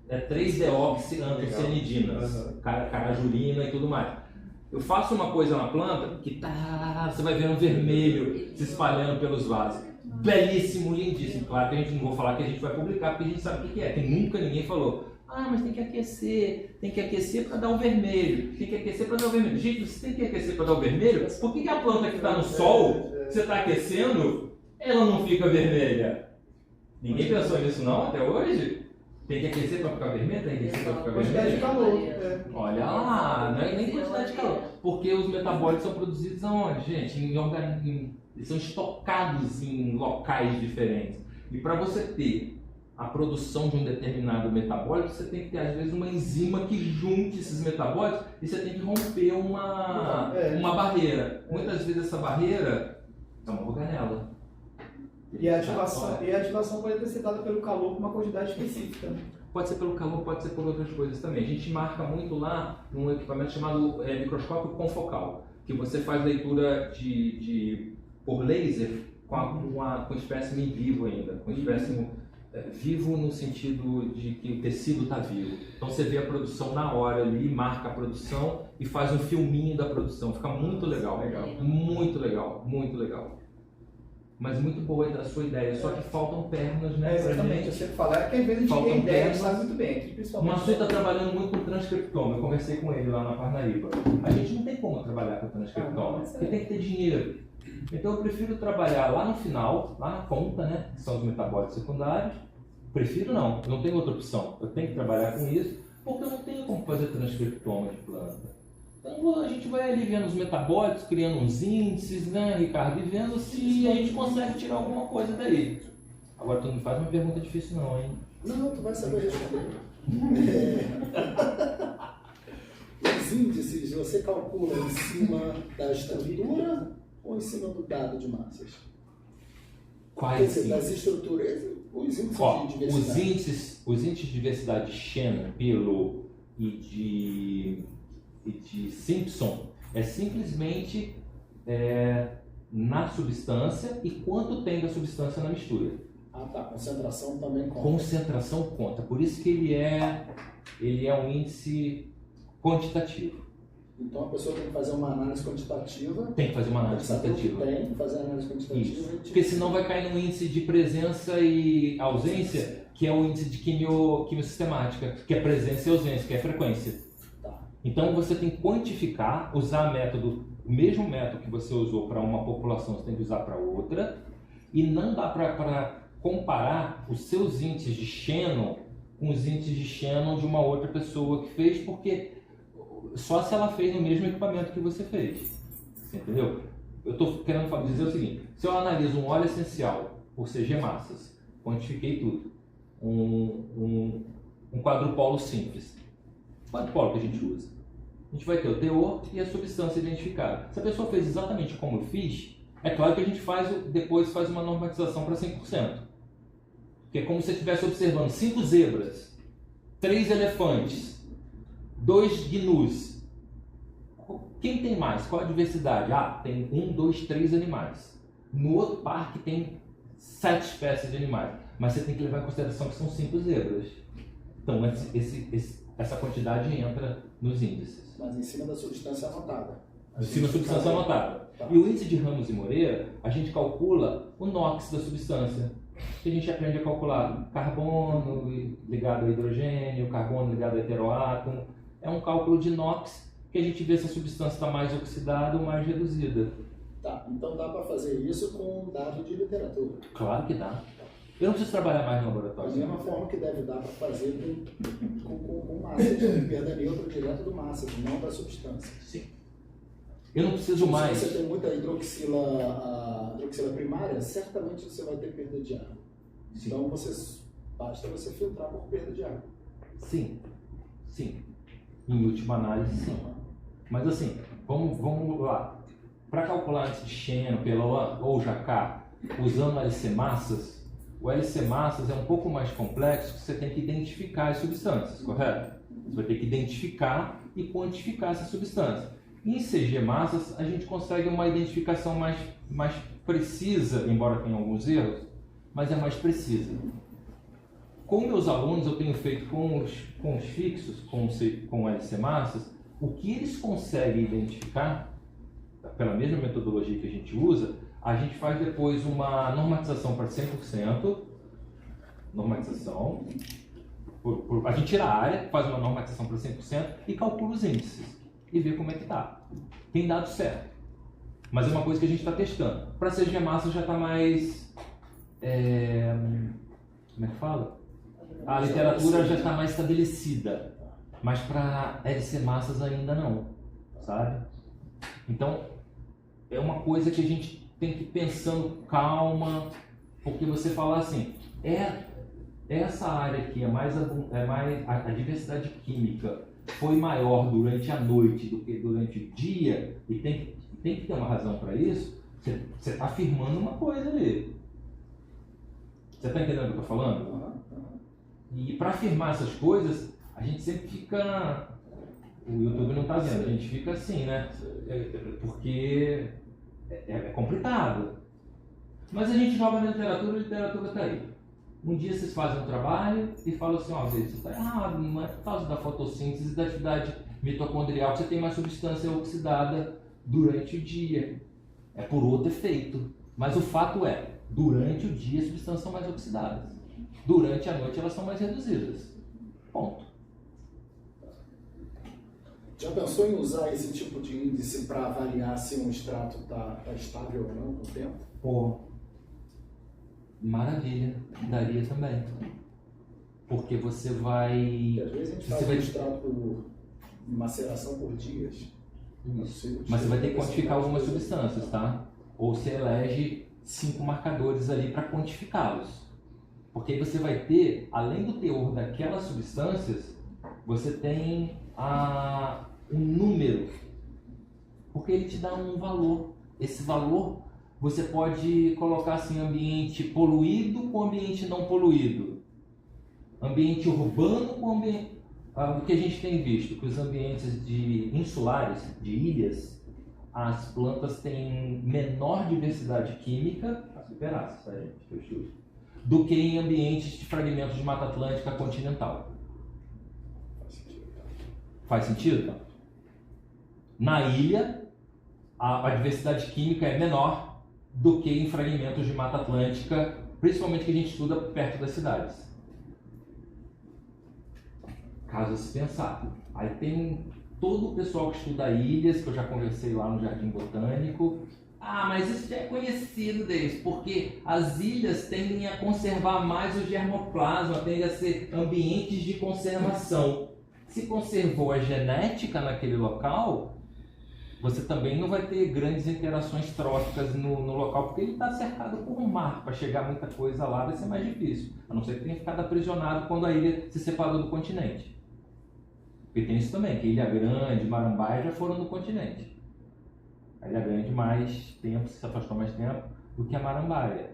3-deoxiantocianidinas, carajurina e tudo mais. Eu faço uma coisa na planta que você vai vendo vermelho se espalhando pelos vasos. Belíssimo, lindíssimo. Claro que a gente não vou falar que a gente vai publicar, porque a gente sabe o que é. Que nunca ninguém falou. Mas tem que aquecer para dar o vermelho. Tem que aquecer para dar o vermelho. Gente, você tem que aquecer para dar o vermelho? Por que a planta que está no sol, que você está aquecendo, ela não fica vermelha? Ninguém pensou nisso não até hoje? Tem que aquecer para ficar vermelho? Tem que aquecer para ficar Quantidade de vermelho? calor. Olha lá, não é nem quantidade de calor. Porque os metabólitos são produzidos aonde, gente? Eles são estocados em locais diferentes. E para você ter a produção de um determinado metabólito, você tem que ter, às vezes, uma enzima que junte esses metabólitos e você tem que romper uma barreira. Muitas vezes essa barreira é uma organela. E a ativação pode ter sido dada pelo calor com uma quantidade específica. Pode ser pelo calor, pode ser por outras coisas também. A gente marca muito lá num equipamento chamado microscópio confocal, que você faz leitura por laser com espécime vivo ainda, com espécime vivo no sentido de que o tecido está vivo. Então você vê a produção na hora ali, marca a produção e faz um filminho da produção. Fica muito legal, muito legal, muito legal. Mas muito boa a sua ideia, só que faltam pernas, né? Exatamente, eu sempre falo, que às vezes a gente tem ideia, a gente sabe muito bem. Aqui, O principalmente. Massu está trabalhando muito com transcriptoma, eu conversei com ele lá na Parnaíba. A gente não tem como trabalhar com transcriptoma, porque tem que ter dinheiro. Então eu prefiro trabalhar lá no final, lá na ponta, né? Que são os metabólitos secundários. Prefiro não tenho outra opção. Eu tenho que trabalhar com isso, porque eu não tenho como fazer transcriptoma de planta. Então a gente vai ali vendo os metabólitos, criando uns índices, né, Ricardo? E vendo se a gente consegue tirar alguma coisa daí. Agora tu não faz uma pergunta difícil não, hein? Não, tu vai saber responder. Os índices você calcula em cima da estrutura ou em cima do dado de massas? Quer dizer, das estruturas, os índices de diversidade. Os índices de diversidade de Shannon, Pillow e de Simpson é simplesmente na substância e quanto tem da substância na mistura. Ah tá, concentração também conta. Concentração conta, por isso que ele é um índice quantitativo. Então a pessoa tem que fazer uma análise quantitativa. Tem que fazer uma análise quantitativa. Tem que fazer análise quantitativa. Isso. Porque senão vai cair no índice de presença e ausência, que é o índice de quimiosistemática, que é presença e ausência, que é frequência. Tá. Então você tem que quantificar, usar o mesmo método que você usou para uma população, você tem que usar para outra, e não dá para comparar os seus índices de Shannon com os índices de Shannon de uma outra pessoa que fez, porque só se ela fez no mesmo equipamento que você fez. Você entendeu? Eu estou querendo dizer o seguinte: se eu analiso um óleo essencial por CG massas, quantifiquei tudo, um quadrupolo simples, quadrupolo que a gente usa, a gente vai ter o teor e a substância identificada. Se a pessoa fez exatamente como eu fiz, é claro que a gente depois faz uma normatização para 100%. Que é como se você estivesse observando 5 zebras, 3 elefantes, 2 gnus. Quem tem mais? Qual a diversidade? Tem 1, 2, 3 animais. No outro parque tem 7 espécies de animais. Mas você tem que levar em consideração que são 5 zebras. Então essa quantidade entra nos índices. Mas em cima da substância anotada. Em cima da substância anotada. Tá. E o índice de Ramos e Moreira, a gente calcula o NOx da substância. Que a gente aprende a calcular carbono ligado a hidrogênio, carbono ligado a heteroátomo. É um cálculo de NOx que a gente vê se a substância está mais oxidada ou mais reduzida. Tá, então dá para fazer isso com dado de literatura. Claro que dá. Eu não preciso trabalhar mais no Da laboratório. mesma forma que deve dar para fazer com massas, com perda neutra direto do massa, não da substância. Sim. Eu não preciso mais. Se você tem muita hidroxila primária, certamente você vai ter perda de água. Sim. Então basta você filtrar por perda de água. Sim. Em última análise, sim. Mas assim, vamos lá. Para calcular esse Shannon, Peloa ou Jacquard, usando LC massas, o LC massas é um pouco mais complexo, você tem que identificar as substâncias, correto? Você vai ter que identificar e quantificar essa substância. Em CG massas, a gente consegue uma identificação mais precisa, embora tenha alguns erros, mas é mais precisa. Com meus alunos, eu tenho feito com os fixos, com LC massas, o que eles conseguem identificar, pela mesma metodologia que a gente usa, a gente faz depois uma normatização para 100%, normatização, a gente tira a área, faz uma normatização para 100% e calcula os índices e vê como é que está. Tem dado certo, mas é uma coisa que a gente está testando. Para CG massa já está mais, como é que fala? A literatura já está mais estabelecida, mas para LC massas ainda não, sabe? Então, é uma coisa que a gente tem que ir pensando calma, porque você falar assim, essa área aqui a diversidade química foi maior durante a noite do que durante o dia, e tem que ter uma razão para isso, você está afirmando uma coisa ali. Você está entendendo o que eu estou falando? E para afirmar essas coisas, a gente sempre fica... O YouTube não está vendo, a gente fica assim, né? Porque é complicado. Mas a gente joga na literatura, a literatura está aí. Um dia vocês fazem um trabalho e falam assim, ó, você está errado, não é por causa da fotossíntese e da atividade mitocondrial que você tem mais substância oxidada durante o dia. É por outro efeito. Mas o fato é, durante o dia as substâncias são mais oxidadas. Durante a noite elas são mais reduzidas. Ponto. Já pensou em usar esse tipo de índice para avaliar se um extrato está estável ou não com o tempo? Pô, maravilha, daria também. Porque você vai... Porque às vezes a gente faz um extrato por maceração por dias. Isso. Mas você vai ter que quantificar algumas substâncias, tá? Ou você elege 5 marcadores ali para quantificá-los. Porque aí você vai ter, além do teor daquelas substâncias, você tem um número, porque ele te dá um valor. Esse valor você pode colocar assim, ambiente poluído com ambiente não poluído, ambiente urbano com ambiente... O que a gente tem visto, que os ambientes insulares, de ilhas, as plantas têm menor diversidade química, tá, gente, que eu chuto, do que em ambientes de fragmentos de Mata Atlântica continental. Faz sentido? Na ilha, a diversidade química é menor do que em fragmentos de Mata Atlântica, principalmente que a gente estuda perto das cidades. Caso se pensar. Aí tem todo o pessoal que estuda ilhas, que eu já conversei lá no Jardim Botânico. Ah, mas isso já é conhecido deles, porque as ilhas tendem a conservar mais o germoplasma, tendem a ser ambientes de conservação. Se conservou a genética naquele local, você também não vai ter grandes interações tróficas no local, porque ele está cercado por um mar. Para chegar muita coisa lá vai ser mais difícil, a não ser que tenha ficado aprisionado quando a ilha se separou do continente. Porque tem isso também, que Ilha Grande, Marambaia já foram no continente. A Ilha Grande mais tempo, se afastou mais tempo do que a Marambaia.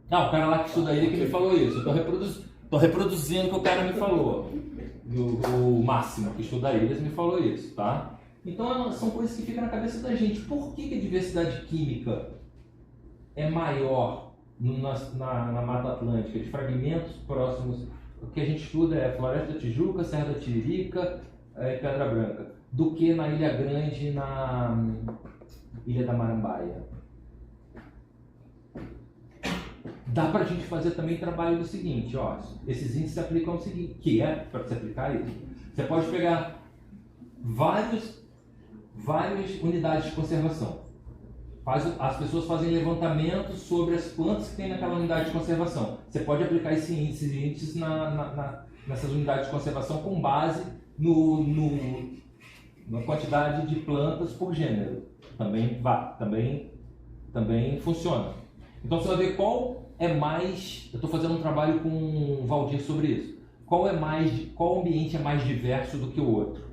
O cara lá que estuda a ilha que me falou isso. Estou reproduzindo o que o cara me falou. O Máximo, que estuda ilhas, me falou isso, tá? Então são coisas que ficam na cabeça da gente. Por que a diversidade química é maior na Mata Atlântica, de fragmentos próximos? O que a gente estuda é Floresta da Tijuca, Serra da Tiririca e Pedra Branca, do que na Ilha Grande e na Ilha da Marambaia. Dá pra gente fazer também trabalho do seguinte, ó, esses índices se aplicam ao seguinte, que é para se aplicar isso. Você pode pegar várias unidades de conservação, as pessoas fazem levantamentos sobre as plantas que tem naquela unidade de conservação. Você pode aplicar esses índices nessas unidades de conservação com base na quantidade de plantas por gênero. Também funciona. Então você vai ver qual é mais. Eu estou fazendo um trabalho com o Valdir sobre isso. Qual ambiente é mais diverso do que o outro?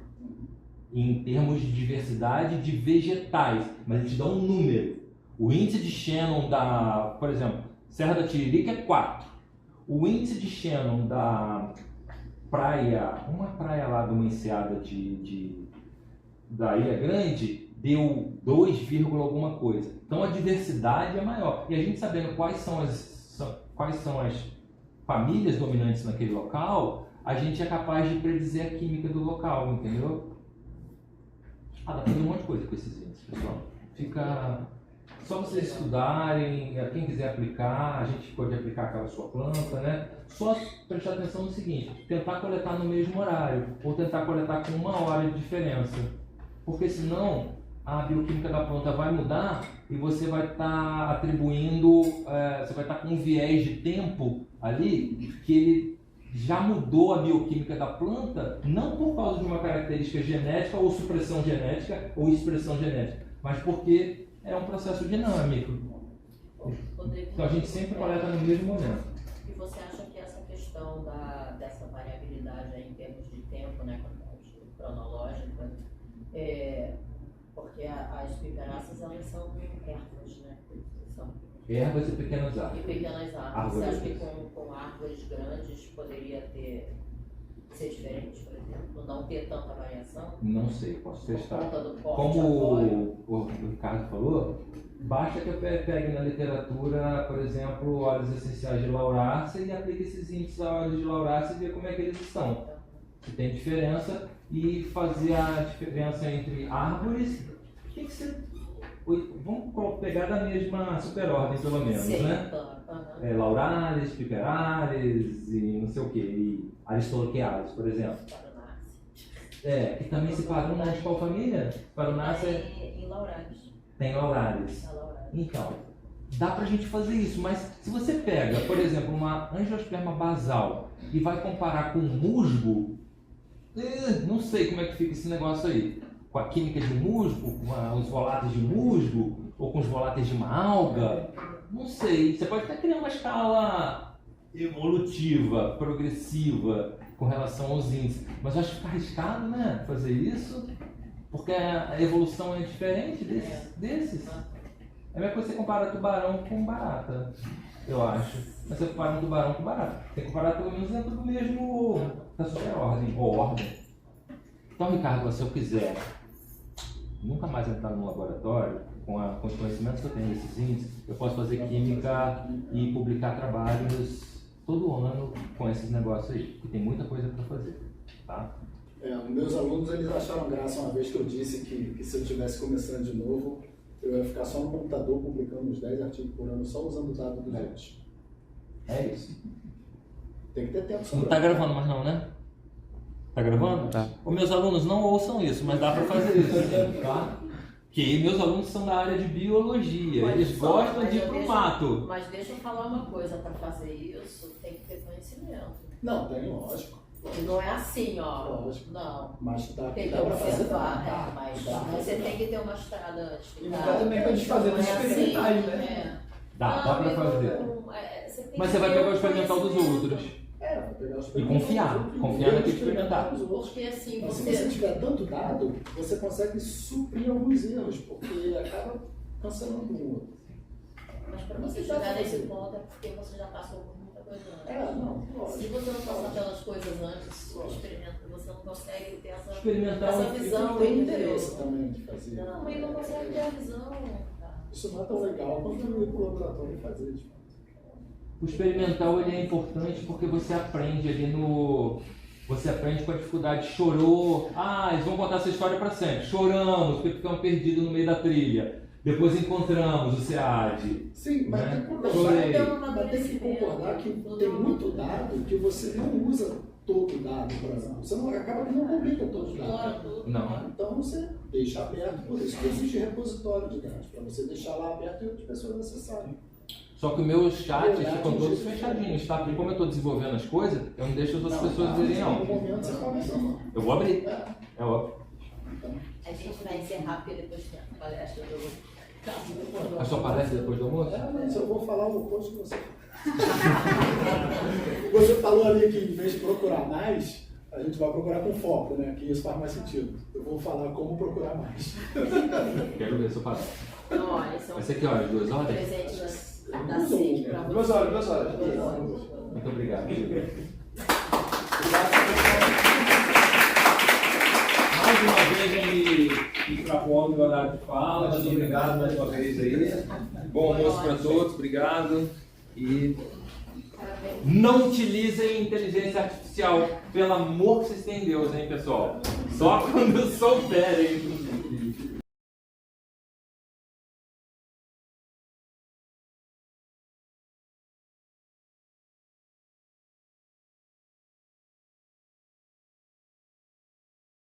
Em termos de diversidade de vegetais, mas ele te dá um número. O índice de Shannon por exemplo, Serra da Tiririca é 4. O índice de Shannon da praia, uma praia lá de uma enseada da Ilha Grande, deu 2, alguma coisa. Então a diversidade é maior. E a gente sabendo quais são as famílias dominantes naquele local, a gente é capaz de predizer a química do local, entendeu? Dá para fazer um monte de coisa com esses índices, pessoal. Fica só vocês estudarem, quem quiser aplicar, a gente pode aplicar aquela sua planta, né? Só prestar atenção no seguinte, tentar coletar no mesmo horário, ou tentar coletar com 1 hora de diferença. Porque senão a bioquímica da planta vai mudar e você vai estar atribuindo, você vai estar com um viés de tempo ali que ele já mudou a bioquímica da planta, não por causa de uma característica genética ou supressão genética ou expressão genética, mas porque é um processo dinâmico. Então a gente sempre coleta no mesmo momento. E você acha que essa questão dessa variabilidade aí em termos de tempo, né, cronológica, porque as piperáceas, elas são ervas, né? Ervas e pequenas árvores. E pequenas árvores. Você acha que com árvores grandes poderia ser diferente, por exemplo? Não ter tanta variação? Não sei, posso testar. Por conta do porte. Como o Ricardo falou, basta que eu pegue na literatura, por exemplo, óleos essenciais de laurácea e aplique esses índices a óleos de laurácea e ver como é que eles estão. Se tem diferença, e fazer a diferença entre árvores. O que você... Vamos pegar da mesma superordem, pelo menos, sim, né? Uhum. Laurales, Piperales e não sei o que, e Aristoloquiales, por exemplo. Que também se parou de qual família? Paronácea em Laurales. Tem Laurales. Então, dá pra gente fazer isso, mas se você pega, por exemplo, uma angiosperma basal e vai comparar com musgo, não sei como é que fica esse negócio aí. Com a química de musgo, com os voláteis de musgo, ou com os voláteis de uma alga, não sei. Você pode até criar uma escala evolutiva, progressiva, com relação aos índices. Mas eu acho que fica arriscado, né, fazer isso, porque a evolução é diferente desses. É a mesma coisa que você comparar tubarão com barata, eu acho. Mas você compara um tubarão com barata. Tem que comparar pelo menos dentro do mesmo, da superordem, ou ordem. Então, Ricardo, se eu quiser nunca mais entrar no laboratório, com os conhecimentos que eu tenho desses índices, eu posso fazer química e publicar trabalhos todo ano com esses negócios aí, porque tem muita coisa para fazer, tá? Meus alunos, eles acharam graça uma vez que eu disse que se eu estivesse começando de novo, eu ia ficar só no computador publicando uns 10 artigos por ano, só usando o dado dos outros. É isso. Tem que ter tempo. Não está gravando mais não, né? Tá gravando? Tá. Os meus alunos não ouçam isso, mas dá para fazer isso, tá? Que meus alunos são da área de biologia, eles gostam de ir pro mato. Mas deixa eu falar uma coisa, para fazer isso tem que ter conhecimento. Não, tem, lógico. Não é assim, ó. Lógico. Não. Mas tem que observar, mas você tem que ter uma estrada antes. E dá também pra gente fazer nos experimentais, né? Dá pra fazer. Mas você vai pegar o experimental dos outros. Vai pegar os e confiar naquele experimental. Porque assim, mas se você tiver tanto dado, você consegue suprir alguns erros, porque acaba cancelando um outro. Mas para você chegar nesse ponto é porque você já passou por muita coisa antes. Não. Se você não passar pelas coisas antes, você não consegue ter essa E visão. tem interesse também de fazer. Não, mas não consegue ter a visão. Isso não é tão legal quanto ir para o laboratório e fazer isso. O experimental ele é importante porque você aprende ali você aprende com a dificuldade. Chorou, eles vão contar essa história para sempre. Choramos porque ficamos perdidos no meio da trilha. Depois encontramos o SEAD. Sim, mas né? tem que concordar, Foi- mas tem que concordar que tem muito dado que você não usa todo o dado, por exemplo. Você não, acaba que não publica todos os dados. Não. Então você deixa aberto, por isso que existe repositório de dados, para você deixar lá aberto e outras pessoas acessarem. Só que os meus chats ficam todos fechadinhos, tá? Porque como eu estou desenvolvendo as coisas, eu não deixo as outras pessoas verem, No não. momento você pode abrir. Eu vou abrir. É óbvio. A gente vai encerrar porque depois tem a palestra do... A sua palestra depois do almoço? Mas eu vou falar o oposto que você. Você falou ali que em vez de procurar mais, a gente vai procurar com foco, né? Que isso faz mais sentido. Eu vou falar como procurar mais. Quero ver a sua palestra. Então, olha, são Vai ser que horas? 2 horas? presentes da CID para você. 2 horas, 2 horas. Muito obrigado. Mais uma vez me extrapolando o meu horário de fala. Muito obrigado mais uma vez aí. Bom almoço para todos, obrigado. E não utilizem inteligência artificial, pelo amor que vocês têm em Deus, hein, pessoal? Só quando souberem.